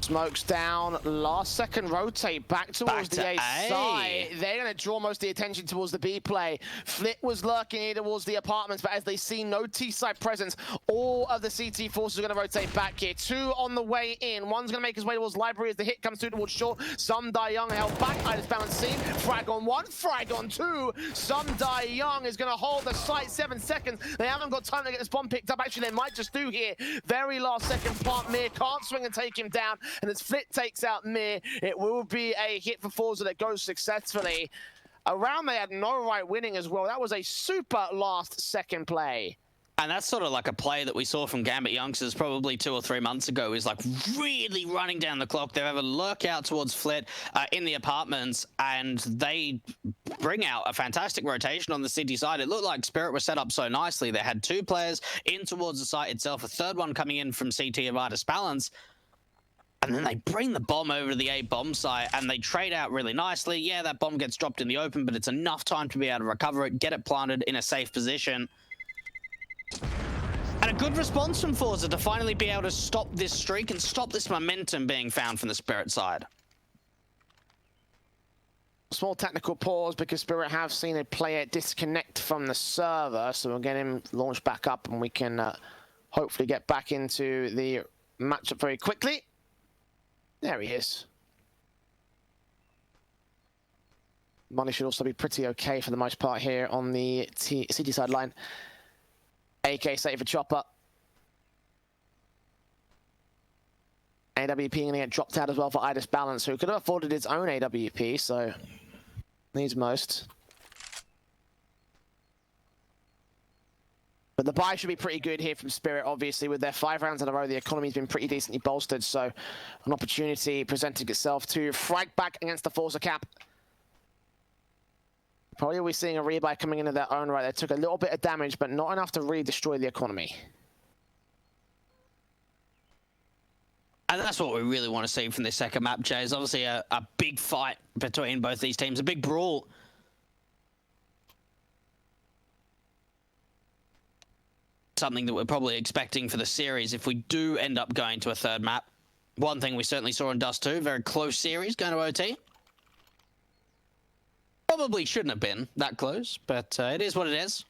Smokes down, last second rotate back towards the A side. They're going to draw most of the attention towards the B play. Flit was lurking here towards the apartments, but as they see no T side presence, all of the CT forces are going to rotate back here. Two on the way in. One's going to make his way towards library as the hit comes through towards shore. Some Die Young held back. Itis balance seen. Frag on one, frag on two. Some Die Young is going to hold the site 7 seconds. They haven't got time to get this bomb picked up. Actually, they might just do here. Very last second plant. Mir can't swing and take him down. And as Flit takes out Mir, it will be a hit for FORZE that goes successfully. Around they had no right winning as well. That was a super last second play.
And that's sort of like a play that we saw from Gambit Youngsters probably 2 or 3 months ago, is like really running down the clock. They have a lurk out towards Flit in the apartments, and they bring out a fantastic rotation on the city side. It looked like Spirit was set up so nicely. They had 2 players in towards the site itself, a third one coming in from CT of Itis Balance. And then they bring the bomb over to the A bomb site, and they trade out really nicely. Yeah, that bomb gets dropped in the open, but it's enough time to be able to recover it, get it planted in a safe position. And a good response from FORZE to finally be able to stop this streak and stop this momentum being found from the Spirit side.
Small technical pause because Spirit have seen a player disconnect from the server, so we'll get him launched back up and we can hopefully get back into the matchup very quickly. There he is. Money should also be pretty okay for the most part here on the city side line. AK save for Chopper. AWP going to get dropped out as well for Itis Balance, who could have afforded his own AWP, so needs most. But the buy should be pretty good here from Spirit, obviously. With their 5 rounds in a row, the economy's been pretty decently bolstered, so an opportunity presenting itself to frag back against the FORZE cap. Probably we're seeing a rebuy coming into their own right. They took a little bit of damage, but not enough to really destroy the economy.
And that's what we really want to see from this second map, Jay. Is obviously a big fight between both these teams, a big brawl. Something that we're probably expecting for the series if we do end up going to a third map. One thing we certainly saw in Dust 2, very close series going to OT. Probably shouldn't have been that close, but it is what it is.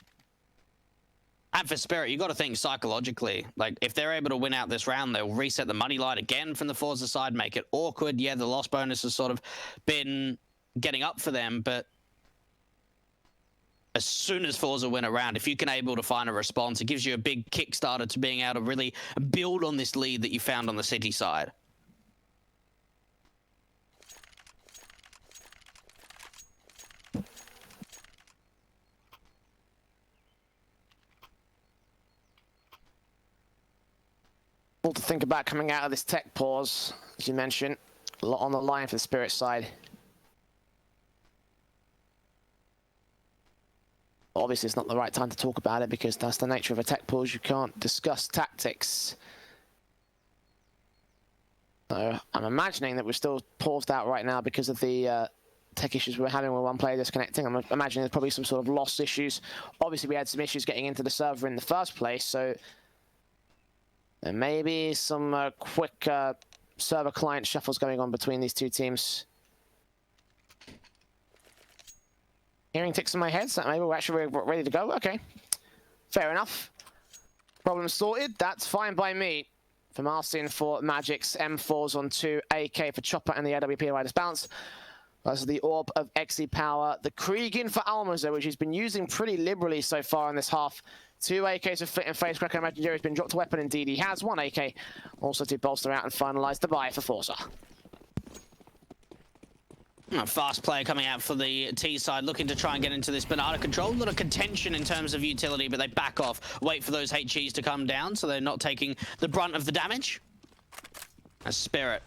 And for Spirit, you got to think psychologically. Like, if they're able to win out this round, they'll reset the money line again from the FORZE side, make it awkward. Yeah, the loss bonus has sort of been getting up for them, but as soon as FORZE win a round, if you can able to find a response, it gives you a big kickstarter to being able to really build on this lead that you found on the city side.
All to think about coming out of this tech pause, as you mentioned, a lot on the line for the Spirit side. Obviously, it's not the right time to talk about it because that's the nature of a tech pause. You can't discuss tactics. So I'm imagining that we're still paused out right now because of the tech issues we're having with one player disconnecting. I'm imagining there's probably some sort of loss issues. Obviously, we had some issues getting into the server in the first place, so there may be some quick server client shuffles going on between these two teams. Hearing ticks in my head, so maybe we're actually ready to go. Okay, fair enough. Problem sorted. That's fine by me. For Marcin for Magic's M4s on 2, AK for Chopper and the AWP Itis Balance. That's the Orb of Exi Power. The Kriegin for Almaza, which he's been using pretty liberally so far in this half. 2 AKs for Fit and Face Cracker. Imagine Jerry's been dropped a weapon. Indeed, he has 1 AK. Also to bolster out and finalize the buy for FORZE.
A fast player coming out for the T side, looking to try and get into this banana control. A lot of contention in terms of utility, but they back off, wait for those HEs to come down, so they're not taking the brunt of the damage. A Spirit.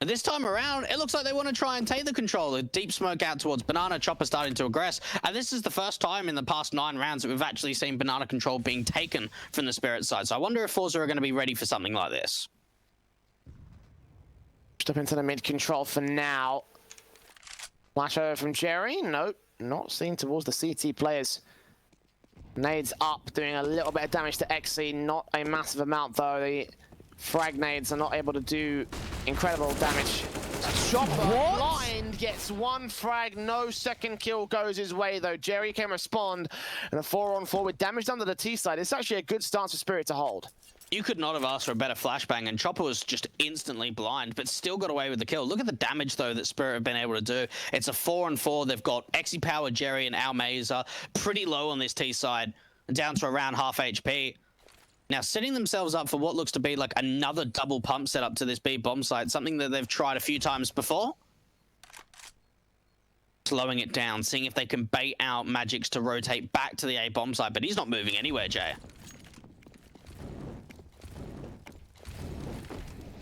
And this time around, it looks like they want to try and take the control. A deep smoke out towards banana, Chopper starting to aggress. And this is the first time in the past 9 rounds that we've actually seen banana control being taken from the Spirit side. So I wonder if FORZE are going to be ready for something like this.
Step into the mid control for now. Flash over from Jerry. Nope, not seen towards the CT players. Nades up, doing a little bit of damage to XE. Not a massive amount though. The frag nades are not able to do incredible damage. Chopper blind gets 1 frag, no second kill goes his way though. Jerry can respond, and a 4-on-4 with damage done to the T side. It's actually a good stance for Spirit to hold.
You could not have asked for a better flashbang, and Chopper was just instantly blind, but still got away with the kill. Look at the damage, though, that Spirit have been able to do. It's a 4-on-4. They've got Xe Power, Jerry, and Almaza pretty low on this T side, down to around half HP. Now, setting themselves up for what looks to be like another double pump setup to this B bomb site, something that they've tried a few times before. Slowing it down, seeing if they can bait out Magix to rotate back to the A bomb site, but he's not moving anywhere, Jay.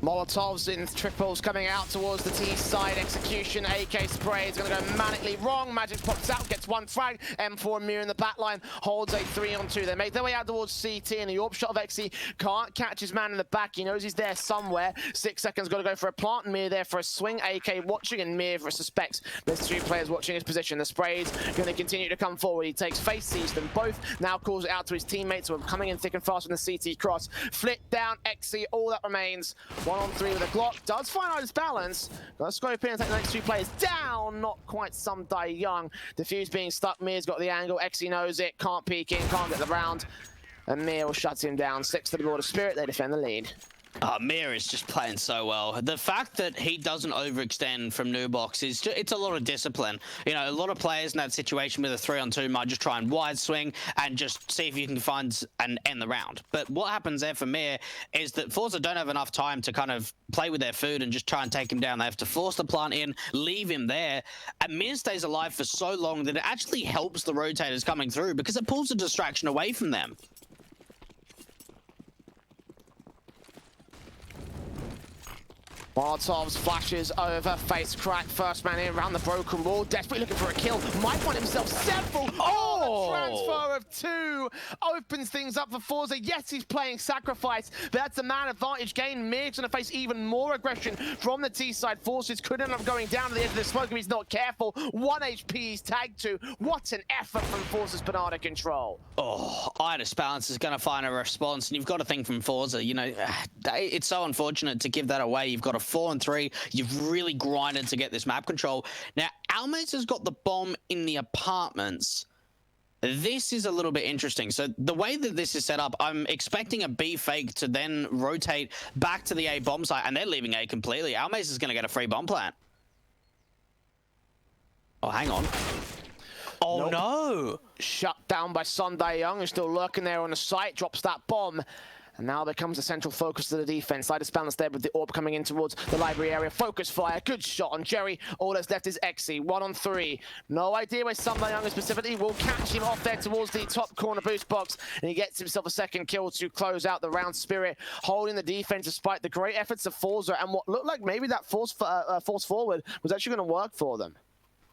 Molotovs in triples coming out towards the T side. Execution, AK spray is going to go manically wrong. Magix pops out, gets 1 frag. M4 Mir in the back line holds a 3-on-2. They make their way out towards CT, and the AWP shot of Xe can't catch his man in the back. He knows he's there somewhere. 6 seconds, got to go for a plant. Mir there for a swing. AK watching, and Mir suspects there's 2 players watching his position. The spray's going to continue to come forward. He takes face, sees them both. Now calls it out to his teammates who are coming in thick and fast from the CT cross. Flick down Xe, all that remains. 1-on-3 with a Glock, does find out his balance. Got to scope in and take the next 2 players down. Not quite some die young. Diffuse being stuck. Mir's got the angle. Xe knows it. Can't peek in. Can't get the round. And Mir will shut him down. 6 to the board of Spirit. They defend the lead.
Mir is just playing so well. The fact that he doesn't overextend from new box is just, it's a lot of discipline. You know, a lot of players in that situation with a 3-on-2 might just try and wide swing and just see if you can find and end the round. But what happens there for Mir is that FORZE don't have enough time to kind of play with their food and just try and take him down. They have to force the plant in, leave him there, and Mir stays alive for so long that it actually helps the rotators coming through because it pulls a distraction away from them.
Molotovs flashes over, face crack, first man in around the broken wall, desperately looking for a kill, might find himself several. Oh, the transfer of 2 opens things up for FORZE. Yes, he's playing sacrifice, but that's a man advantage gain. Mir's gonna face even more aggression from the T side. FORZE could end up going down to the edge of the smoke if he's not careful. 1 HP he's tagged to. What an effort from FORZE's banana control.
Oh, Iris Balance is going to find a response, and you've got to think from FORZE, you know, it's so unfortunate to give that away. You've got a 4-on-3. You've really grinded to get this map control. Now, Almaze has got the bomb in the apartments. This is a little bit interesting. So the way that this is set up, I'm expecting a B fake to then rotate back to the A bomb site, and they're leaving A completely. Almaze is going to get a free bomb plant. Oh, hang on. Oh, nope. No!
Shut down by Sunday Young, who's still lurking there on the site, drops that bomb. And now becomes a central focus of the defense. Slight balance there with the AWP coming in towards the library area. Focus fire, good shot on Jerry. All that's left is Xe, 1-on-3. No idea where Sunday Young is specifically. Will catch him off there towards the top corner boost box. And he gets himself a second kill to close out the round. Spirit holding the defense despite the great efforts of FORZE and what looked like maybe that force forward was actually going to work for them.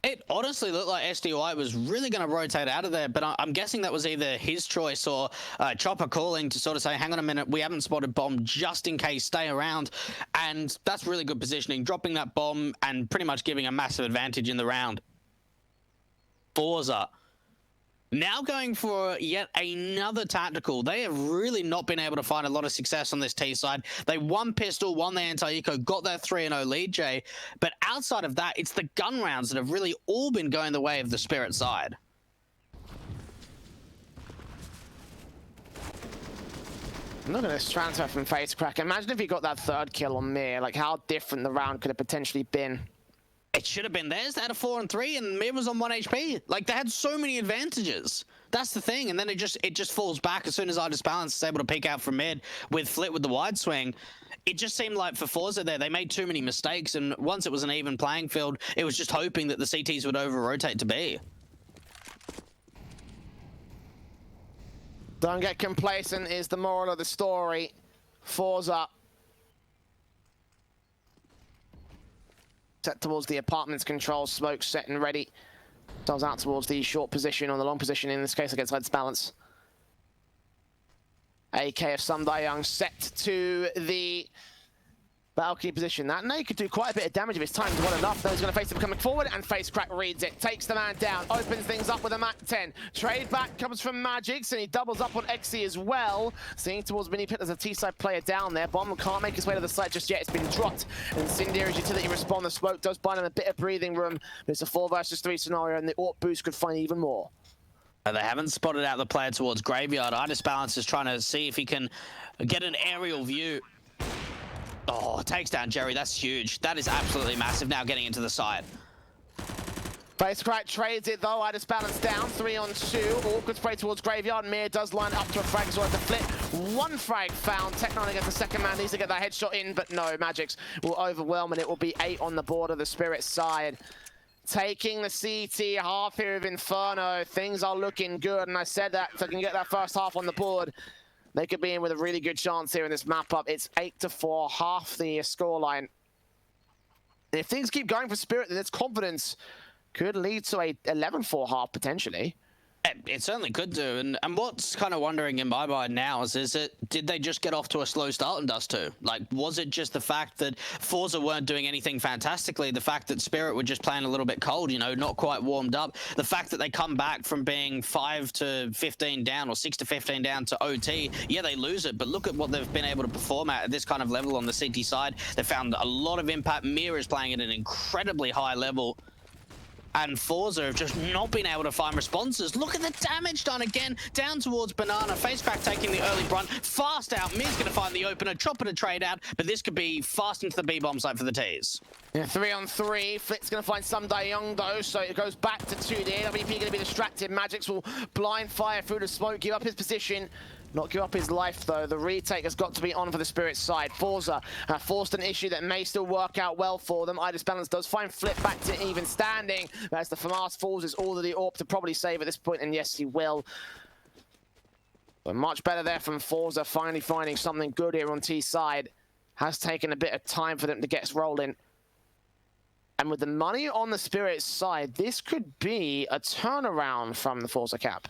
It honestly looked like SDY was really going to rotate out of there, but I'm guessing that was either his choice or Chopper calling to sort of say, hang on a minute, we haven't spotted bomb, just in case, stay around. And that's really good positioning, dropping that bomb and pretty much giving a massive advantage in the round. FORZE now going for yet another tactical. They have really not been able to find a lot of success on this T side. They won pistol, won the anti-eco, got their 3-0 lead, Jay. But outside of that, it's the gun rounds that have really all been going the way of the Spirit side.
Look at this transfer from Face Crack. Imagine if he got that 3rd kill on Mir. Like, how different the round could have potentially been.
It should have been theirs. They had a 4 and 3, and Mir was on 1 HP. Like, they had so many advantages. That's the thing. And then it just falls back as soon as I Balance is able to peek out from mid with Flit with the wide swing. It just seemed like for FORZE there, they made too many mistakes. And once it was an even playing field, it was just hoping that the CTs would over-rotate to B.
Don't get complacent is the moral of the story. FORZE set towards the apartment's control, smoke set and ready. Does out towards the short position, or the long position in this case against Let's Balance. AK of Young set to the balcony position. That now could do quite a bit of damage if it's timed well enough. Though he's going to face him coming forward, and Face Crack reads it. Takes the man down, opens things up with a Mac 10. Trade back comes from Magix, and he doubles up on Exy as well. Seeing towards Mini Pit, there's a T-side player down there. Bomb can't make his way to the site just yet. It's been dropped. And Incendiary's utility respond. The smoke does buy him a bit of breathing room. But it's a 4 versus 3 scenario, and the AWP boost could find even more.
They haven't spotted out the player towards Graveyard. Balance is trying to see if he can get an aerial view. Oh, takes down Jerry. That's huge. That is absolutely massive now getting into the side.
Face Crack trades it though. Balance down. 3 on 2. Awkward spray towards Graveyard. Mir does line up to a frag as well as the Flip. 1 frag found. Technon against the second man. Needs to get that headshot in, but no. Magix will overwhelm, and it will be 8 on the board of the Spirit side. Taking the CT half here of Inferno. Things are looking good, and I said that if they can get that first half on the board, they could be in with a really good chance here in this map up. It's 8-4, half the scoreline. If things keep going for Spirit, then its confidence could lead to a 11-4 half potentially.
It certainly could do, and what's kind of wondering in my mind now is did they just get off to a slow start in Dust 2? Like, was it just the fact that FORZE weren't doing anything fantastically, the fact that Spirit were just playing a little bit cold, you know, not quite warmed up, the fact that they come back from being 5-15 down or 6-15 down to OT, yeah, they lose it, but look at what they've been able to perform at this kind of level on the CT side. They found a lot of impact. Mir is playing at an incredibly high level. And FORZE have just not been able to find responses. Look at the damage done again, down towards Banana. Face Crack taking the early brunt. Fast out, Mir's going to find the opener, chopper to trade out, but this could be fast into the B-bomb site for the T's.
Yeah, 3 on 3. Flit's going to find Young though, so it goes back to 2D. WP going to be distracted. Magix will blind fire through the smoke, give up his position. Not give up his life, though. The retake has got to be on for the Spirit side. FORZE forced an issue that may still work out well for them. Balance does find Flip back to even standing. As the FAMAS falls, is all of the AWP to probably save at this point, and yes, he will. But much better there from FORZE, finally finding something good here on T side. Has taken a bit of time for them to get rolling. And with the money on the Spirit side, this could be a turnaround from the FORZE cap.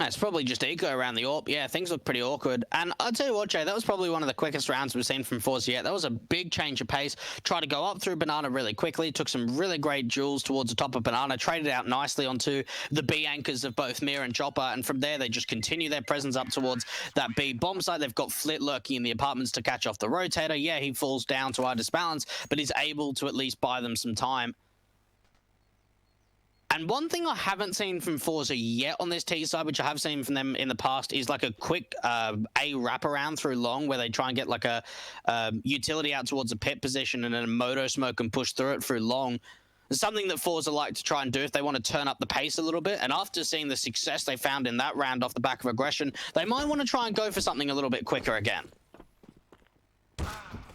It's probably just eco around the AWP. Yeah, things look pretty awkward. And I'll tell you what, Jay, that was probably one of the quickest rounds we've seen from FORZE yet. That was a big change of pace. Tried to go up through Banana really quickly. Took some really great duels towards the top of Banana. Traded out nicely onto the B anchors of both Mir and Chopper. And from there, they just continue their presence up towards that B bomb site. They've got Flit lurking in the apartments to catch off the rotator. Yeah, he falls down to our Balance, but he's able to at least buy them some time. And one thing I haven't seen from FORZE yet on this T side, which I have seen from them in the past, is like a quick A wraparound through long, where they try and get like a utility out towards a pit position and then a moto smoke and push through it through long. It's something that FORZE like to try and do if they want to turn up the pace a little bit. And after seeing the success they found in that round off the back of aggression, they might want to try and go for something a little bit quicker again.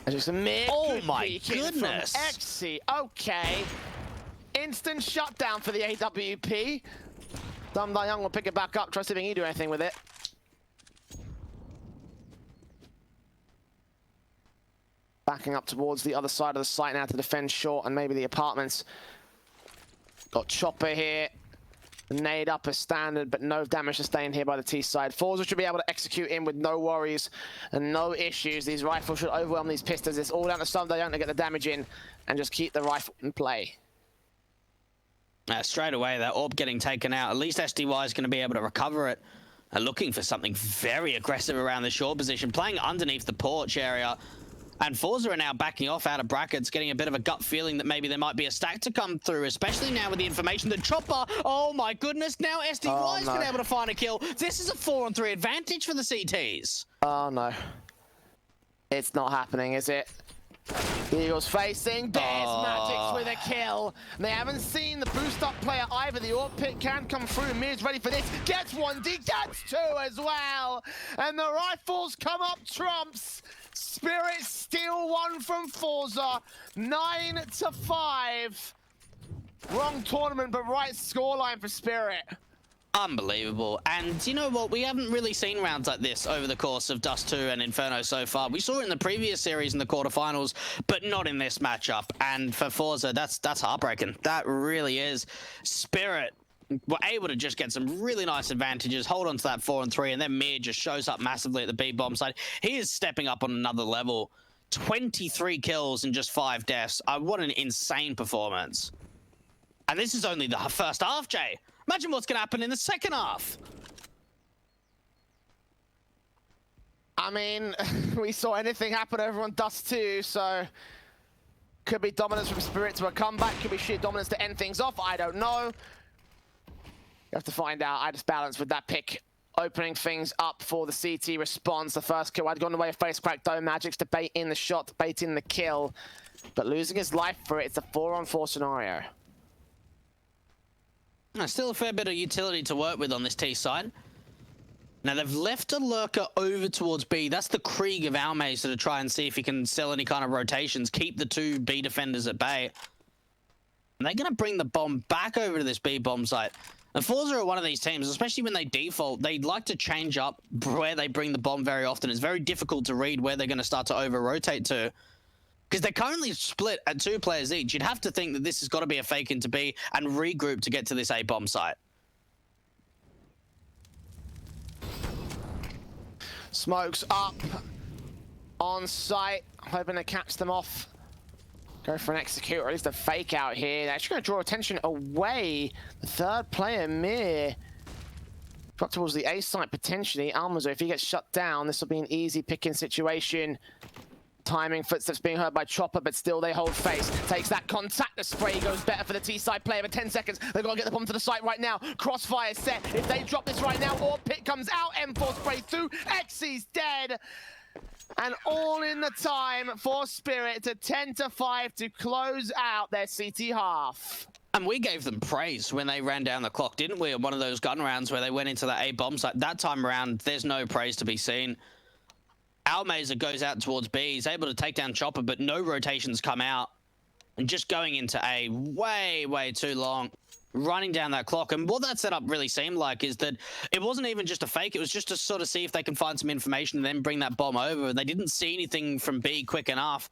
Just a
oh my goodness.
Exy, okay. Instant shutdown for the AWP. Young will pick it back up, try to see if he can do anything with it. Backing up towards the other side of the site now to defend short and maybe the apartments. Got Chopper here. Nade up as standard, but no damage sustained here by the T side. FORZE should be able to execute in with no worries and no issues. These rifles should overwhelm these pistols. It's all down to Young to get the damage in and just keep the rifle in play.
Straight away, that AWP getting taken out. At least SDY is going to be able to recover it. Looking for something very aggressive around the short position, playing underneath the porch area. And FORZE are now backing off out of brackets, getting a bit of a gut feeling that maybe there might be a stack to come through, especially now with the information that Chopper, oh my goodness, now SDY's been able to find a kill. This is a 4-on-3 advantage for the CTs.
Oh no. It's not happening, is it? The Eagles facing, there's Magix with a kill. They haven't seen the boost up player either. The AWP pick can come through. Mir's ready for this. Gets 1D, gets 2 as well. And the rifles come up trumps. Spirit steal 1 from FORZE. 9-5. Wrong tournament, but right scoreline for Spirit.
Unbelievable. And you know what? We haven't really seen rounds like this over the course of Dust 2 and Inferno so far. We saw it in the previous series in the quarterfinals, but not in this matchup. And for FORZE, that's heartbreaking. That really is. Spirit were able to just get some really nice advantages, hold on to that 4-3, and then Mir just shows up massively at the B bomb side. He is stepping up on another level. 23 kills and just 5 deaths. What an insane performance. And this is only the first half, Jay. Imagine what's going to happen in the second half.
I mean, we saw anything happen over on Dust 2, so could be dominance from Spirit to a comeback, could be sheer dominance to end things off, I don't know. You have to find out. I just balanced with that pick, opening things up for the CT response. The first kill, I'd gone away with face crack, though. Magix to bait in the shot, bait in the kill, but losing his life for it. It's a 4-on-4 scenario.
Still a fair bit of utility to work with on this T side. Now they've left a lurker over towards B. That's the Krieg of Almaze to try and see if he can sell any kind of rotations, keep the 2 B defenders at bay. And they're going to bring the bomb back over to this B bomb site. And FORZE are one of these teams, especially when they default, they like to change up where they bring the bomb very often. It's very difficult to read where they're going to start to over-rotate to. Because they're currently split at 2 players each. You'd have to think that this has got to be a fake into B and regroup to get to this A bomb site.
Smokes up on site, hoping to catch them off. Go for an execute, or at least a fake out here. They're actually going to draw attention away. The third player, Mir, got towards the A site potentially. Almazo, if he gets shut down, this will be an easy picking situation. Timing, footsteps being heard by Chopper, but still they hold face. Takes that contact, the spray goes better for the T-side player, but 10 seconds. They've got to get the bomb to the site right now. Crossfire set. If they drop this right now, or pit comes out, M4 spray through, Xy's dead. And all in the time for Spirit to 10-5 to close out their CT half.
And we gave them praise when they ran down the clock, didn't we? One of those gun rounds where they went into that A bomb site. That time around, there's no praise to be seen. Almazer goes out towards B. He's able to take down Chopper, but no rotations come out. And just going into A way, way too long, running down that clock. And what that setup really seemed like is that it wasn't even just a fake. It was just to sort of see if they can find some information and then bring that bomb over. They didn't see anything from B quick enough.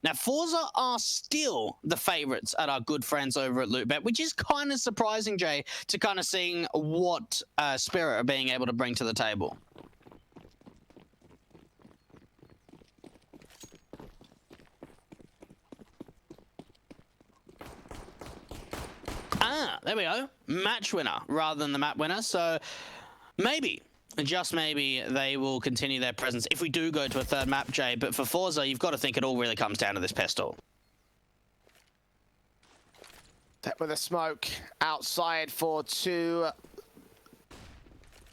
Now, FORZE are still the favorites at our good friends over at LootBet, which is kind of surprising, Jay, to kind of seeing what Spirit are being able to bring to the table. There we go. Match winner rather than the map winner. So maybe, just maybe, they will continue their presence if we do go to a third map, Jay. But for FORZE, you've got to think it all really comes down to this pistol.
That with a smoke outside for 2.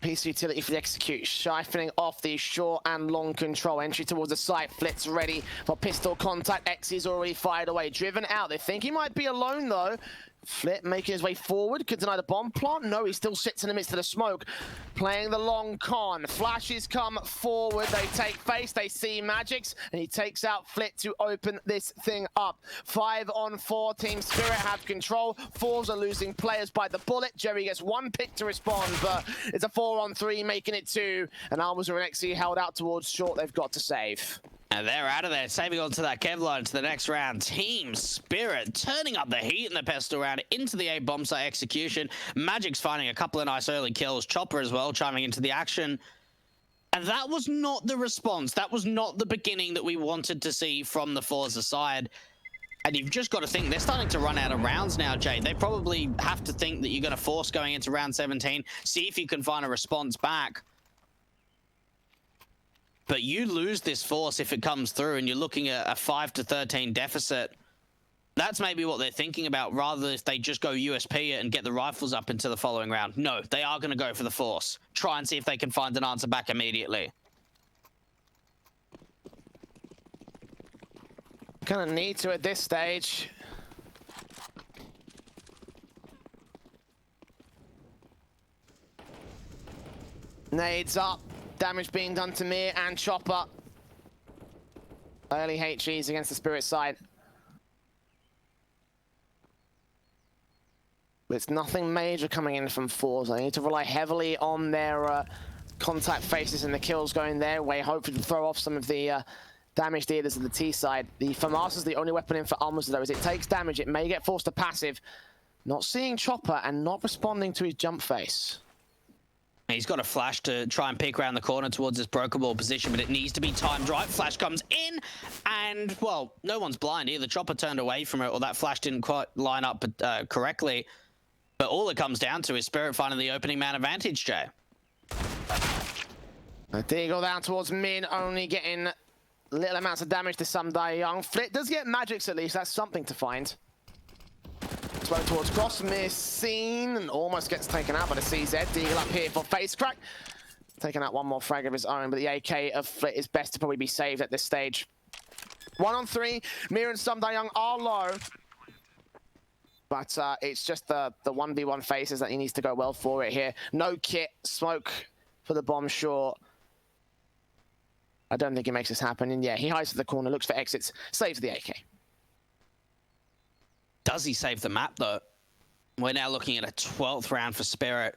Piece of utility for the execute, siphoning off the short and long control. Entry towards the site, Flitz ready for pistol contact. X is already fired away, driven out. They think he might be alone though. Flit making his way forward, could deny the bomb plant. No, he still sits in the midst of the smoke. Playing the long con. Flashes come forward, they take face, they see Magix, and he takes out Flit to open this thing up. 5-on-4, Team Spirit have control. FORZE are losing players by the bullet. Jerry gets 1 pick to respond, but it's a 4-on-3, making it 2. And Almazer and XE held out towards short, they've got to save.
And they're out of there, saving on to that Kevlar to the next round. Team Spirit turning up the heat in the pistol round into the A bomb site execution. Magic's finding a couple of nice early kills. Chopper as well, chiming into the action. And that was not the response. That was not the beginning that we wanted to see from the FORZE side. And you've just got to think, they're starting to run out of rounds now, Jay. They probably have to think that you're going to force going into round 17. See if you can find a response back. But you lose this force if it comes through and you're looking at a 5-13 deficit. That's maybe what they're thinking about, rather if they just go USP it and get the rifles up into the following round. No, they are going to go for the force. Try and see if they can find an answer back immediately.
Kind of need to at this stage. Nades up. Damage being done to Mir and Chopper. Early HEs against the Spirit side. But it's nothing major coming in from FORZE. They need to rely heavily on their contact faces and the kills going their way, hopefully to throw off some of the damage dealers of the T side. The FAMAS is the only weapon in for Almas, though, as it takes damage. It may get forced to passive. Not seeing Chopper and not responding to his jump face.
He's got a flash to try and peek around the corner towards this broken ball position, but it needs to be timed right. Flash comes in, and, well, no one's blind either. Chopper turned away from it, or that flash didn't quite line up correctly. But all it comes down to is Spirit finding the opening man advantage, Jay.
A Deagle down towards Min, only getting little amounts of damage to some Young. Flit does get magics at least, that's something to find. Throw towards Cross, missing, and almost gets taken out by the CZ. Deagle up here for face crack. Taking out one more frag of his own, but the AK of Flit is best to probably be saved at this stage. 1 on 3, Mir and Young are low. But it's just the 1v1 faces that he needs to go well for it here. No kit, smoke for the bomb short. I don't think he makes this happen. And yeah, he hides to the corner, looks for exits, saves the AK.
Does he save the map, though? We're now looking at a 12th round for Spirit.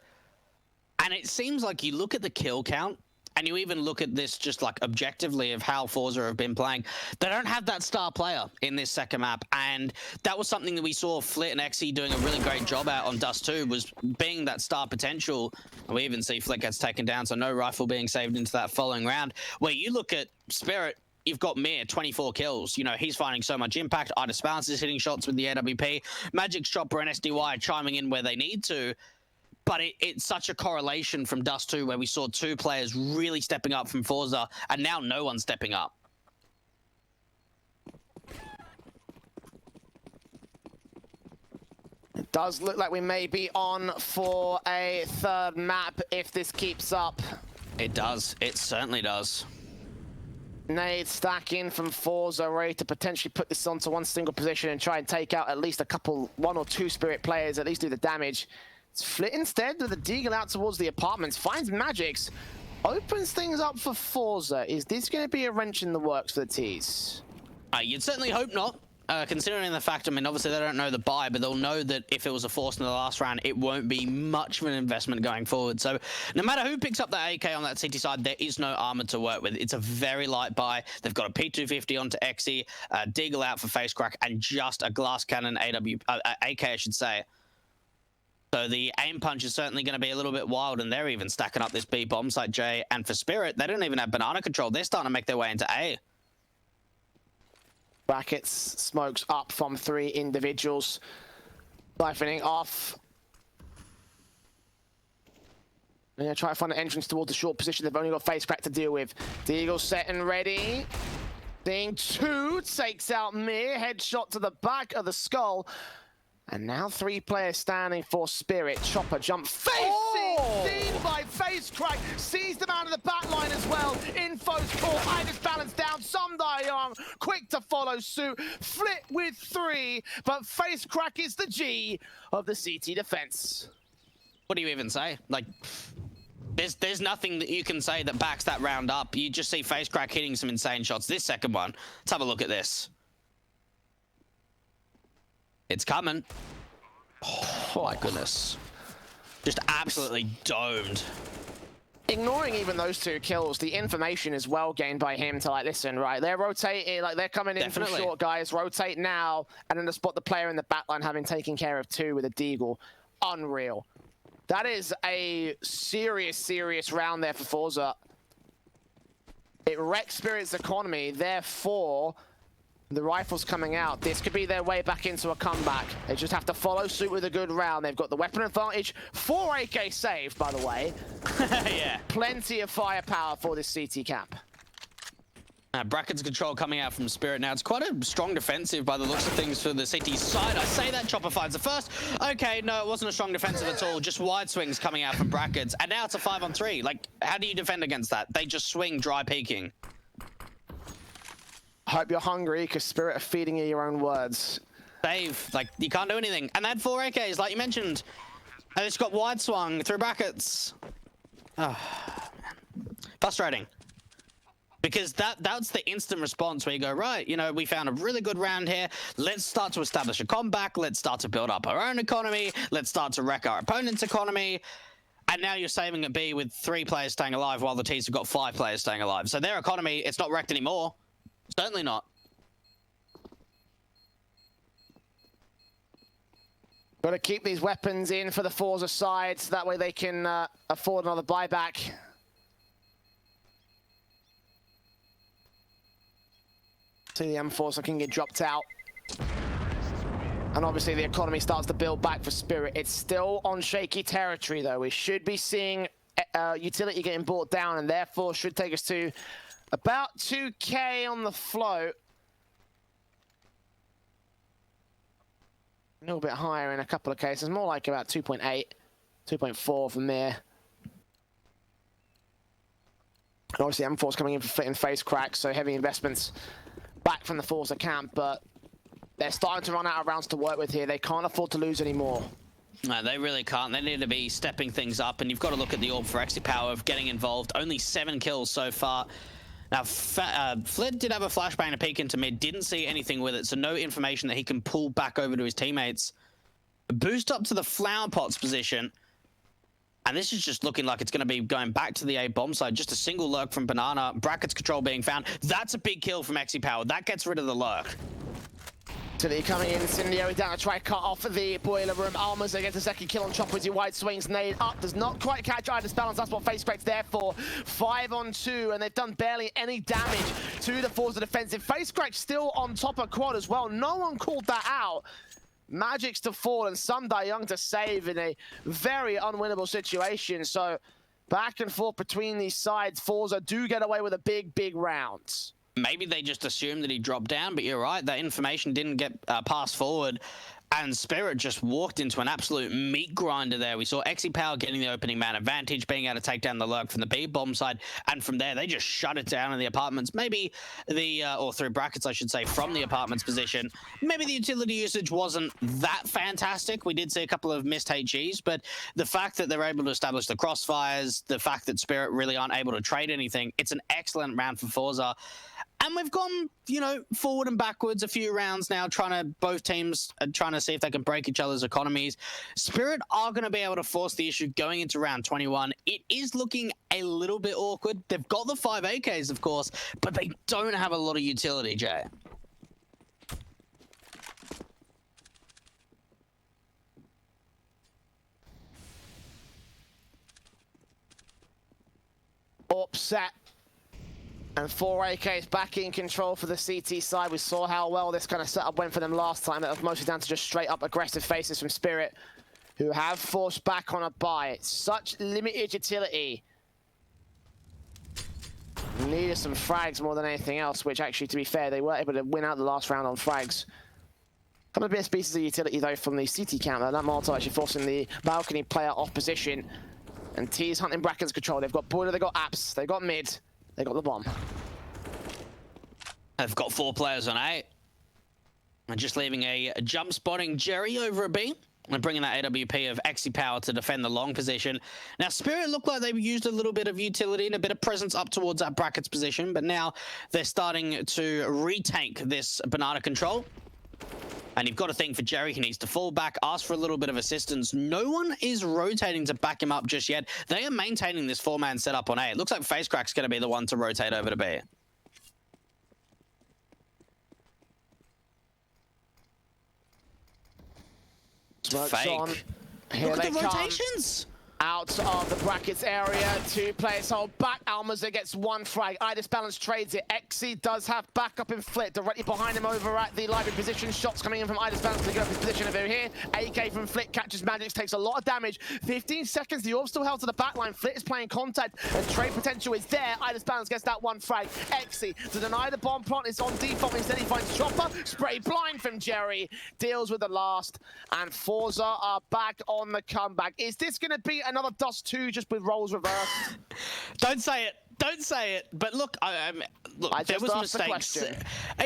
And it seems like you look at the kill count, and you even look at this just like objectively of how FORZE have been playing. They don't have that star player in this second map, and that was something that we saw Flit and XE doing a really great job at on Dust 2, was being that star potential. And we even see Flit gets taken down, so no rifle being saved into that following round. Where you look at Spirit, you've got Mir, 24 kills. You know, he's finding so much impact. Idis Balance is hitting shots with the AWP. Magic's Chopper and SDY chiming in where they need to. But it's such a correlation from Dust 2 where we saw 2 players really stepping up from FORZE, and now no one's stepping up.
It does look like we may be on for a third map if this keeps up.
It does. It certainly does.
Nade stacking from FORZE, ready to potentially put this onto one single position and try and take out at least one or two Spirit players, at least do the damage. It's Flit instead with the Deagle out towards the apartments, finds Magics, opens things up for FORZE. Is this going to be a wrench in the works for the T's?
You'd certainly hope not, considering the fact, I mean, obviously they don't know the buy, but they'll know that if it was a force in the last round, it won't be much of an investment going forward. So no matter who picks up that AK on that CT side, there is no armor to work with. It's a very light buy. They've got a P250 onto XE, Deagle out for face crack, and just a glass cannon AK, I should say. So the aim punch is certainly going to be a little bit wild, and they're even stacking up this B bomb site, Jay. And for Spirit, they don't even have banana control. They're starting to make their way into A.
Brackets, smokes up from 3 individuals. Siphoning off. They're going to try to find an entrance towards the short position. They've only got face crack to deal with. Deagle set and ready. Seeing 2, takes out Mir. Headshot to the back of the skull. And now 3 players standing for Spirit. Chopper jump seen by face crack. Sees them out of the back line as well. Info's caught. Idis Balance down. Young quick to follow suit. Flit with 3, but face crack is the G of the CT defense.
What do you even say? Like, there's nothing that you can say that backs that round up. You just see face crack hitting some insane shots. This second one, let's have a look at this. It's coming. Oh my goodness. Just absolutely domed.
Ignoring even those 2 kills, the information is well gained by him to like, listen, right, they're rotating, like they're coming in from short, guys, rotate now, and then to spot the player in the backline having taken care of 2 with a Deagle. Unreal. That is a serious round there for FORZE. It wrecks Spirit's economy, therefore the rifle's coming out. This could be their way back into a comeback. They just have to follow suit with a good round. They've got the weapon advantage. 4 AK saved, by the way.
Yeah.
Plenty of firepower for this CT cap.
Brackets control coming out from Spirit now. It's quite a strong defensive by the looks of things for the CT side. I say that, Chopper finds the first. Okay, no, it wasn't a strong defensive at all. Just wide swings coming out from Brackets. And now it's a 5-on-3. Like, how do you defend against that? They just swing dry peeking.
Hope you're hungry, because Spirit are feeding you your own words.
Save, like, you can't do anything. And they had 4 AKs, like you mentioned. And it's got wide swung through brackets. Oh, man. Frustrating. Because that's the instant response where you go, right, you know, we found a really good round here. Let's start to establish a comeback. Let's start to build up our own economy. Let's start to wreck our opponent's economy. And now you're saving a B with 3 players staying alive while the T's have got 5 players staying alive. So their economy, it's not wrecked anymore. Certainly not.
Got to keep these weapons in for the FORZE side, so that way they can afford another buyback. See the M4 looking to get dropped out. And obviously the economy starts to build back for Spirit. It's still on shaky territory though. We should be seeing utility getting brought down, and therefore should take us to about 2K on the float. A little bit higher in a couple of cases, more like about 2.8, 2.4 from there. And obviously M4's coming in for fit and face cracks, so heavy investments back from the FORZE camp, but they're starting to run out of rounds to work with here. They can't afford to lose anymore.
No, they really can't. They need to be stepping things up, and you've got to look at the orb for XP power of getting involved. Only 7 kills so far. Now, Fled did have a flashbang to peek into mid, didn't see anything with it, so no information that he can pull back over to his teammates. Boost up to the flower pots position, and this is just looking like it's going to be going back to the A bomb side. Just a single lurk from Banana, brackets control being found. That's a big kill from XP power. That gets rid of the lurk.
Tilly coming in, Incendio down to try cut off the boiler room. Almas against a second kill on Chopper as he wide swings. Nade up, does not quite catch Idis balance. That's what FaceCrack's there for. 5 on 2, and they've done barely any damage to the FORZE defensive. FaceCrack still on top of quad as well. No one called that out. Magic's to fall and Sunday Young to save in a very unwinnable situation. So back and forth between these sides. FORZE do get away with a big round.
Maybe they just assumed that he dropped down, but you're right, that information didn't get passed forward, and Spirit just walked into an absolute meat grinder there. We saw XE Power getting the opening man advantage, being able to take down the lurk from the B bomb side, and from there they just shut it down in the apartments. Maybe the or through brackets I should say, from the apartments position. Maybe the utility usage wasn't that fantastic. We did see a couple of missed HGs, but the fact that they're able to establish the crossfires, the fact that Spirit really aren't able to trade anything, it's an excellent round for FORZE. And we've gone, you know, forward and backwards a few rounds now, both teams are trying to see if they can break each other's economies. Spirit are going to be able to force the issue going into round 21. It is looking a little bit awkward. They've got the 5 AKs, of course, but they don't have a lot of utility, Jay.
Upset. And 4 AKs back in control for the CT side. We saw how well this kind of setup went for them last time. That was mostly down to just straight up aggressive faces from Spirit, who have forced back on a buy. Such limited utility. Needed some frags more than anything else, which actually, to be fair, they were able to win out the last round on frags. A couple of best pieces of utility, though, from the CT counter. That Malta actually forcing the balcony player off position. And T's hunting brackets control. They've got boiler, they've got apps, they've got mid. They got the bomb.
They've got 4 players on A. And just leaving a jump spotting Jerry over a B. And bringing that AWP of XE Power to defend the long position. Now, Spirit looked like they used a little bit of utility and a bit of presence up towards that brackets position. But now they're starting to retake this banana control. And you've got to think for Jerry, he needs to fall back, ask for a little bit of assistance. No one is rotating to back him up just yet. They are maintaining this 4-man setup on A. It looks like FaceCrack's going to be the one to rotate over to B.
Smokes
Fake.
on. Here
Look
they
at the
come.
rotations.
Out of the brackets area, 2 players hold back. Almaza gets 1 frag. Idis Balance trades it. Xe does have backup in Flit directly behind him over at the library position. Shots coming in from Idis Balance to get up his position over here. AK from Flit catches Magic, takes a lot of damage. 15 seconds, the orb still held to the backline. Flit is playing contact and trade potential is there. Idis Balance gets that 1 frag. Xe to deny the bomb plot is on default. Instead he finds Chopper. Spray blind from Jerry. Deals with the last. And FORZE are back on the comeback. Is this going to be another Dust 2 just with roles reversed?
Don't say it. Don't say it. But look, look,
I
there
just
was
asked the
mistakes.
question.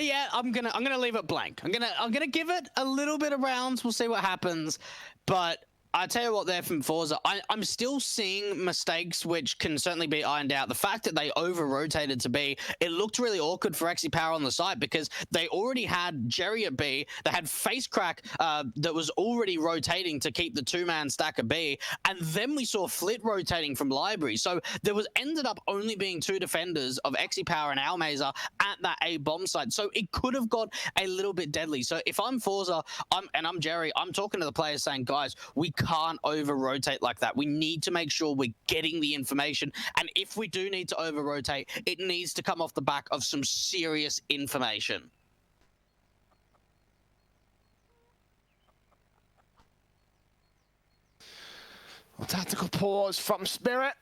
Yeah, I'm gonna leave it blank. I'm gonna give it a little bit of rounds. We'll see what happens. But I tell you what, there from FORZE, I'm still seeing mistakes which can certainly be ironed out. The fact that they over-rotated to B, it looked really awkward for XE Power on the side because they already had Jerry at B, they had Face Crack that was already rotating to keep the two-man stack at B, and then we saw Flit rotating from Library. So there was ended up only being two defenders of XE Power and Almazer at that A bomb site. So it could have got a little bit deadly. So if I'm FORZE, I'm Jerry, I'm talking to the players saying, guys, we can't over rotate like that. We need to make sure we're getting the information, and if we do need to over rotate, it needs to come off the back of some serious information.
Well, tactical pause from Spirit.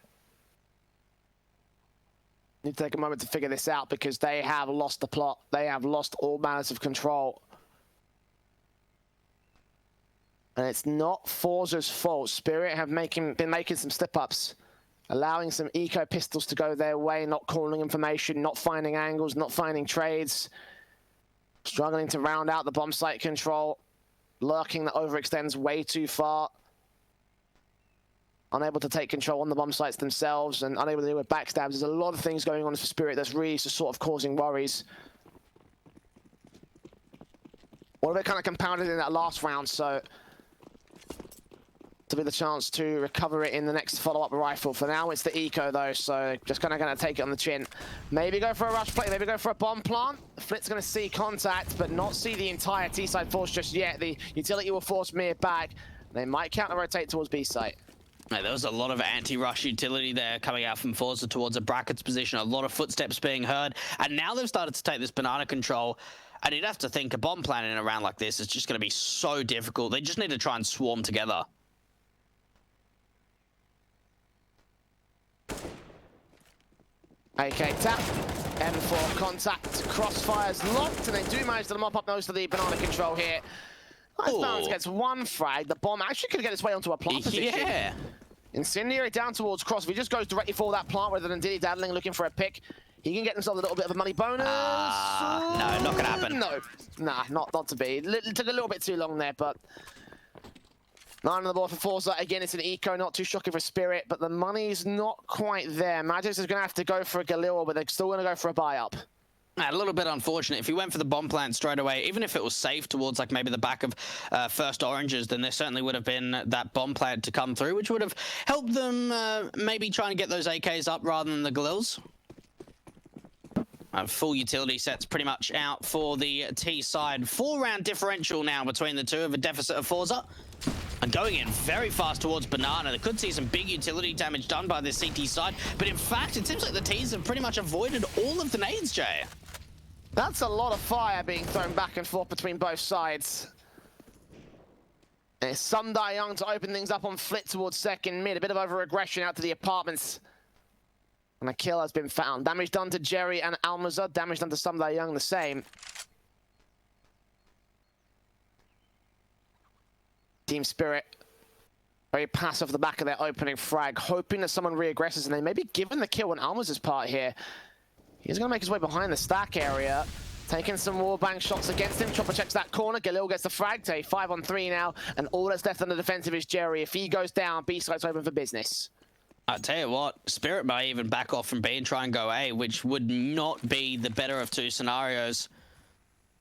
Need to take a moment to figure this out because they have lost the plot. They have lost all manners of control. And it's not FORZE's fault. Spirit have been making some slip-ups, allowing some eco pistols to go their way, not calling information, not finding angles, not finding trades, struggling to round out the bomb site control, lurking that overextends way too far, unable to take control on the bomb sites themselves, and unable to deal with backstabs. There's a lot of things going on for Spirit that's really just sort of causing worries. All of it kind of compounded in that last round, so to be the chance to recover it in the next follow-up rifle. For now, it's the eco though, so just kind of going to take it on the chin. Maybe go for a rush play, maybe go for a bomb plant. Flit's going to see contact, but not see the entire T-side force just yet. The utility will force Mir back. They might counter-rotate towards B-site.
There was a lot of anti-rush utility there coming out from FORZE towards a brackets position, a lot of footsteps being heard, and now they've started to take this banana control. And you'd have to think a bomb plant in a round like this is just going to be so difficult. They just need to try and swarm together.
AK tap, M4 contact, crossfires locked, and they do manage to mop up most of the banana control here. Nice balance gets one frag. The bomb actually could get its way onto a plant position.
Yeah.
Incendiary down towards Cross. If he just goes directly for that plant rather than dilly-daddling looking for a pick, he can get himself a little bit of a money bonus.
No, not gonna happen.
No, nah, not to be. It took a little bit too long there, but 9 on the board for FORZE. Again, it's an eco, not too shocking for Spirit, but the money's not quite there. Magix is going to have to go for a Galil, but they're still going to go for a buy-up.
A little bit unfortunate. If he went for the bomb plant straight away, even if it was safe towards like maybe the back of first oranges, then there certainly would have been that bomb plant to come through, which would have helped them maybe try and get those AKs up rather than the Galils. Full utility sets pretty much out for the T side. 4-round differential now between the two of a deficit of FORZE. And going in very fast towards Banana. They could see some big utility damage done by the CT side. But in fact, it seems like the Ts have pretty much avoided all of the nades, Jay.
That's a lot of fire being thrown back and forth between both sides. And it's Sundai Young to open things up on Flit towards second mid. A bit of over-aggression out to the apartments. And a kill has been found. Damage done to Jerry and Almazer. Damage done to Sundai Young the same. Team Spirit very passive off the back of their opening frag, hoping that someone re-aggresses, and they may be given the kill on Almazer's part here. He's going to make his way behind the stack area, taking some wallbang shots against him. Chopper checks that corner. Galil gets the frag. 5-on-3 now, and all that's left on the defensive is Jerry. If he goes down, B site's open for business.
I'll tell you what, Spirit may even back off from B and try and go A, which would not be the better of two scenarios.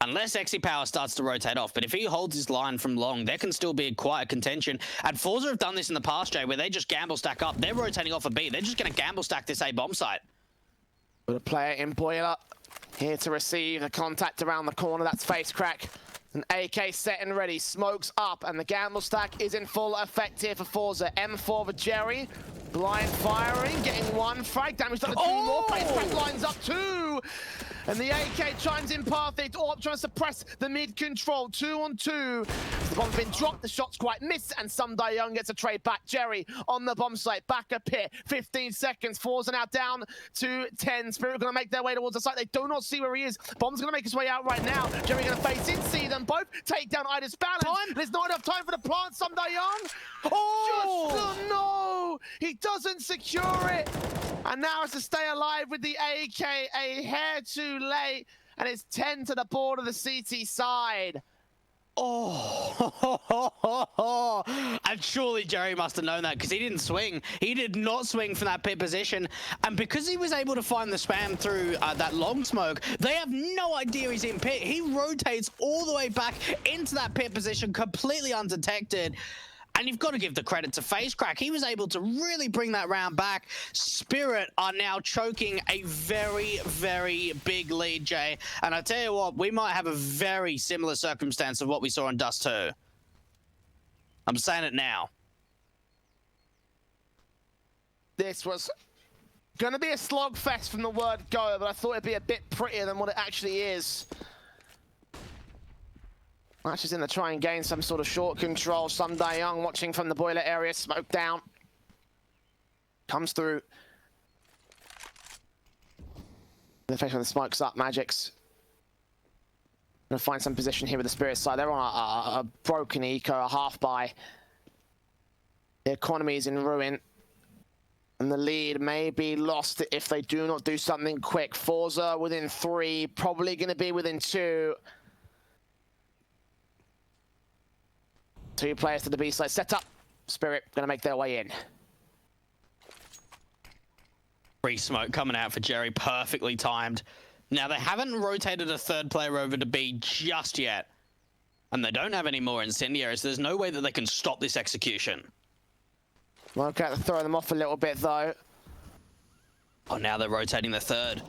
Unless XE Power starts to rotate off, but if he holds his line from long, there can still be quite a contention. And FORZE have done this in the past, Jay, where they just gamble stack up. They're rotating off a B. They're just going to gamble stack this A bomb site.
Got a player in Boiler here to receive the contact around the corner. That's Face Crack. An AK set and ready. Smokes up, and the gamble stack is in full effect here for FORZE. M4 for Jerry. Blind firing, getting one frag. Damage done to two more. Face Crack lines up two. And the AK chimes in perfect. Orb trying to suppress the mid control. 2-on-2. The bomb's been dropped. The shot's quite missed. And Sundai Young gets a trade back. Jerry on the bomb site. Back up here. 15 seconds. FORZE are now down to 10. Spirit going to make their way towards the site. They do not see where he is. Bomb's going to make his way out right now. Jerry going to face in. See them both. take down Idis Balance.
Time.
There's not enough time for the plant. Young.
Oh!
Just, no! He doesn't secure it. And now it's to stay alive with the AK a hair too late. And it's 10 to the board of the CT side.
Oh, and surely Jerry must have known that because he didn't swing. He did not swing from that pit position. And because he was able to find the spam through that long smoke, they have no idea he's in pit. He rotates all the way back into that pit position completely undetected. And you've got to give the credit to FaZe. He was able to really bring that round back. Spirit are now choking a very, very big lead, Jay. And I tell you what, we might have a very similar circumstance of what we saw in Dust 2. I'm saying it now.
This was going to be a slogfest from the word go, but I thought it'd be a bit prettier than what it actually is. Match is in to try and gain some sort of short control. Young watching from the boiler area, smoke down. Comes through. The face when the smoke's up, Magic's gonna find some position here with the Spirit side. They're on a broken eco, a half buy. The economy is in ruin. And the lead may be lost if they do not do something quick. FORZE within 3, probably gonna be within 2. 2 players to the B side. Set up. Spirit gonna make their way in.
Free smoke coming out for Jerry, perfectly timed. Now they haven't rotated a third player over to B just yet. And they don't have any more incendiaries. There's no way that they can stop this execution.
Work out to throw them off a little bit though.
Oh, now they're rotating the third.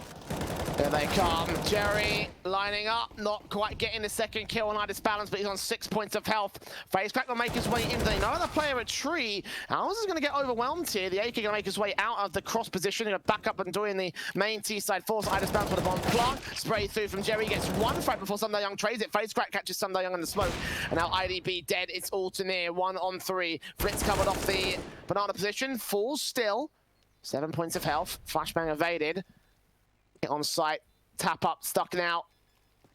Here they come. Jerry lining up, not quite getting the second kill on Idis Balance, but he's on 6 points of health. FaZe will make his way into another player at Tree. Ours is going to get overwhelmed here. The AK going to make his way out of the cross position. Going to back up and doing the main T side force. Idis Balance with a bomb plant. Spray through from Jerry. Gets one frag before Young trades it. FaZe catches Young in the smoke. And now IDB dead. It's all to near. 1 on 3. Fritz covered off the banana position. Falls still. 7 points of health. Flashbang evaded. On site, tap up, stuck now.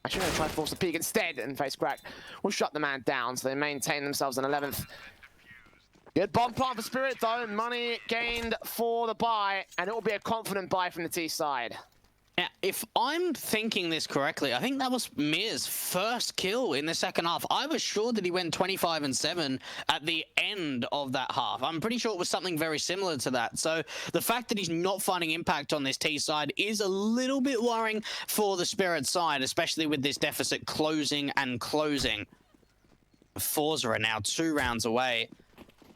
Actually, going to try to force the peak instead, and FaZe will shut the man down, so they maintain themselves in 11th. Good bomb plant for Spirit, though. Money gained for the buy, and it will be a confident buy from the T side.
Now, if I'm thinking this correctly, I think that was Mir's first kill in the second half. I was sure that he went 25 and 7 at the end of that half. I'm pretty sure it was something very similar to that. So the fact that he's not finding impact on this T side is a little bit worrying for the Spirit side, especially with this deficit closing and closing. FORZE are now 2 rounds away.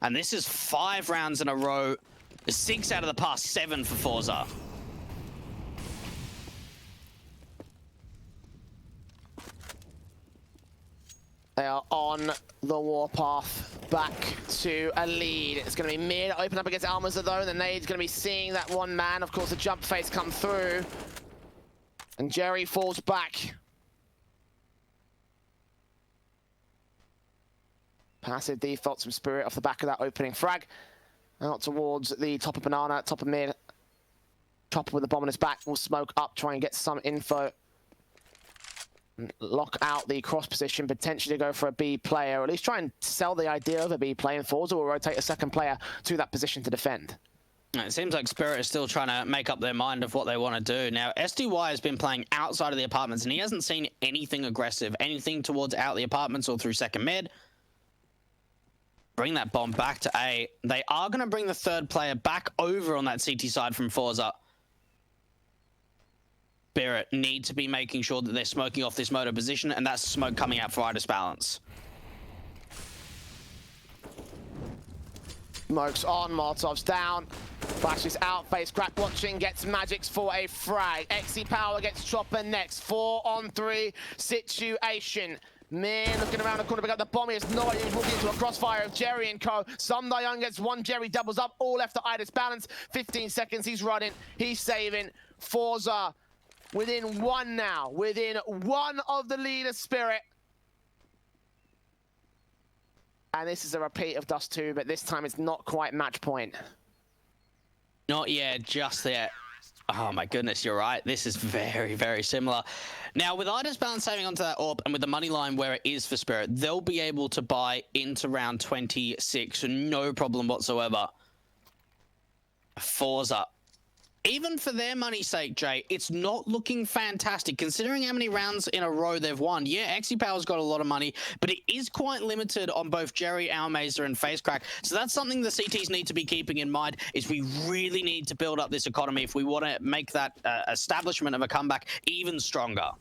And this is 5 rounds in a row. 6 out of the past 7 for FORZE.
They are on the warpath back to a lead. It's going to be mid, open up against Almaza though, and the nade's going to be seeing that one man. Of course, the jump face come through. And Jerry falls back. Passive defaults from Spirit off the back of that opening frag. Out towards the top of banana, top of mid. Chopper with the bomb on his back. Will smoke up, try and get some info. Lock out the cross position, potentially go for a B player, or at least try and sell the idea of a B play, and FORZE will rotate a second player to that position to defend.
It seems like Spirit is still trying to make up their mind of what they want to do. Now, SDY has been playing outside of the apartments, and he hasn't seen anything aggressive, anything towards out the apartments or through second mid. Bring that bomb back to A. They are going to bring the third player back over on that CT side from FORZE. Spirit need to be making sure that they're smoking off this motor position, and that's smoke coming out for Idis Balance.
Smokes on, Molotov's down. Flashes out, FaZe watching, gets Magics for a frag. XE Power gets Chopper next. 4 on 3 situation. Man, looking around the corner, pick up the bomb. He has no idea he's walking into a crossfire of Jerry and co. Young gets one, Jerry doubles up, all left to Idis Balance. 15 seconds, he's running, he's saving. FORZE within 1 now, within 1 of the leader Spirit. And this is a repeat of Dust 2, but this time it's not quite match point.
Not yet, just yet. Oh my goodness, you're right. This is very, very similar. Now, with Ida's balance saving onto that AWP and with the money line where it is for Spirit, they'll be able to buy into round 26, no problem whatsoever. FORZE. Even for their money's sake, Jay, it's not looking fantastic considering how many rounds in a row they've won. Yeah, XePower's got a lot of money, but it is quite limited on both Jerry, Almazer, and FaceCrack. So that's something the CTs need to be keeping in mind, is we really need to build up this economy if we want to make that establishment of a comeback even stronger.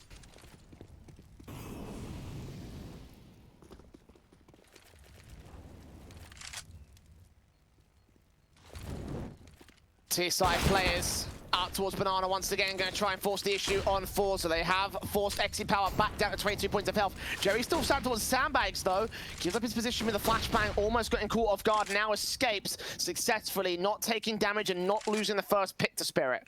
T-side players out towards Banana once again, going to try and force the issue on FORZE. So they have forced XePower back down to 22 points of health. Jerry still standing towards sandbags though. Gives up his position with a flashbang, almost getting caught off guard. Now escapes successfully, not taking damage and not losing the first pick to Spirit.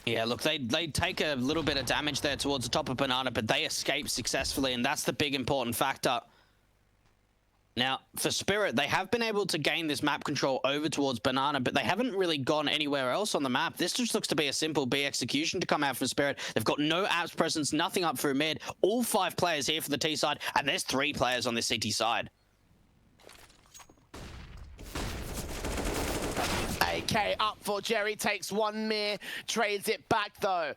Yeah, look, they take a little bit of damage there towards the top of Banana, but they escape successfully, and that's the big important factor. Now, for Spirit, they have been able to gain this map control over towards Banana, but they haven't really gone anywhere else on the map. This just looks to be a simple B execution to come out for Spirit. They've got no apps presence, nothing up through mid. All 5 players here for the T side, and there's 3 players on the CT side.
AK up for Jerry, takes one mir, trades it back though.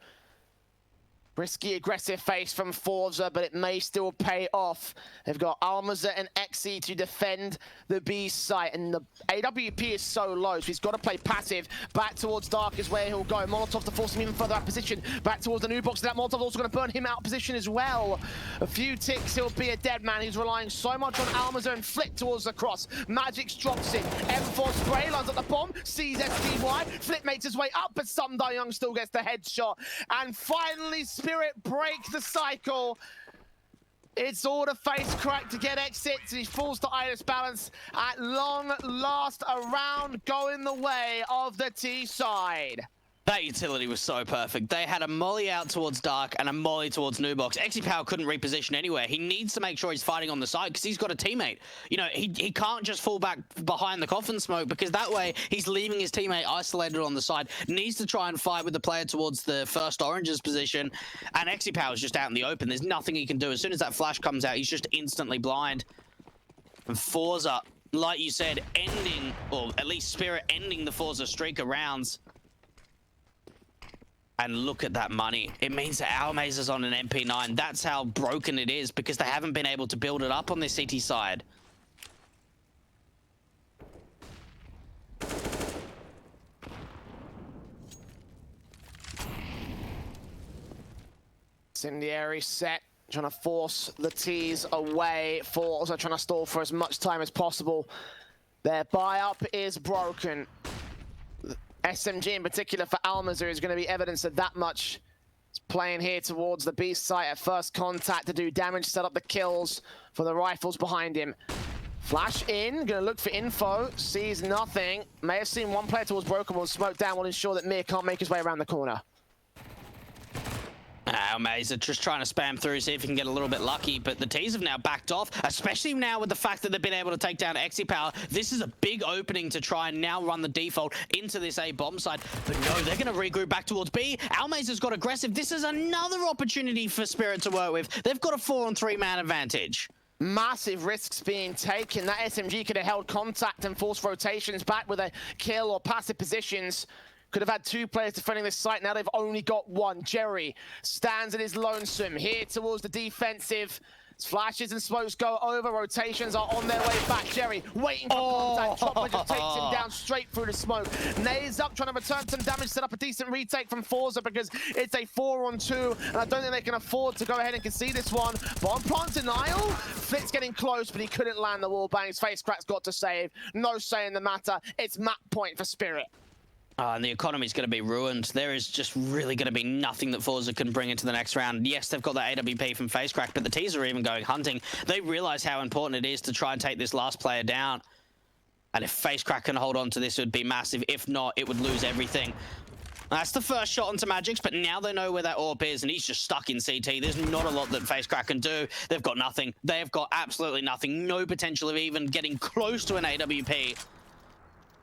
Risky, aggressive face from FORZE, but it may still pay off. They've got Almazer and Xe to defend the B site, and the AWP is so low, so he's got to play passive. Back towards Dark is where he'll go. Molotov to force him even further out of position. Back towards the new box. That Molotov also going to burn him out of position as well. A few ticks, he'll be a dead man. He's relying so much on Almazer and Flick towards the cross. Magix drops it. M4 spray, lands at the bomb, sees SDY. Flick makes his way up, but Young still gets the headshot. And finally, Spirit break the cycle. It's all the FaceCrack to get exits, and he falls to Ida's balance. At long last, a round going the way of the T side.
That utility was so perfect. They had a molly out towards Dark and a molly towards Nubox. XePower couldn't reposition anywhere. He needs to make sure he's fighting on the side because he's got a teammate. You know, he can't just fall back behind the coffin smoke because that way he's leaving his teammate isolated on the side. Needs to try and fight with the player towards the first Orange's position, and XePower's just out in the open. There's nothing he can do. As soon as that flash comes out, he's just instantly blind. And FORZE, like you said, ending, or at least Spirit ending the FORZE streak of rounds. And look at that money. It means that Almazer's on an MP9. That's how broken it is because they haven't been able to build it up on this CT side.
Incendiary set, trying to force the T's away. FORZE trying to stall for as much time as possible. Their buy-up is broken. SMG in particular for Almazer is going to be evidence of that much. He's playing here towards the B site at first contact to do damage, set up the kills for the rifles behind him. Flash in, going to look for info, sees nothing. May have seen one player towards Broken Wall, smoke down, will ensure that Mir can't make his way around the corner.
Almazer just trying to spam through, see if he can get a little bit lucky, but the T's have now backed off, especially now with the fact that they've been able to take down XePower. This is a big opening to try and now run the default into this A bomb side, but no, they're going to regroup back towards B. Almazer's got aggressive. This is another opportunity for Spirit to work with. They've got a 4-on-3 man advantage.
Massive risks being taken. That SMG could have held contact and forced rotations back with a kill or passive positions. Could have had 2 players defending this site. Now they've only got 1. Jerry stands in his lonesome here towards the defensive. Flashes and smokes go over. Rotations are on their way back. Jerry waiting for contact. Chopper just takes him down straight through the smoke. Nays up, trying to return some damage, set up a decent retake from FORZE because it's a 4-on-2, and I don't think they can afford to go ahead and concede this one. Bomb plant denial. Flick's getting close, but he couldn't land the wall bangs. FaceCrack's got to save. No say in the matter. It's map point for Spirit.
And the economy's going to be ruined. There is just really going to be nothing that FORZE can bring into the next round. Yes, they've got the AWP from FaceCrack, but the T's are even going hunting. They realize how important it is to try and take this last player down. And if FaceCrack can hold on to this, it would be massive. If not, it would lose everything. That's the first shot onto Magix, but now they know where that AWP is, and he's just stuck in CT. There's not a lot that FaceCrack can do. They've got nothing. They've got absolutely nothing. No potential of even getting close to an AWP.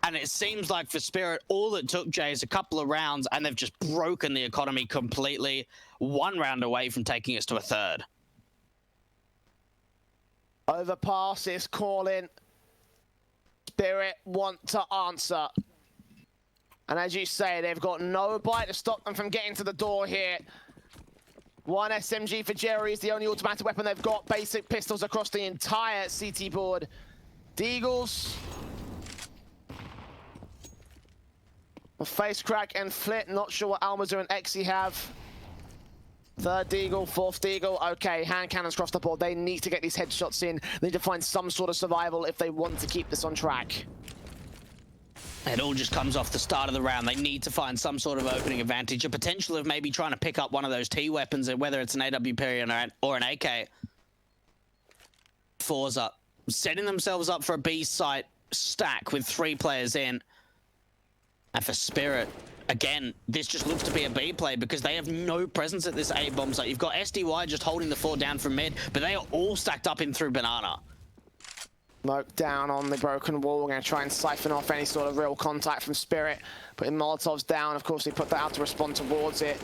And it seems like for Spirit, all it took, Jay, is a couple of rounds, and they've just broken the economy completely. 1 round away from taking us to a third.
Overpass is calling. Spirit want to answer. And as you say, they've got no bite to stop them from getting to the door here. 1 SMG for Jerry is the only automatic weapon they've got. Basic pistols across the entire CT board. Deagles. Face crack and Flit. Not sure what Almazer and Exy have. 3rd Deagle, 4th Deagle. Okay, hand cannons across the board. They need to get these headshots in. They need to find some sort of survival if they want to keep this on track.
It all just comes off the start of the round. They need to find some sort of opening advantage, a potential of maybe trying to pick up one of those T weapons, whether it's an AWP or an AK. FORZE setting themselves up for a B site stack with 3 players in. And for Spirit, again, this just looks to be a B play because they have no presence at this A bomb site. You've got SDY just holding the 4 down from mid, but they are all stacked up in through Banana.
Smoke down on the broken wall. We're going to try and siphon off any sort of real contact from Spirit. Putting Molotovs down. Of course, they put that out to respond towards it.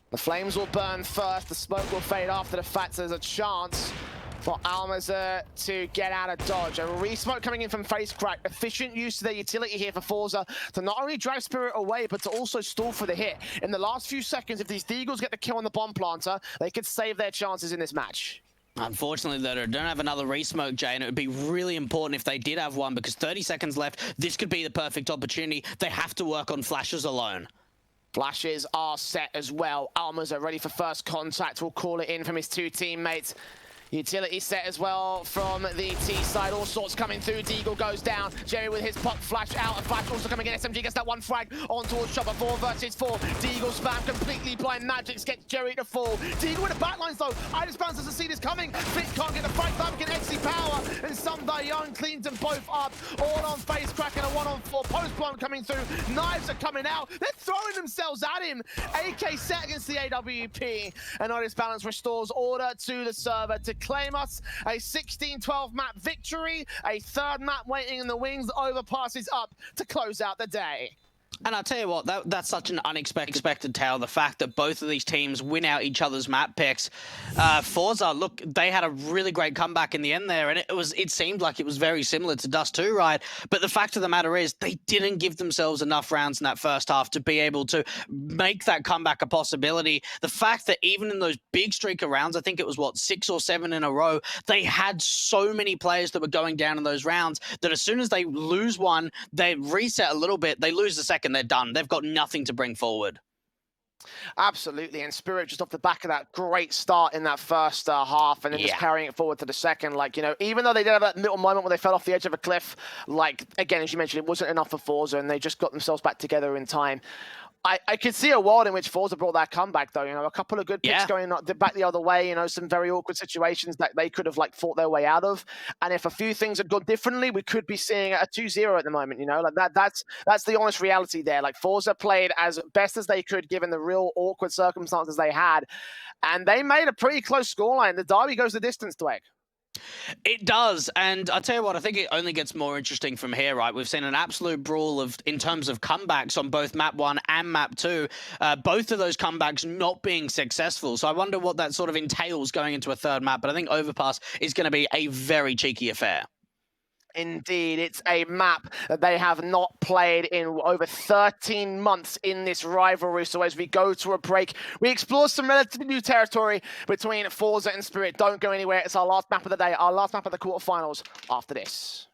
The flames will burn first. The smoke will fade after the fact. So there's a chance for Almazer to get out of dodge. A re-smoke coming in from Face Crack. Efficient use of their utility here for FORZE to not only drive Spirit away, but to also stall for the hit. In the last few seconds, if these Deagles get the kill on the bomb planter, they could save their chances in this match.
Unfortunately, they don't have another re-smoke, Jay, and it would be really important if they did have one because 30 seconds left. This could be the perfect opportunity. They have to work on flashes alone.
Flashes are set as well. Almazer ready for first contact. Will call it in from his 2 teammates. Utility set as well from the T side. All sorts coming through. Deagle goes down. Jerry with his pop flash out. A flash also coming in. SMG gets that 1 frag on towards Chopper. 4 versus 4. Deagle spam completely blind. Magics gets Jerry to fall. Deagle with the backlines though. Iris Bounce doesn't see this coming. Fit can't get the fight time. Can Exy power. And Sunday Young cleans them both up. All on Face Crack and a 1-on-4. Post blown coming through. Knives are coming out. They're throwing themselves at him. AK set against the AWP. And Iris Balance restores order to the server to claim us a 16-12 map victory, a 3rd map waiting in the wings. The overpass is up to close out the day.
And I'll tell you what, that's such an unexpected tale. The fact that both of these teams win out each other's map picks. FORZE, look, they had a really great comeback in the end there, and it seemed like it was very similar to Dust 2, right? But the fact of the matter is, they didn't give themselves enough rounds in that first half to be able to make that comeback a possibility. The fact that even in those big streak of rounds, I think it was, what, 6 or 7 in a row, they had so many players that were going down in those rounds that as soon as they lose one, they reset a little bit, they lose the second, they're done. They've got nothing to bring forward.
Absolutely, and Spirit just off the back of that great start in that first half, and then just carrying it forward to the second. Like, you know, even though they did have that little moment where they fell off the edge of a cliff, like, again, as you mentioned, it wasn't enough for FORZE, and they just got themselves back together in time. I could see a world in which FORZE brought that comeback, though. You know, a couple of good picks going back the other way. You know, some very awkward situations that they could have like fought their way out of. And if a few things had gone differently, we could be seeing a 2-0 at the moment. You know, like that's the honest reality there. Like FORZE played as best as they could given the real awkward circumstances they had, and they made a pretty close scoreline. The derby goes the distance, Dweg.
It does, and I'll tell you what, I think it only gets more interesting from here, right? We've seen an absolute brawl in terms of comebacks on both map 1 and map 2, both of those comebacks not being successful. So I wonder what that sort of entails going into a 3rd map, but I think Overpass is going to be a very cheeky affair.
Indeed, it's a map that they have not played in over 13 months in this rivalry. So as we go to a break, we explore some relatively new territory between FORZE and Spirit. Don't go anywhere. It's our last map of the day, our last map of the quarterfinals after this.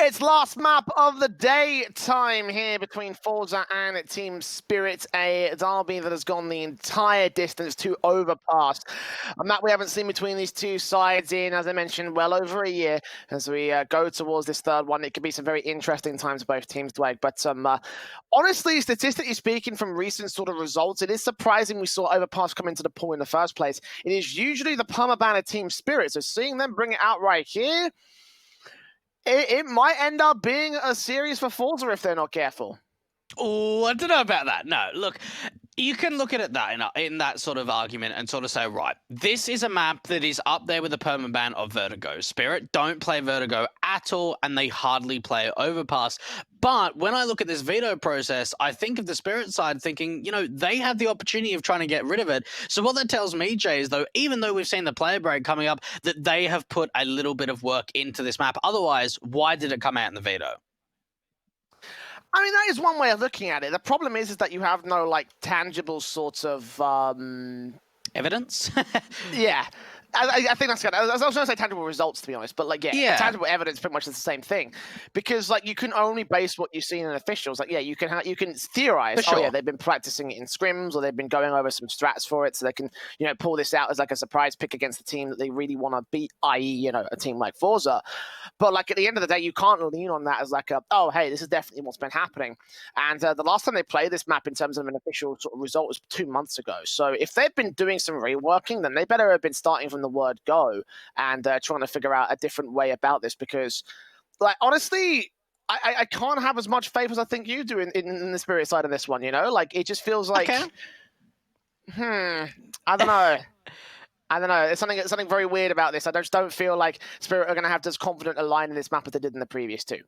It's last map of the day time here between FORZE and Team Spirit, a derby that has gone the entire distance to Overpass. A map we haven't seen between these two sides in, as I mentioned, well over a year. As we go towards this third one, it could be some very interesting times for both teams, Dwayne. But honestly, statistically speaking, from recent sort of results, it is surprising we saw Overpass come into the pool in the first place. It is usually the permaban Team Spirit, so seeing them bring it out right here, it might end up being a series for FORZE if they're not careful.
Oh, I don't know about that. No, look, you can look at it in that sort of argument and sort of say, right, this is a map that is up there with the permaban of Vertigo. Spirit don't play Vertigo at all, and they hardly play Overpass. But when I look at this veto process, I think of the Spirit side thinking, you know, they have the opportunity of trying to get rid of it. So what that tells me, Jay, is though, even though we've seen the player break coming up, that they have put a little bit of work into this map. Otherwise, why did it come out in the veto?
I mean, that is one way of looking at it. The problem is that you have no, like, tangible sorts of...
evidence?
Yeah. I think that's good. I was going to say tangible results, to be honest, but like, yeah, tangible evidence pretty much is the same thing, because like you can only base what you've seen in officials. Like, yeah, you can theorize.
For
Oh yeah,
sure.
they've been practicing it in scrims, or they've been going over some strats for it, so they can pull this out as like a surprise pick against the team that they really want to beat, i.e., a team like Forza. But like at the end of the day, you can't lean on that as like oh hey, this is definitely what's been happening. And the last time they played this map in terms of an official sort of result was 2 months ago. So if they've been doing some reworking, then they better have been starting from the word go and trying to figure out a different way about this, because like honestly, I can't have as much faith as I think you do in the Spirit side of this one, like it just feels like I don't know. I don't know. There's something very weird about this. I just don't feel like Spirit are going to have as confident a line in this map as they did in the previous two.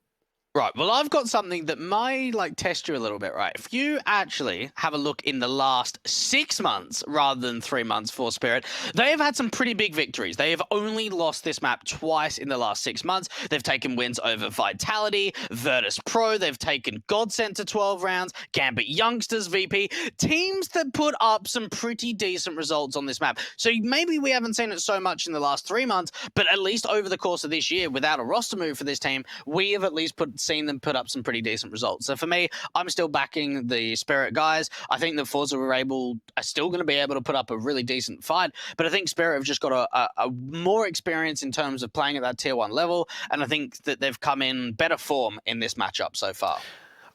Right, well, I've got something that might test you a little bit, right? If you actually have a look in the last 6 months rather than 3 months for Spirit, they have had some pretty big victories. They have only lost this map twice in the last 6 months. They've taken wins over Vitality, Virtus Pro, they've taken Godsent to 12 rounds, Gambit Youngsters, VP, teams that put up some pretty decent results on this map. So maybe we haven't seen it so much in the last 3 months, but at least over the course of this year, without a roster move for this team, we have at least seen them put up some pretty decent results. So for me, I'm still backing the Spirit guys. I think that Forza are still going to be able to put up a really decent fight, but I think Spirit have just got a more experience in terms of playing at that tier 1 level, and I think that they've come in better form in this matchup so far.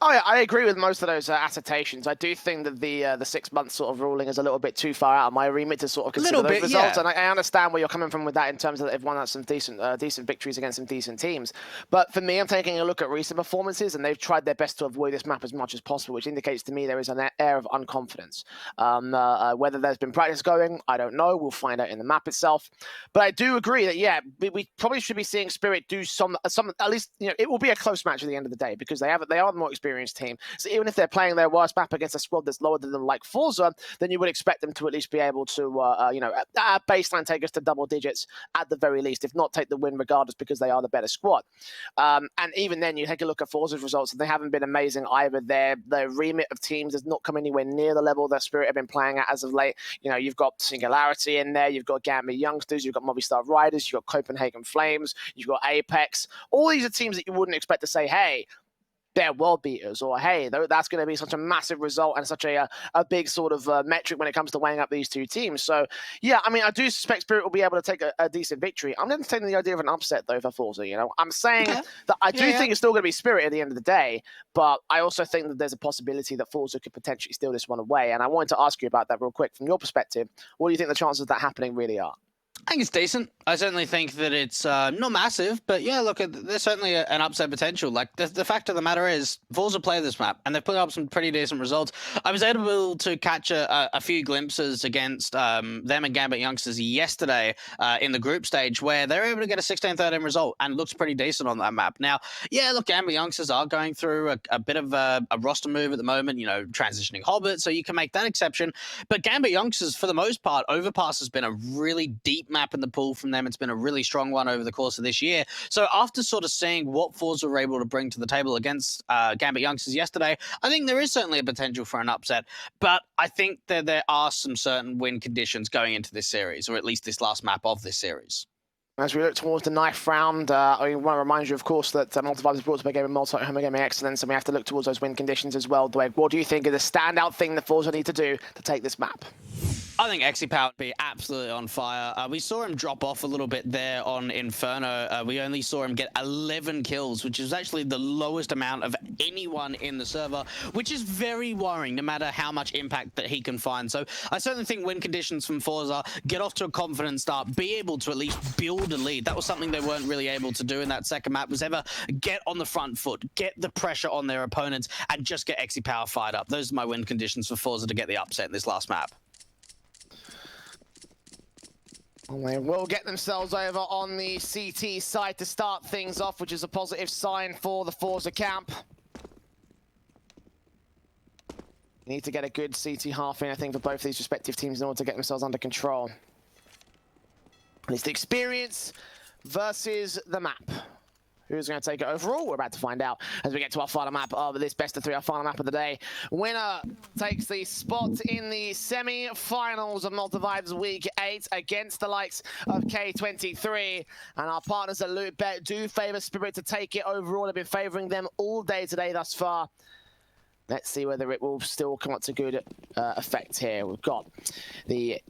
Oh, yeah, I agree with most of those assertions. I do think that the 6 month sort of ruling is a little bit too far out of my remit to sort of consider those results.
Yeah.
And I understand where you're coming from with that in terms of that they've won out some decent victories against some decent teams. But for me, I'm taking a look at recent performances, and they've tried their best to avoid this map as much as possible, which indicates to me there is an air of unconfidence. Whether there's been practice going, I don't know. We'll find out in the map itself. But I do agree that, yeah, we probably should be seeing Spirit do some at least, it will be a close match at the end of the day, because they are the more experienced team. So even if they're playing their worst map against a squad that's lower than them, like Forza, then you would expect them to at least be able to, at baseline, take us to double digits at the very least, if not take the win regardless, because they are the better squad. And even then, you take a look at Forza's results, and they haven't been amazing either. Their remit of teams has not come anywhere near the level that Spirit have been playing at as of late. You've got Singularity in there, you've got Gambit Youngsters, you've got Movistar Riders, you've got Copenhagen Flames, you've got Apex. All these are teams that you wouldn't expect to say, hey, they're world beaters, or hey, that's going to be such a massive result and such a big sort of metric when it comes to weighing up these two teams. So yeah, I mean, I do suspect Spirit will be able to take a decent victory. I'm entertaining the idea of an upset though for Forza. I'm saying that I do think it's still going to be Spirit at the end of the day, but I also think that there's a possibility that Forza could potentially steal this one away. And I wanted to ask you about that real quick. From your perspective, what do you think the chances of that happening really are?
I think it's decent. I certainly think that it's not massive, but yeah, look, there's certainly an upset potential. Like, the fact of the matter is, Forza play this map, and they've put up some pretty decent results. I was able to catch a few glimpses against them and Gambit Youngsters yesterday in the group stage, where they were able to get a 16-13 result, and looks pretty decent on that map. Now, yeah, look, Gambit Youngsters are going through a bit of a roster move at the moment, transitioning Hobbit, so you can make that exception. But Gambit Youngsters, for the most part, Overpass has been a really deep map in the pool from them. It's been a really strong one over the course of this year. So after sort of seeing what Forza were able to bring to the table against Gambit Youngsters yesterday, I think there is certainly a potential for an upset. But I think that there are some certain win conditions going into this series, or at least this last map of this series.
As we look towards the ninth round, I want to remind you, of course, that Malta is brought to by Gaming Malta, Home Gaming Excellence, and we have to look towards those win conditions as well. Dwayne, what do you think is the standout thing that Forza need to do to take this map?
I think Exipower would be absolutely on fire. We saw him drop off a little bit there on Inferno. We only saw him get 11 kills, which is actually the lowest amount of anyone in the server, which is very worrying, no matter how much impact that he can find. So I certainly think win conditions from Forza, get off to a confident start, be able to at least build a lead. That was something they weren't really able to do in that second map, was ever get on the front foot, get the pressure on their opponents, and just get Exipower fired up. Those are my win conditions for Forza to get the upset in this last map.
They will get themselves over on the CT side to start things off, which is a positive sign for the Forza camp. Need to get a good CT half in, I think, for both these respective teams in order to get themselves under control. It's the experience versus the map. Who's going to take it overall? We're about to find out as we get to our final map of this best of 3, our final map of the day. Winner takes the spot in the semi-finals of Malta Vibes Week 8 against the likes of K23. And our partners at LootBet do favour Spirit to take it overall. They've been favouring them all day today thus far. Let's see whether it will still come up to good effect here. We've got the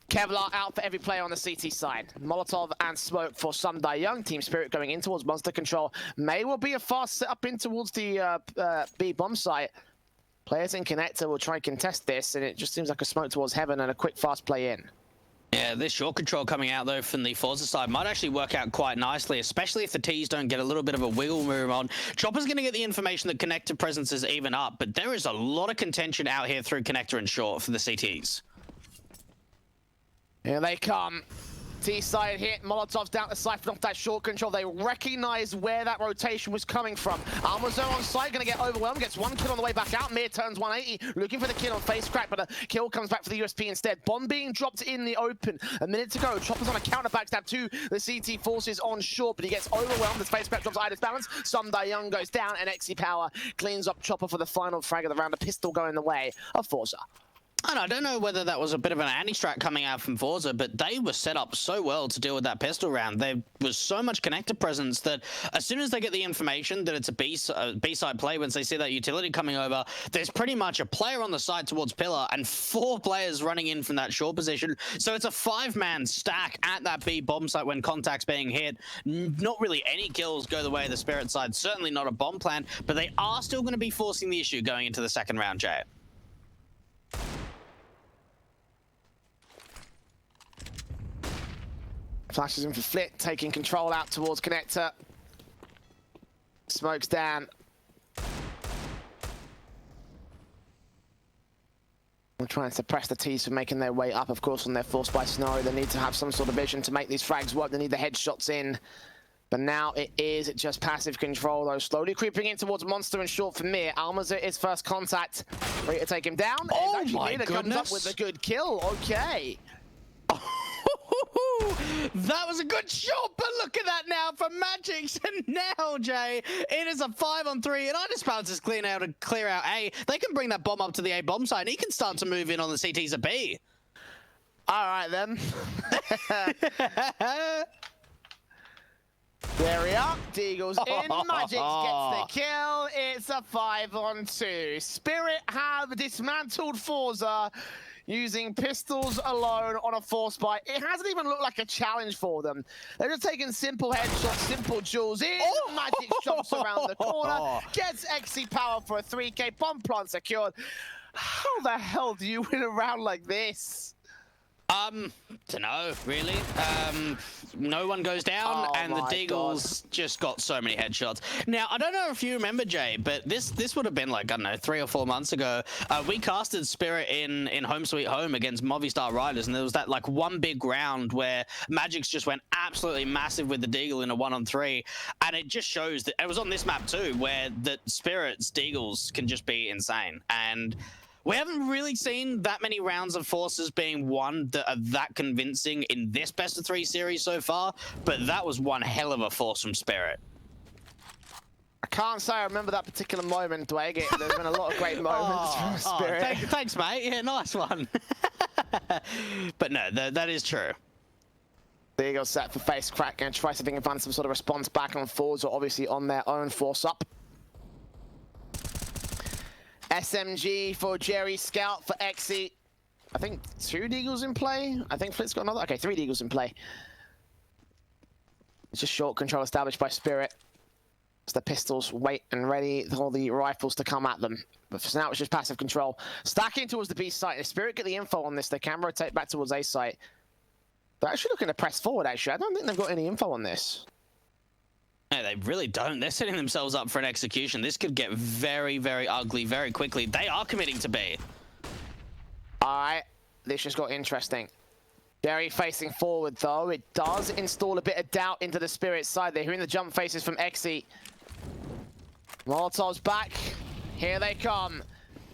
Kevlar out for every player on the CT side. Molotov and Smoke for some Young. Team Spirit going in towards Monster Control. May well be a fast setup in towards the B bomb site. Players in Connector will try and contest this, and it just seems like a smoke towards Heaven and a quick fast play in.
Yeah, this short control coming out, though, from the FORZE side might actually work out quite nicely, especially if the Ts don't get a little bit of a wiggle room on. Chopper's going to get the information that Connector presence is even up, but there is a lot of contention out here through Connector and short for the CTs.
Here they come. T-side hit. Molotov's down to siphon off that short control. They recognize where that rotation was coming from. Almazo on site, going to get overwhelmed. Gets one kill on the way back out. Mir turns 180, looking for the kill on face crack, but a kill comes back for the USP instead. Bomb being dropped in the open. A minute to go. Chopper's on a counter backstab to the CT forces on short, but he gets overwhelmed. The face crack drops Ida's balance. Some Young goes down, and XE Power cleans up Chopper for the final frag of the round. A pistol going the way of FORZE.
And I don't know whether that was a bit of an anti-strat coming out from FORZE, but they were set up so well to deal with that pistol round. There was so much connector presence that as soon as they get the information that it's a B-side play, once they see that utility coming over, there's pretty much a player on the side towards Pillar and 4 players running in from that short position. So it's a 5-man stack at that B bomb site when contact's being hit. Not really any kills go the way of the Spirit side, certainly not a bomb plan, but they are still going to be forcing the issue going into the second round, Jay.
Flashes in for Flit, taking control out towards Connector. Smokes down. We'll try and suppress the Ts from making their way up, of course, on their forced by scenario. They need to have some sort of vision to make these frags work. They need the headshots in. But now it is just passive control, though. Slowly creeping in towards Monster and short for Mir. Almaza is first contact. Ready to take him down.
Oh my goodness.
Comes up with a good kill. Okay.
That was a good shot, but look at that now from Magix. And now, Jay, it is a 5-on-3, and Ida's Balance is clear out A. They can bring that bomb up to the A bomb site, and he can start to move in on the CTs at B.
All right, then. There we are. Deagle's in. Magix gets the kill. It's a 5-on-2. Spirit have dismantled FORZE using pistols alone on a force buy. It hasn't even looked like a challenge for them. They're just taking simple headshots, simple jewels in. Magix jumps around the corner, gets XE Power for a 3K. Bomb plant secured. How the hell do you win a round like this?
Dunno, really. No one goes down, and the Deagles just got so many headshots. Now, I don't know if you remember, Jay, but this would have been like, I don't know, 3 or 4 months ago. We casted Spirit in Home Sweet Home against Movistar Riders, and there was that like one big round where Magix just went absolutely massive with the Deagle in a 1-on-3, and it just shows that it was on this map too, where the Spirit's Deagles can just be insane. And we haven't really seen that many rounds of forces being won that are that convincing in this best of 3 series so far, but that was one hell of a force from Spirit.
I can't say I remember that particular moment, Dwayne. There's been a lot of great moments from Spirit.
Thanks, mate. Yeah, nice one. But no, that is true.
The Eagle set for face crack and try to find some sort of response back on FORZE, obviously on their own force up. SMG for Jerry, Scout for XE. I think 2 Deagles in play. I think Flit's got another. Okay, 3 Deagles in play. It's just short control established by Spirit. As the pistols wait and ready for the rifles to come at them. But for now, it's just passive control. Stacking towards the B site. If Spirit get the info on this, they can rotate back towards A site. They're actually looking to press forward, actually. I don't think they've got any info on this.
No, they really don't. They're setting themselves up for an execution. This could get very, very ugly very quickly. They are committing to B.
All right, this just got interesting. Jerry facing forward, though. It does install a bit of doubt into the Spirit side. They're hearing the jump faces from XE. Molotov's back. Here they come.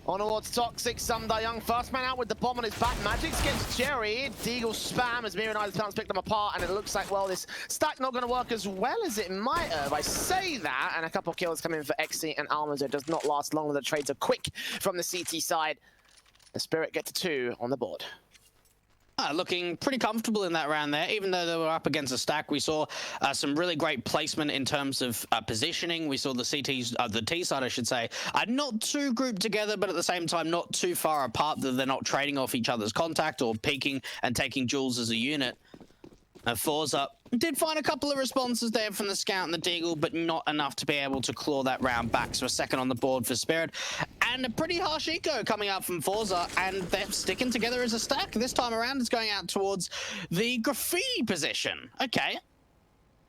On towards Toxic, Sunday Young, first man out with the bomb on his back. Magix gets Jerry. Deagle spam as Mir and Ida's pick them apart, and it looks like, well, this stack not going to work as well as it might have. I say that, and a couple kills come in for Exi and Almas. It does not last long. The trades are quick from the CT side. The Spirit get to 2 on the board.
Looking pretty comfortable in that round there, even though they were up against a stack. We saw some really great placement in terms of positioning. We saw the the T side, I should say, not too grouped together, but at the same time not too far apart that they're not trading off each other's contact or peeking and taking Jules as a unit. FORZE did find a couple of responses there from the Scout and the Deagle, but not enough to be able to claw that round back. So a second on the board for Spirit. And a pretty harsh eco coming out from FORZE, and they're sticking together as a stack. This time around, it's going out towards the graffiti position. Okay.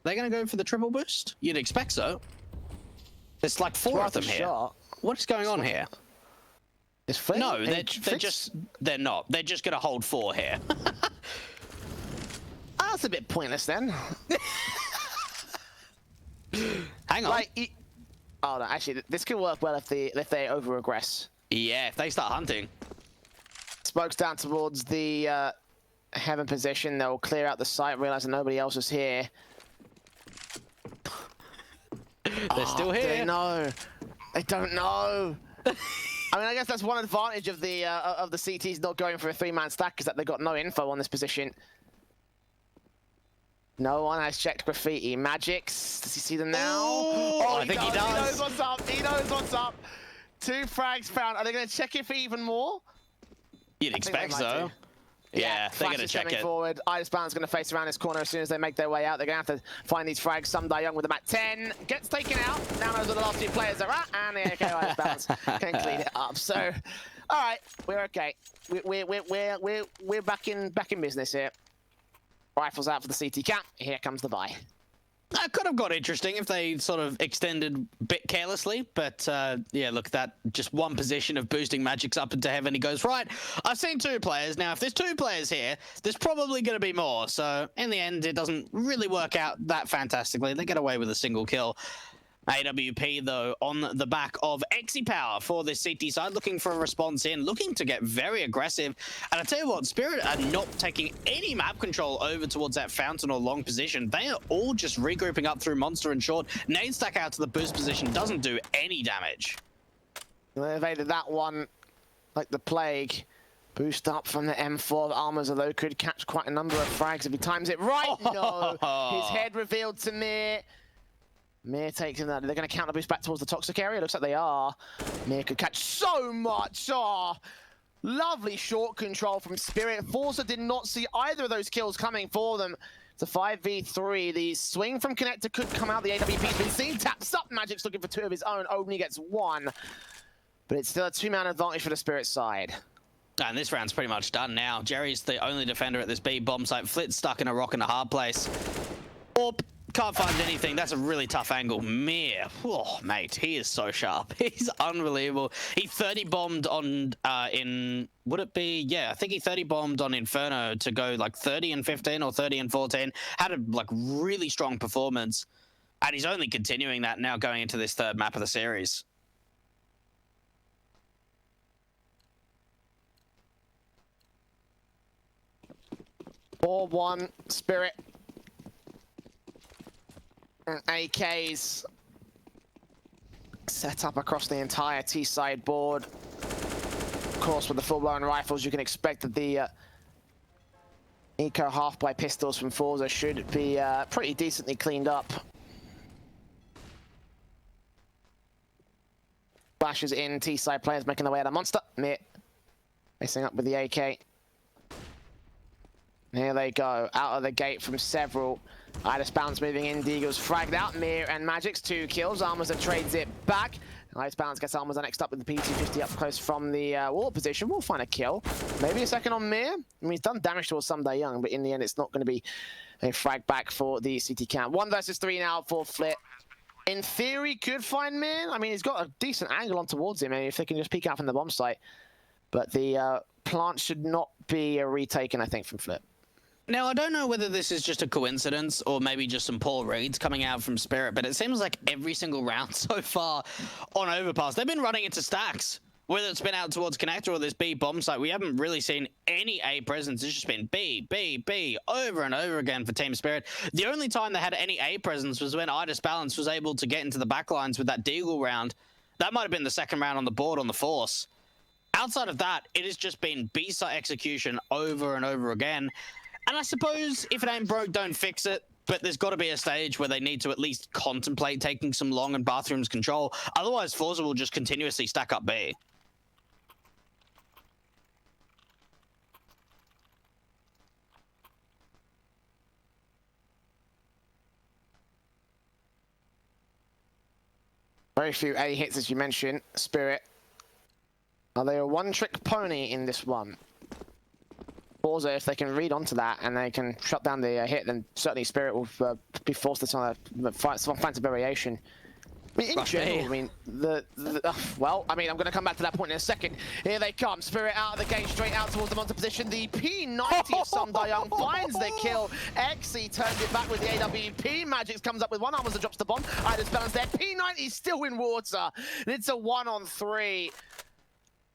They're going to go for the triple boost? You'd expect so. There's like 4 of them here. What is going on here? No, they're not. They're just going to hold 4 here.
That's a bit pointless then.
Hang on.
Like, oh no, actually, this could work well if they over-aggress.
Yeah, if they start hunting.
Smokes down towards the heaven position. They'll clear out the site, realize that nobody else is here.
They're still here.
They know. They don't know. I mean, I guess that's one advantage of the CTs not going for a 3-man stack, is that they got no info on this position. No one has checked graffiti. Magix, does he see them now?
Oh, I think he does.
He knows what's up. He knows what's up. 2 frags found. Are they going to check it for even more?
You'd expect so. Yeah, they're going to check it.
Forward. Ida's going to face around this corner as soon as they make their way out. They're going to have to find these frags. Sunday Young with them at 10. Gets taken out. Now knows where the last 2 players are at. And the AK Ida's can clean it up. So, all right, we're okay. We're back in business here. Rifles out for the CT cap. Here comes the buy.
That could have got interesting if they sort of extended a bit carelessly, but yeah, look, that just one position of boosting Magix up into heaven. He goes, right, I've seen 2 players. Now, if there's 2 players here, there's probably going to be more. So in the end, it doesn't really work out that fantastically. They get away with a single kill. AWP, though, on the back of Exi Power for this CT side, looking for a response in, looking to get very aggressive. And I tell you what, Spirit are not taking any map control over towards that fountain or long position. They are all just regrouping up through Monster and Short. Nade stack out to the boost position doesn't do any damage.
They evaded that one like the plague. Boost up from the M4. Almas, although, could catch quite a number of frags if he times it right. No, his head revealed to Mir. Mir takes him there. They're going to counter boost back towards the toxic area. Looks like they are. Mir could catch so much. Oh, lovely short control from Spirit. FORZE did not see either of those kills coming for them. It's a 5v3. The swing from Connector could come out. The AWP's been seen. Taps up. Magic's looking for 2 of his own. Only gets 1. But it's still a 2-man advantage for the Spirit side.
And this round's pretty much done now. Jerry's the only defender at this B bomb site. Flit's stuck in a rock and a hard place. Orp. Can't find anything. That's a really tough angle. Mir, oh, mate, he is so sharp. He's unbelievable. He 30 bombed on would it be? Yeah, I think he 30 bombed on Inferno to go like 30 and 15 or 30 and 14. Had a like really strong performance, and he's only continuing that now going into this 3rd map of the series.
Ball 1, Spirit. AKs set up across the entire T-side board. Of course, with the full-blown rifles, you can expect that the eco half-by pistols from FORZE should be pretty decently cleaned up. Flashes in, T-side players making their way out of Monster. Mir messing up with the AK. Here they go, out of the gate from several. Ida's bounce moving in, Deagle's fragged out. Mir and Magix 2 kills. Almas trades it back. Ida's bounce gets Almas next up with the P250 up close from the wall position. We'll find a kill. Maybe a second on Mir. I mean, he's done damage towards Sunday Young, but in the end, it's not going to be a frag back for the CT camp. 1 versus 3 now for Flit. In theory, could find Mir. I mean, he's got a decent angle on towards him, and if they can just peek out from the bomb site. But the plant should not be retaken, I think, from Flit.
Now, I don't know whether this is just a coincidence or maybe just some poor reads coming out from Spirit, but it seems like every single round so far on Overpass, they've been running into stacks. whether it's been out towards connector or this B bomb site, we haven't really seen any A presence. It's just been B, B, B over and over again for Team Spirit. The only time they had any A presence was when Idis Balance was able to get into the backlines with that Deagle round. That might have been the second round on the board on the Force. Outside of that, it has just been B site execution over and over again. And I suppose if it ain't broke, don't fix it. But there's got to be a stage where they need to at least contemplate taking some long and bathrooms control. Otherwise, FORZE will just continuously stack up B.
Very few A hits, as you mentioned. Spirit. Are they a one-trick pony in this one? FORZE, if they can read onto that and they can shut down the hit, then certainly Spirit will be forced to find some variation. I mean, in general, I mean, well, I mean, I'm going to come back to that point in a second. Here they come. Spirit out of the gate, straight out towards the Malta position. The P90 of Sundayung finds the kill. Xe turns it back with the AWP. Magix comes up with one arm as it drops the bomb. Idis Balance there. P90 still in water. And it's a 1-on-3.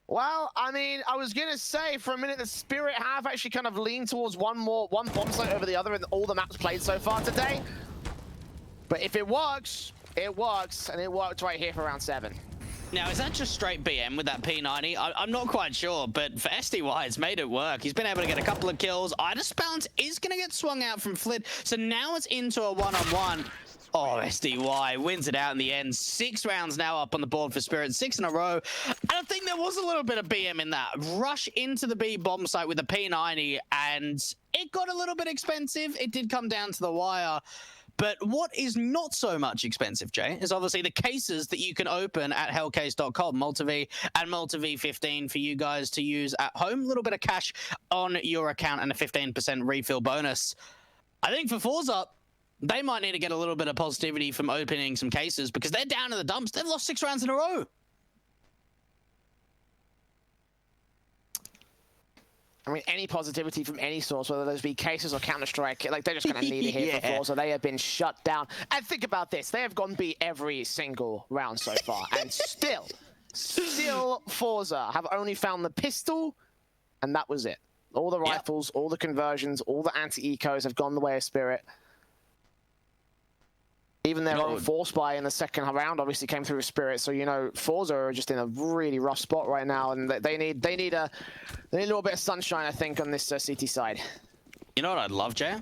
Well, I mean, I was going to say for a minute that Spirit have actually kind of leaned towards one bomb site over the other in all the maps played so far today. But if it works, and it worked right here for round 7.
Now, is that just straight BM with that P90? I'm not quite sure, but for SDY, it's made it work. He's been able to get a couple of kills. Idis Balance is going to get swung out from Flit, so now it's into a one-on-one. Oh, SDY wins it out in the end. 6 rounds now up on the board for Spirit, 6 in a row. And I think there was a little bit of BM in that. Rush into the B bomb site with the P90, and it got a little bit expensive. It did come down to the wire. But what is not so much expensive, Jay, is obviously the cases that you can open at hellcase.com, MaltaV and MaltaV15 for you guys to use at home. A little bit of cash on your account and a 15% refill bonus. I think for FORZE, they might need to get a little bit of positivity from opening some cases because they're down in the dumps. They've lost 6 rounds in a row.
I mean, any positivity from any source, whether those be cases or Counter-Strike, like, they're just going to need it here for FORZE. They have been shut down. And think about this. They have gone B every single round so far. And still FORZE have only found the pistol, and that was it. All the rifles, all the conversions, all the anti-ecos have gone the way of Spirit. Even their own Force buy in the second round obviously came through with Spirit, so you know FORZE are just in a really rough spot right now, and they need a little bit of sunshine, I think, on this CT side.
You know what I'd love, Jay?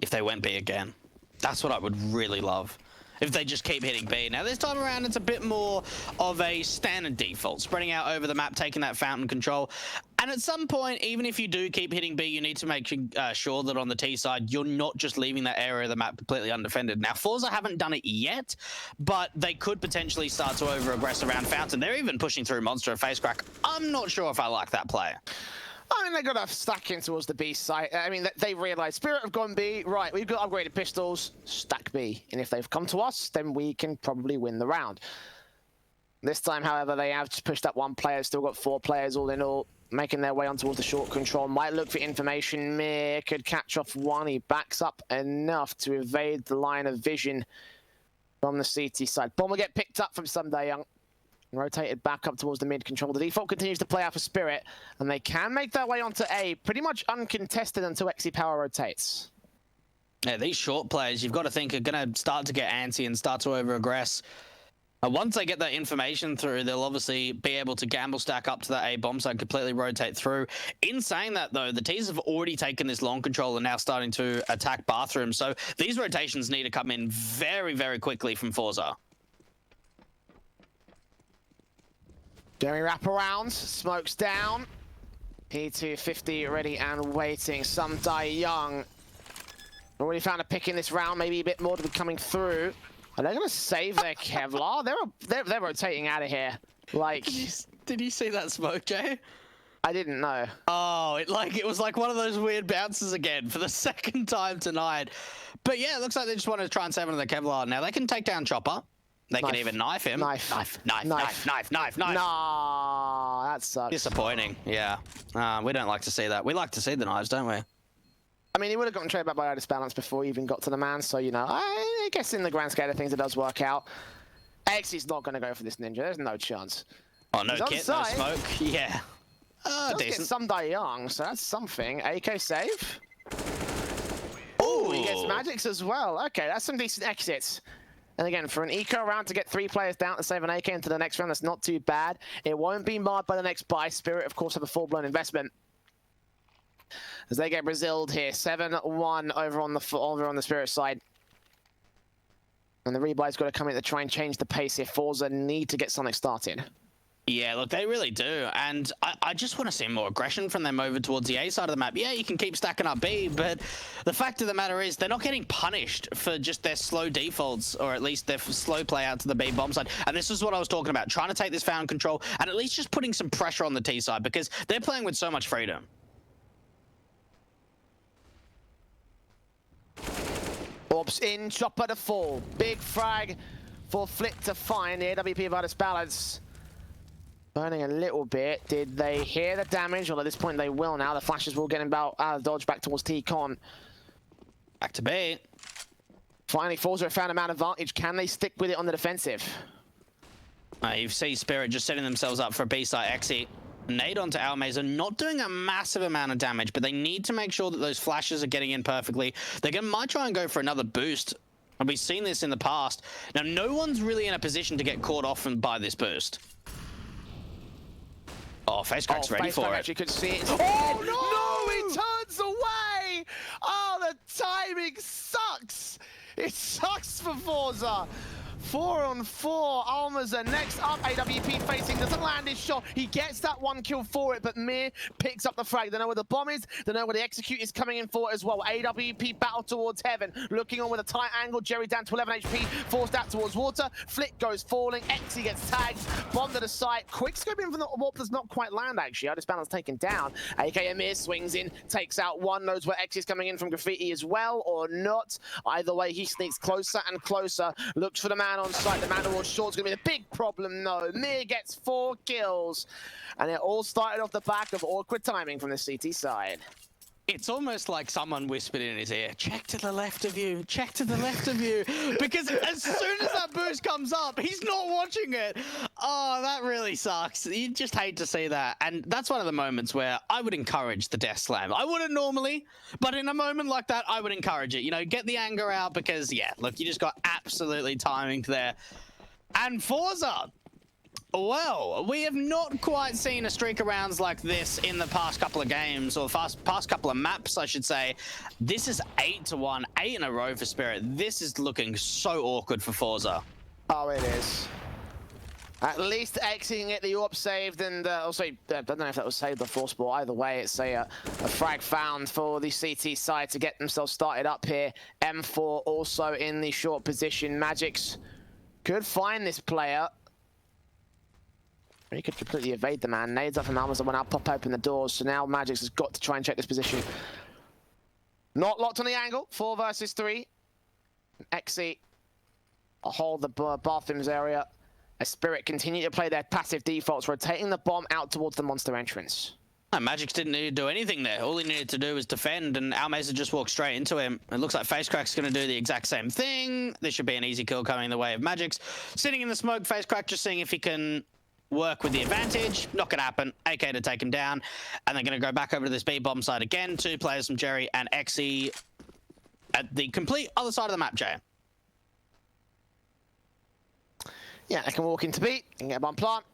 If they went B again. That's what I would really love. If they just keep hitting B. Now this time around it's a bit more of a standard default, spreading out over the map, taking that fountain control. And at some point, even if you do keep hitting B, you need to make sure that on the T side, you're not just leaving that area of the map completely undefended. Now, FORZE haven't done it yet, but they could potentially start to over-aggress around fountain. They're even pushing through Monster and Face Crack. I'm not sure if I like that play.
I mean, they got to stack in towards the B site. I mean, they realize Spirit have gone B. Right, we've got upgraded pistols. Stack B. And if they've come to us, then we can probably win the round. This time, however, they have just pushed up 1 player. Still got 4 players all in all, making their way on towards the short control. Might look for information. Mir could catch off 1. He backs up enough to evade the line of vision from the CT side. Bomb will get picked up from Sundayung. Rotated back up towards the mid control. The default continues to play out for Spirit, and they can make their way onto A pretty much uncontested until Xe Power rotates.
Yeah, these short players, you've got to think, are going to start to get antsy and start to over-aggress. Once they get that information through, they'll obviously be able to gamble stack up to that A bomb site, completely rotate through. In saying that, though, the T's have already taken this long control and now starting to attack bathrooms. So these rotations need to come in very, very quickly from FORZE.
Jeremy wraparound, smokes down. P250 ready and waiting. Sundayung already found a pick in this round, maybe a bit more to be coming through. Are they going to save their Kevlar? They're rotating out of here. Like,
did you see that smoke, Jay?
I didn't know.
Oh, it was like one of those weird bounces again for the second time tonight. But yeah, it looks like they just want to try and save another Kevlar. Now they can take down Chopper. They can even knife him. Knife.
Nah, that sucks.
Disappointing, yeah. We don't like to see that. We like to see the knives, don't we?
I mean, he would have gotten traded back by Idis Balance before he even got to the man, so, you know, I guess in the grand scale of things, it does work out. Xe's not going to go for this ninja. There's no chance.
Oh, no
He's on
kit, no
site.
smoke. Yeah.
Does get
Decent.
some die young, so that's something. AK save. Oh, he gets magics as well. Okay, that's some decent exits. And again, for an eco round to get 3 players down to save an AK into the next round, that's not too bad. It won't be marred by the next buy. Spirit, of course, have a full-blown investment. As they get Braziled here, 7-1 over on the Spirit side. And the rebuy's got to come in to try and change the pace here. FORZE need to get something started.
Yeah, look, they really do. And I just want to see more aggression from them over towards the A side of the map. Yeah, you can keep stacking up B, but the fact of the matter is they're not getting punished for just their slow defaults, or at least their slow play out to the B bomb side. And this is what I was talking about, trying to take this found control and at least just putting some pressure on the T side, because they're playing with so much freedom.
Orbs in, chopper to fall. Big frag for Flit to find. The AWP Virtus balance burning a little bit. Did they hear the damage? Well, at this point they will now. The flashes will get him out of dodge back towards T-Con.
Back to B.
Finally, FORZE found a man advantage. Can they stick with it on the defensive?
You see Spirit just setting themselves up for a B-side exit. Nade onto Almeza, not doing a massive amount of damage, but they need to make sure that those flashes are getting in perfectly. They might try and go for another boost. And we've seen this in the past. Now, no one's really in a position to get caught off by this boost. Oh, FaceCrack's ready for it.
Actually could see it. Oh, no! He turns away! Oh, the timing sucks! It sucks for FORZE. 4-on-4. Almeza next up. AWP facing, doesn't land his shot. He gets that 1 kill for it, but Mir picks up the frag. They know where the bomb is. They know where the execute is coming in for as well. AWP battle towards heaven. Looking on with a tight angle. Jerry down to 11 HP. Forced out towards water. Flick goes falling. Xe gets tagged. Bomb to the site. Quick scope in from the warp does not quite land, actually. This balance taken down. AK Amir swings in. Takes out one. Knows where Xe is coming in from Graffiti as well, or not. Either way, he sneaks closer and closer. Looks for the man on site. The man towards short's gonna be the big problem, though. Mir gets 4 kills, and it all started off the back of awkward timing from the CT side.
It's almost like someone whispered in his ear, check to the left of you, check to the left of you. Because as soon as that boost comes up, he's not watching it. Oh, that really sucks. You just hate to see that. And that's one of the moments where I would encourage the death slam. I wouldn't normally, but in a moment like that, I would encourage it. You know, get the anger out because, yeah, look, you just got absolutely timing there. And FORZE. Well, we have not quite seen a streak of rounds like this in the past couple of games, or past couple of maps, I should say. This is 8-1, 8 in a row for Spirit. This is looking so awkward for FORZE.
Oh, it is. At least exiting it, the AWP saved, and also, I don't know if that was saved or forced, but either way, it's a frag found for the CT side to get themselves started up here. M4 also in the short position. Magics could find this player. He could completely evade the man. Nades up from Amazon when I'll pop open the doors. So now Magix has got to try and check this position. Not locked on the angle. 4 versus 3. Xe hold the bathrooms area. A Spirit continue to play their passive defaults, rotating the bomb out towards the monster entrance.
Magix didn't need to do anything there. All he needed to do was defend, and Almeza just walked straight into him. It looks like FaceCrack's going to do the exact same thing. This should be an easy kill coming the way of Magix. Sitting in the smoke, FaceCrack just seeing if he can work with the advantage. Not gonna happen. AK to take him down, and they're gonna go back over to this B bomb side again. 2 players from Jerry and Xe at the complete other side of the map, Jay.
Yeah, they can walk into B and get a bomb plant.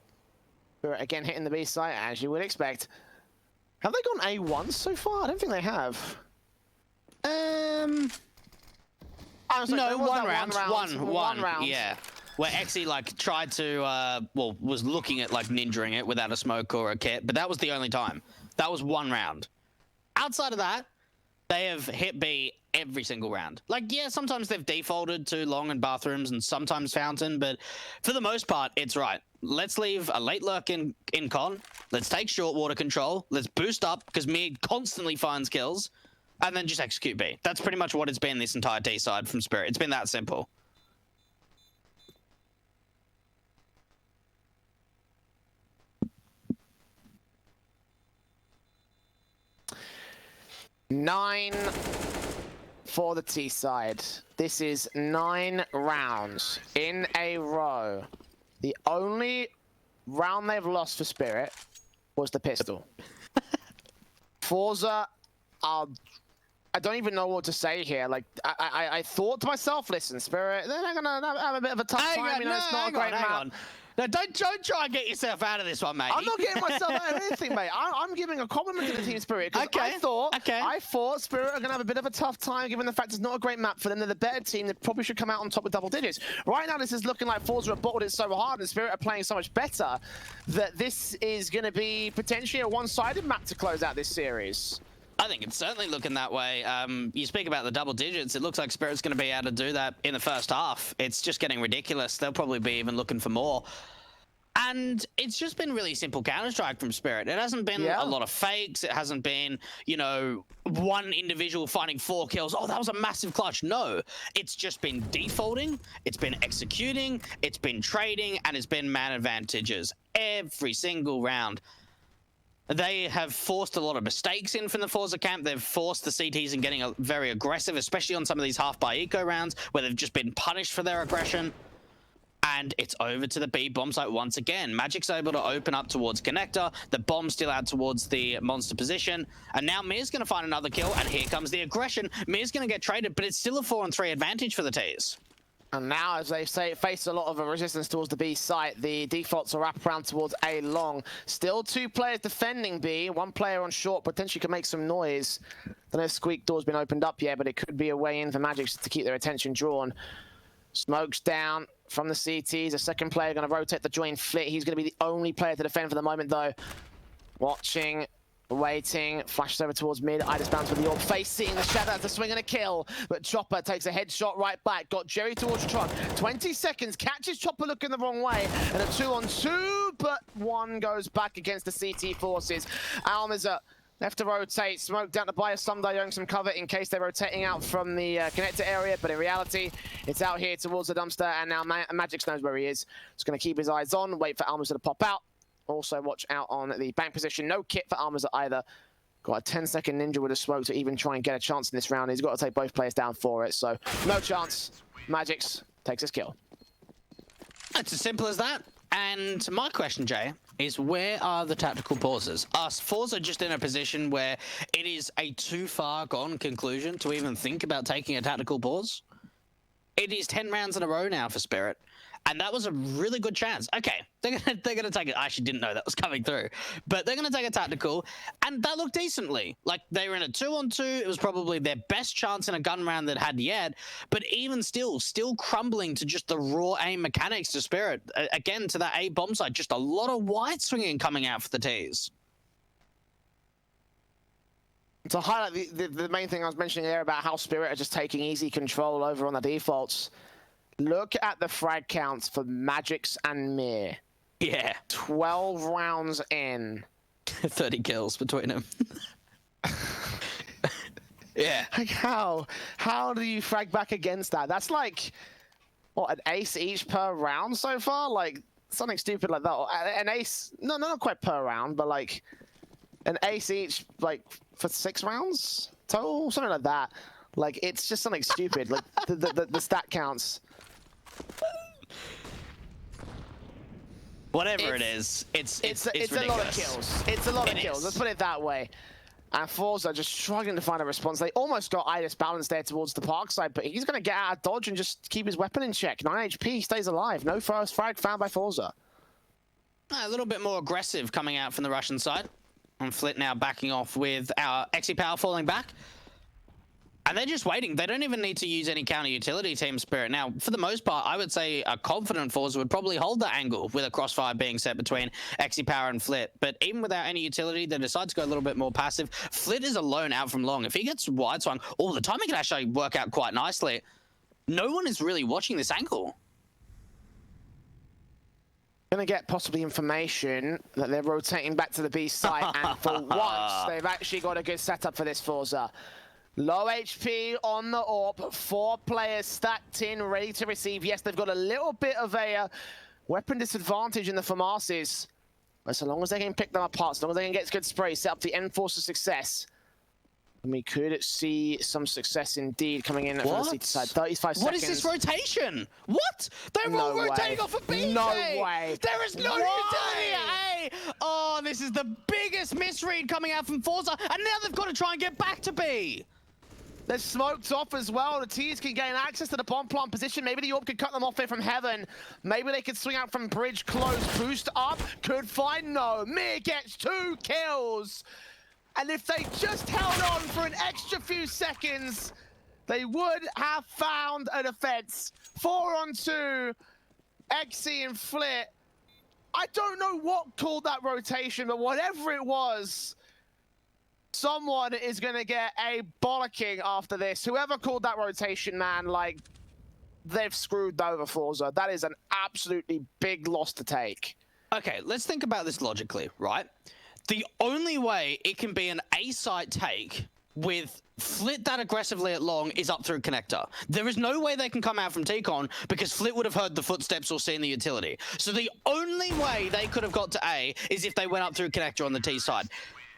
We're again hitting the B site, as you would expect. Have they gone A1 so far? I don't think they have.
No, one round. Yeah. Where Xe like tried to, well, was looking at like ninjaing it without a smoke or a kit, but that was the only time. That was 1 round. Outside of that, they have hit B every single round. Like, yeah, sometimes they've defaulted to long and bathrooms and sometimes fountain, but for the most part, it's right. Let's leave a late lurk in con. Let's take short water control. Let's boost up because Mir constantly finds kills, and then just execute B. That's pretty much what it's been this entire T side from Spirit. It's been that simple.
Nine for the T side. This is 9 rounds in a row. The only round they've lost for Spirit was the pistol. FORZE I don't even know what to say here. Like, I thought to myself, listen, Spirit, they're gonna have a bit of a tough time. You know, it's not a great map.
No, don't try and get yourself out of this one, mate.
I'm not getting myself out of anything, mate. I'm giving a compliment to the team Spirit because I thought Spirit are gonna have a bit of a tough time given the fact it's not a great map for them. They're the better team. They probably should come out on top with double digits. Right now, this is looking like FORZE have bottled it so hard and Spirit are playing so much better that this is gonna be potentially a one-sided map to close out this series.
I think it's certainly looking that way. You speak about the double digits. It looks like Spirit's going to be able to do that in the first half. It's just getting ridiculous. They'll probably be even looking for more. And it's just been really simple Counter-Strike from Spirit. It hasn't been a lot of fakes. It hasn't been, you know, one individual finding 4 kills. Oh, that was a massive clutch. No, it's just been defaulting. It's been executing. It's been trading. And it's been man advantages every single round. They have forced a lot of mistakes in from the FORZE camp. They've forced the CTs in getting very aggressive, especially on some of these half-by eco rounds where they've just been punished for their aggression. And it's over to the B bomb site once again. Magic's able to open up towards Connector. The bomb's still out towards the monster position. And now Mir's going to find another kill. And here comes the aggression. Mir's going to get traded, but it's still a 4-on-3 advantage for the T's.
And now, as they say, face a lot of a resistance towards the B site. The defaults are wrap around towards A long. Still 2 players defending B. 1 player on short, potentially could make some noise. Don't know if Squeak door's been opened up yet, but it could be a way in for Magic to keep their attention drawn. Smokes down from the CTs. A second player going to rotate the join Flit. He's going to be the only player to defend for the moment, though. Watching. Waiting, flashes over towards mid. Idis bounce with the orb, facing the shadow to swing and a kill. But Chopper takes a headshot right back. Got Jerry towards Tron. 20 seconds, catches Chopper looking the wrong way. And a 2-on-2, but 1 goes back against the CT forces. Almaza left to rotate, Smoke down to buy a Sunday some cover in case they're rotating out from the connector area. But in reality, it's out here towards the dumpster. And now Magix knows where he is. Just going to keep his eyes on, wait for Almaza to pop out. Also watch out on the bank position. No kit for Almaza either. Got a 10-second ninja with a smoke to even try and get a chance in this round. He's got to take both players down for it. So no chance. Magix takes his kill.
It's as simple as that. And my question, Jay, is where are the tactical pauses? FORZE are just in a position where it is a too far gone conclusion to even think about taking a tactical pause. It is 10 rounds in a row now for Spirit. And that was a really good chance. Okay, they're gonna take it. I actually didn't know that was coming through, but they're gonna take a tactical, and that looked decently. Like they were in a 2-on-2. It was probably their best chance in a gun round they'd had yet. But even still crumbling to just the raw aim mechanics to Spirit. Again, to that A bomb side, just a lot of wide swinging coming out for the T's.
To highlight the main thing I was mentioning there about how Spirit are just taking easy control over on the defaults. Look at the frag counts for Magix and Mir.
Yeah.
12 rounds in.
30 kills between them. Yeah.
Like how do you frag back against that? That's like, what, an ace each per round so far? Like, something stupid like that. An ace, no, not quite per round, but like an ace each, like, for 6 rounds total? Something like that. Like, it's just something stupid. Like, the stat counts.
Whatever it is, it's
a lot of kills. It's a lot of kills. Let's put it that way. And FORZE are just struggling to find a response. They almost got Idis balanced there towards the park side, but he's going to get out of dodge and just keep his weapon in check. 9 HP, stays alive. No first frag found by FORZE.
A little bit more aggressive coming out from the Russian side. And Flit now backing off with our Exi Power falling back. And they're just waiting. They don't even need to use any counter utility, Team Spirit. Now, for the most part, I would say a confident FORZE would probably hold that angle with a crossfire being set between Exi Power and Flit. But even without any utility, they decide to go a little bit more passive. Flit is alone out from long. If he gets wide swung, the timing can actually work out quite nicely. No one is really watching this angle.
Going to get possibly information that they're rotating back to the B site, and for once, they've actually got a good setup for this FORZE. Low HP on the AWP, 4 players stacked in, ready to receive. Yes, they've got a little bit of a weapon disadvantage in the FAMASs, but so long as they can pick them apart, so long as they can get good spray, set up the Enforcer success, And we could see some success indeed coming in from the CT side. 35 seconds.
What is this rotation? What? They're all rotating off a B.
No way.
There is no utility at A. Oh, this is the biggest misread coming out from FORZE, and now they've got to try and get back to B.
They're smoked off as well. The T's can gain access to the bomb plant position. Maybe the Orb could cut them off here from heaven. Maybe they could swing out from bridge close. Boost up. Could find no. Mir gets 2 kills. And if they just held on for an extra few seconds, they would have found a defense. 4-on-2. Exy and Flit. I don't know what called that rotation, but whatever it was, someone is going to get a bollocking after this. Whoever called that rotation, man, like, they've screwed over FORZE. That is an absolutely big loss to take.
Okay, let's think about this logically, right? The only way it can be an A-site take with Flit that aggressively at long is up through connector. There is no way they can come out from T-Con because Flit would have heard the footsteps or seen the utility. So the only way they could have got to A is if they went up through connector on the T side.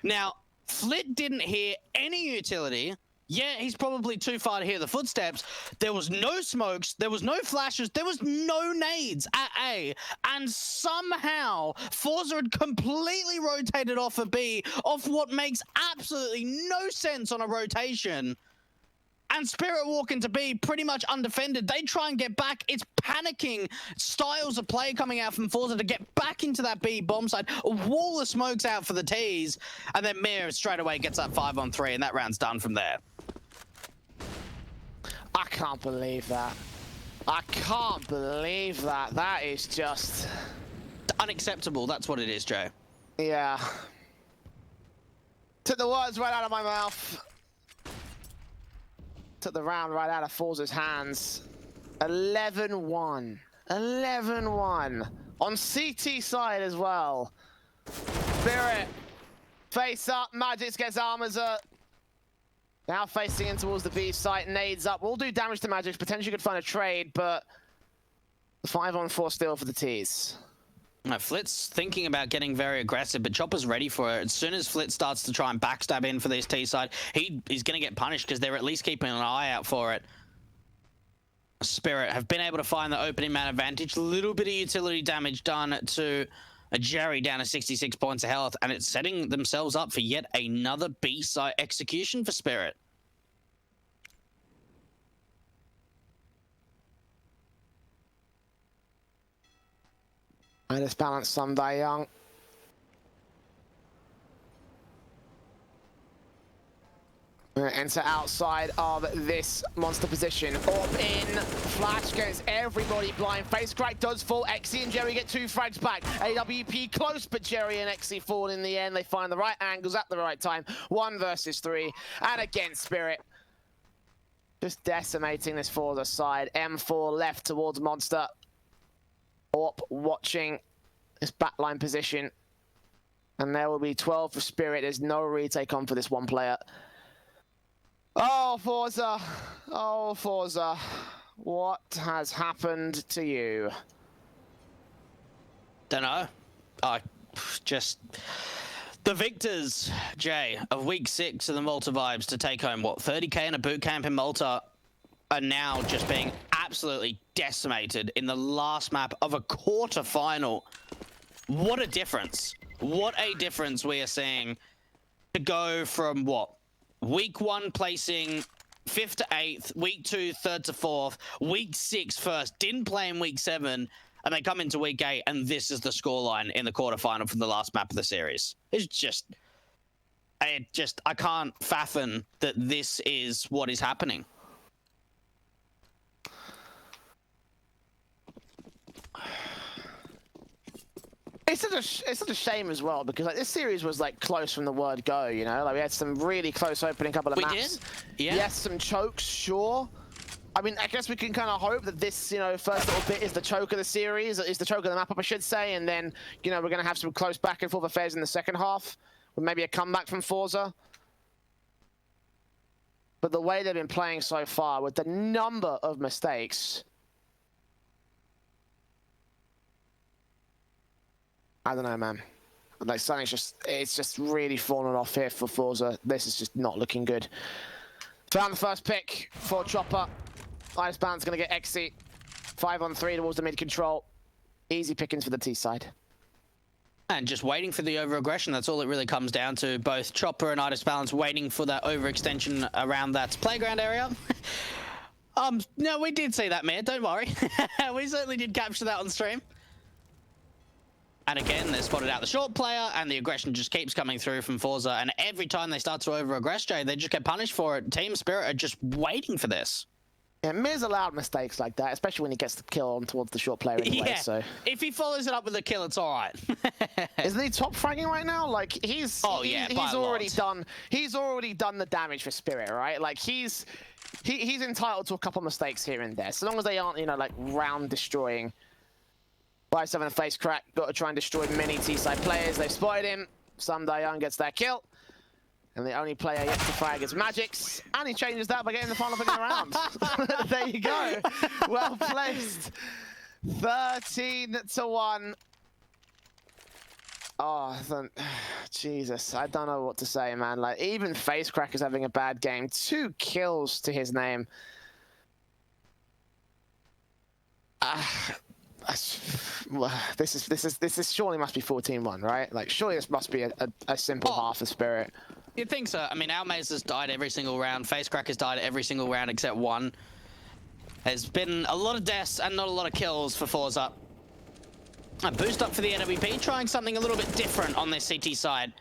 Now, Flit didn't hear any utility. Yeah, he's probably too far to hear the footsteps. There was no smokes, there was no flashes, there was no nades at A. And somehow, FORZE had completely rotated off of B, off what makes absolutely no sense on a rotation. And Spirit walk into B pretty much undefended. They try and get back. It's panicking styles of play coming out from FORZE to get back into that B bomb side. A wall of smokes out for the T's. And then Mir straight away gets that 5-on-3, and that round's done from there.
I can't believe that. I can't believe that. That is just
unacceptable. That's what it is, Joe.
Yeah. Took the words right out of my mouth. Took the round right out of FORZE's hands. 11-1. 11-1. On CT side as well. Spirit. Face up. Magix gets armors up. Now facing in towards the B site. Nades up. Will do damage to Magix. Potentially could find a trade, but 5-on-4 still for the T's.
Flit's thinking about getting very aggressive, but Chopper's ready for it. As soon as Flit starts to try and backstab in for this T side, he's going to get punished because they're at least keeping an eye out for it. Spirit have been able to find the opening man advantage. Little bit of utility damage done to a Jerry down to 66 points of health, and it's setting themselves up for yet another B site execution for Spirit.
Minus balance Sunday Young. Enter outside of this monster position. Orb in. Flash gets everybody blind. Face crack does fall. Exy and Jerry get 2 frags back. AWP close, but Jerry and Exy fall in the end. They find the right angles at the right time. 1 versus 3. And again, Spirit just decimating this FORZE side. M4 left towards Monster. Orb watching this backline position. And there will be 12 for Spirit. There's no retake on for this one player. Oh, FORZE. Oh, FORZE. What has happened to you?
Don't know. Just the victors, Jay, of week 6 of the Malta Vibes to take home, what, 30k in a boot camp in Malta, are now just being absolutely decimated in the last map of a quarter-final. What a difference. What a difference we are seeing to go from, what, week 1 placing 5th to 8th, week 2 3rd to 4th, week 6 first, didn't play in week 7, and they come into week 8, and this is the scoreline in the quarterfinal for the last map of the series. It's just, I can't fathom that this is what is happening.
It's such a shame as well, because like this series was like close from the word go, you know? Like we had some really close opening couple of maps.
We did? Yeah.
Yes, some chokes, sure. I mean, I guess we can kind of hope that this, you know, first little bit is the choke of the series, is the choke of the map up, I should say, and then, you know, we're going to have some close back and forth affairs in the second half, with maybe a comeback from FORZE. But the way they've been playing so far, with the number of mistakes, I don't know, man. Like something's it's just really fallen off here for Forza. This is just not looking good. Found the first pick for Chopper. Icebound's gonna get Exy. 5-on-3 towards the mid control. Easy pickings for the T side.
And just waiting for the over-aggression, that's all it really comes down to. Both Chopper and Itis Balance waiting for that overextension around that playground area. No, we did see that, man, don't worry. We certainly did capture that on stream. And again, they spotted out the short player, and the aggression just keeps coming through from Forza. And every time they start to over-aggress, Jay, they just get punished for it. Team Spirit are just waiting for this.
Yeah, Miz allowed mistakes like that, especially when he gets the kill on towards the short player anyway,
yeah.
So...
If he follows it up with a kill, it's all right.
Isn't he top fragging right now? Like, he's already done the damage for Spirit, right? Like, he's entitled to a couple mistakes here and there, so long as they aren't, you know, like, round destroying. By 7 face crack, got to try and destroy many T-side players. They've spotted him. Sam Dayoung gets that kill. And the only player yet to frag is Magix. And he changes that by getting the final pick in the round. There you go. Well placed. 13-1. Oh, Jesus. I don't know what to say, man. Like, even FaceCrack is having a bad game. 2 kills to his name. This is surely must be 14-1, right? Like, surely this must be a simple half of Spirit.
You'd think so. I mean, Almaze has died every single round. FaceCrack has died every single round except one. There's been a lot of deaths and not a lot of kills for Forza. A boost up for the NWP, trying something a little bit different on this CT side.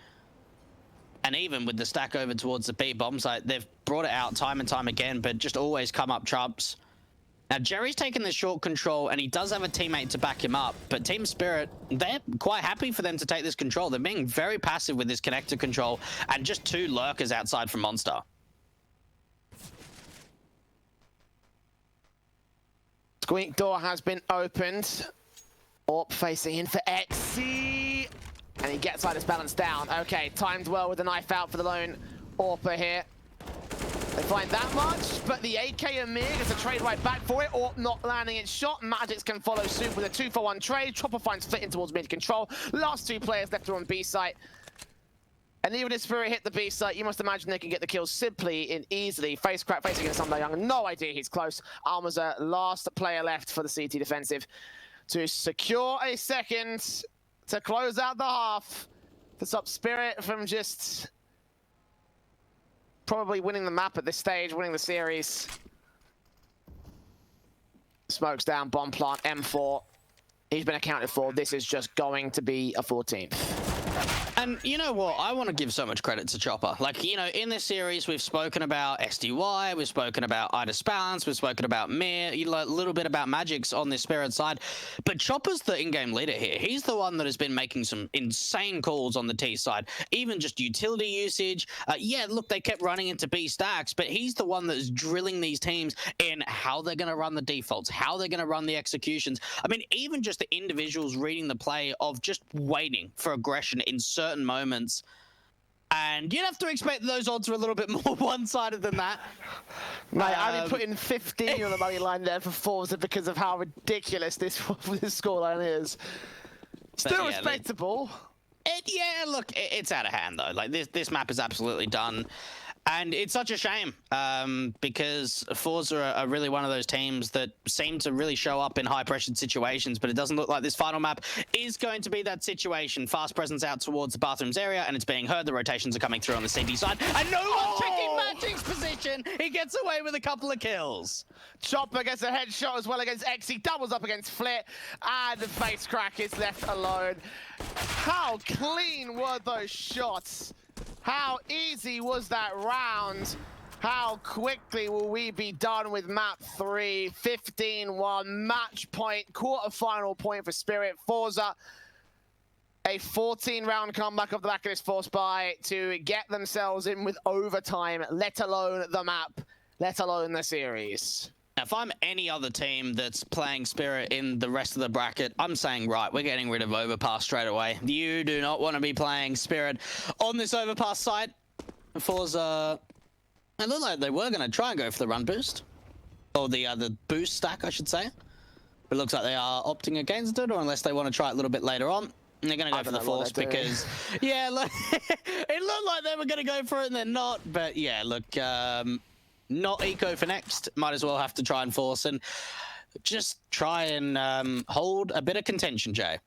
And even with the stack over towards the B bomb site, they've brought it out time and time again, but just always come up trumps. Now, Jerry's taken the short control, and he does have a teammate to back him up, but Team Spirit, they're quite happy for them to take this control. They're being very passive with this connector control, and just 2 lurkers outside from Monster.
Squeak door has been opened. Orp facing in for Exy. And he gets Itis Balance down. Okay, timed well with the knife out for the lone Orpa here. They find that much, but the AK Amir gets a trade right back for it. Orp not landing its shot. Magix can follow suit with a 2-for-1 trade. Chopper finds Fit in towards mid control. Last 2 players left are on B site. And even if Spirit hit the B site, you must imagine they can get the kills simply and easily. Face crack facing against Sam Dayoung. No idea he's close. Almaza, last player left for the CT defensive to secure a second to close out the half. To stop Spirit from just probably winning the map at this stage, winning the series. Smokes down, bomb plant, M4. He's been accounted for. This is just going to be a 14th.
And you know what? I want to give so much credit to Chopper. Like, you know, in this series, we've spoken about SDY, we've spoken about Itis Balance, we've spoken about Mir, you know, a little bit about Magix on this Spirit side. But Chopper's the in-game leader here. He's the one that has been making some insane calls on the T side. Even just utility usage. Yeah, look, they kept running into B stacks, but he's the one that is drilling these teams in how they're going to run the defaults, how they're going to run the executions. I mean, even just the individuals reading the play of just waiting for aggression in certain moments, and you'd have to expect those odds are a little bit more one-sided than that.
Mate, I've been putting 15 on the money line there for Forza because of how ridiculous this scoreline is. Still
yeah,
respectable.
Yeah, look, it's out of hand though. Like this map is absolutely done. And it's such a shame because Forza are really one of those teams that seem to really show up in high-pressured situations, but it doesn't look like this final map is going to be that situation. Fast presence out towards the bathrooms area, and it's being heard. The rotations are coming through on the CT side, and no one's checking Magic's position. He gets away with a couple of kills.
Chopper gets a headshot as well against X. He doubles up against Flit, and the face crack is left alone. How clean were those shots? How easy was that round? How quickly will we be done with map 3? 15-1, match point, quarterfinal point for Spirit. Forza, a 14-round comeback off the back of this force buy to get themselves in with overtime, let alone the map, let alone the series.
If I'm any other team that's playing Spirit in the rest of the bracket, I'm saying, right, we're getting rid of Overpass straight away. You do not want to be playing Spirit on this Overpass site. Forza, it looked like they were going to try and go for the run boost. Or the boost stack, I should say. But it looks like they are opting against it, or unless they want to try it a little bit later on. They're going to go for the force because, yeah, look, it looked like they were going to go for it and they're not. But yeah, look, not eco for next. Might as well have to try and force and just try and hold a bit of contention, Jay.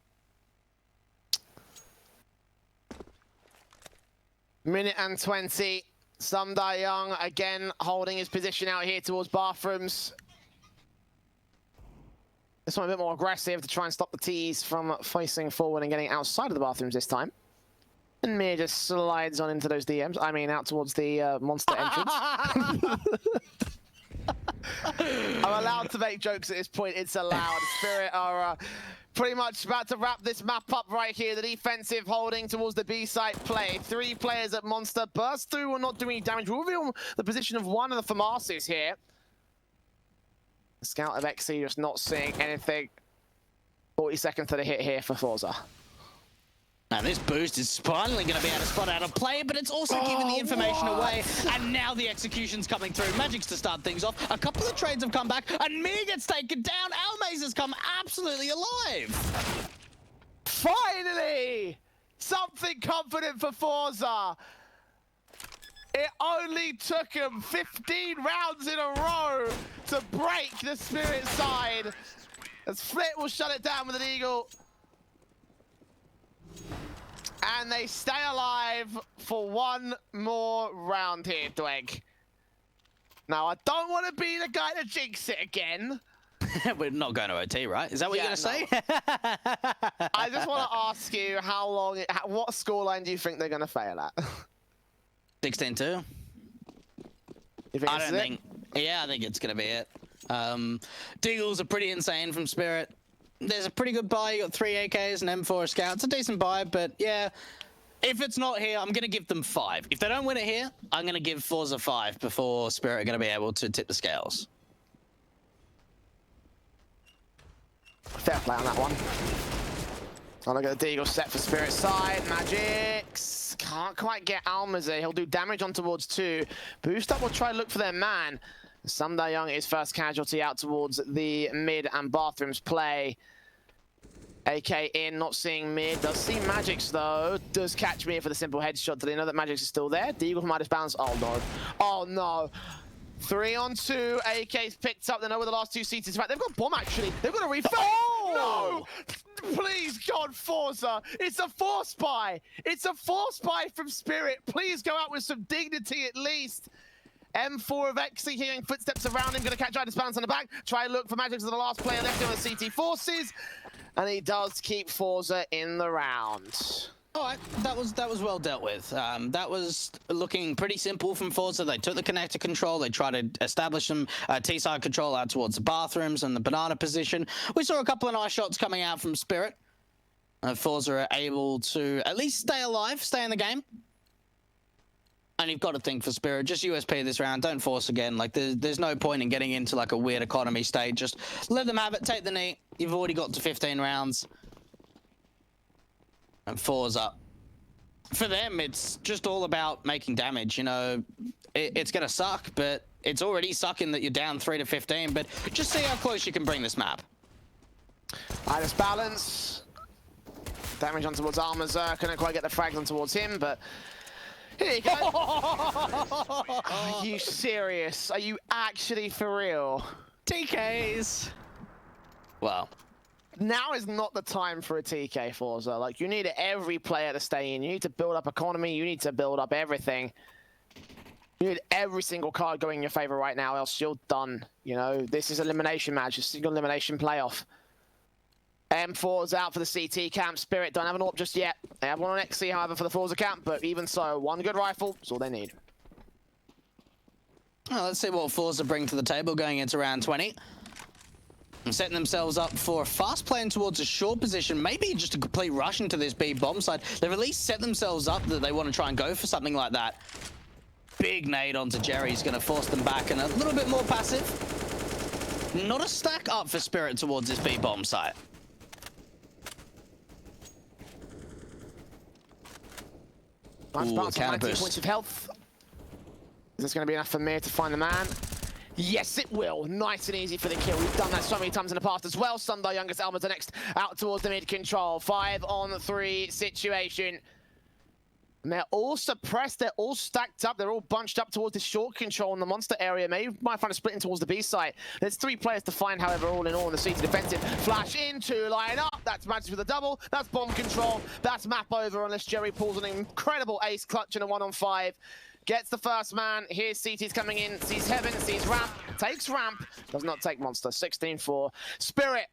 Minute and 20. Sumda Young again holding his position out here towards bathrooms. This one a bit more aggressive to try and stop the T's from facing forward and getting outside of the bathrooms this time. And Mir just slides on into those DMs. I mean, out towards the monster entrance. I'm allowed to make jokes at this point. It's allowed. Spirit are pretty much about to wrap this map up right here. The defensive holding towards the B site play. 3 players at Monster. Burst through or not doing any damage. We'll reveal the position of one of the FAMASes here. The scout of XC just not seeing anything. 40 seconds to the hit here for FORZE.
And this boost is finally going to be able to spot out of play, but it's also giving the information away. And now the execution's coming through. Magic's to start things off. A couple of trades have come back, and Mir gets taken down. Almaze has come absolutely alive.
Finally! Something confident for FORZE. It only took him 15 rounds in a row to break the Spirit side. As Flit will shut it down with an eagle. And they stay alive for one more round here, Dweg. Now, I don't want to be the guy to jinx it again.
We're not going to OT, right? Is that what you're going to say?
I just want to ask you what scoreline do you think they're going to fail at?
16-2.
I don't think.
Yeah, I think it's going to be it. Deagles are pretty insane from Spirit. There's a pretty good buy. You got 3 AKs and M4 Scout. It's a decent buy, but yeah, if it's not here, I'm going to give them 5. If they don't win it here, I'm going to give FORZE 5 before Spirit are going to be able to tip the scales.
Fair play on that one. Oh, look at the Deagle set for Spirit side. Magix can't quite get Almaze. He'll do damage on towards 2. Boost up will try to look for their man. Sumda Young is first casualty out towards the mid and bathrooms play. AK in, not seeing mid. Does see Magix though. Does catch Mir for the simple headshot. Do they know that Magix is still there? Deagle might just bounce. Oh no. Oh no. 3 on 2. AK's picked up. They know where the last 2 seats is. In fact, they've got bomb actually. They've got a refill. Oh! No! Please, God, FORZE. It's a force buy. It's a force buy from Spirit. Please go out with some dignity at least. M4 of XC hearing footsteps around him, going to catch Idis balance on the back. Try and look for Magix as the last player left in the CT forces. And he does keep FORZE in the round.
All right, that was well dealt with. That was looking pretty simple from FORZE. They took the connector control. They tried to establish some T-side control out towards the bathrooms and the banana position. We saw a couple of nice shots coming out from Spirit. FORZE are able to at least stay alive, stay in the game. And you've got to think for Spirit, just USP this round, don't force again. Like, there's no point in getting into, like, a weird economy state. Just let them have it, take the knee. You've already got to 15 rounds. And FORZE up. For them, it's just all about making damage, you know. It's going to suck, but it's already sucking that you're down 3 to 15. But just see how close you can bring this map.
Idis balance. Damage on towards Almaze. Couldn't quite get the frags on towards him, but... Here you go. Are you serious? Are you actually for real?
TKs. Well,
now is not the time for a TK, FORZE. Like, you need every player to stay in. You need to build up economy. You need to build up everything. You need every single card going in your favor right now, else you're done. You know, this is elimination match, a single elimination playoff. M4 is out for the CT camp. Spirit don't have an AWP just yet. They have one on XC, however, for the FORZE camp, but even so, one good rifle is all they need.
Well, let's see what FORZE bring to the table going into round 20. And setting themselves up for a fast plane towards a short position, maybe just a complete rush into this B bomb side. They've at least set themselves up that they want to try and go for something like that. Big nade onto Jerry. He's going to force them back and a little bit more passive. Not a stack up for Spirit towards this B bomb site.
Nice bounce on 19 points of health. Is this going to be enough for Mir to find the man? Yes, it will. Nice and easy for the kill. We've done that so many times in the past as well. Sunday Youngest Elmer's the next out towards the mid control. 5-on-3 situation. And they're all suppressed, they're all stacked up, they're all bunched up towards the short control in the monster area. Maybe you might find a splitting towards the B site. There's 3 players to find, however, all in all in the CT defensive. Flash into, line up, that's Magic with a double, that's bomb control, that's map over unless Jerry pulls an incredible ace clutch in a 1-on-5. Gets the first man, here's CT's coming in, sees Heaven, sees Ramp, takes Ramp, does not take Monster, 16-4. Spirit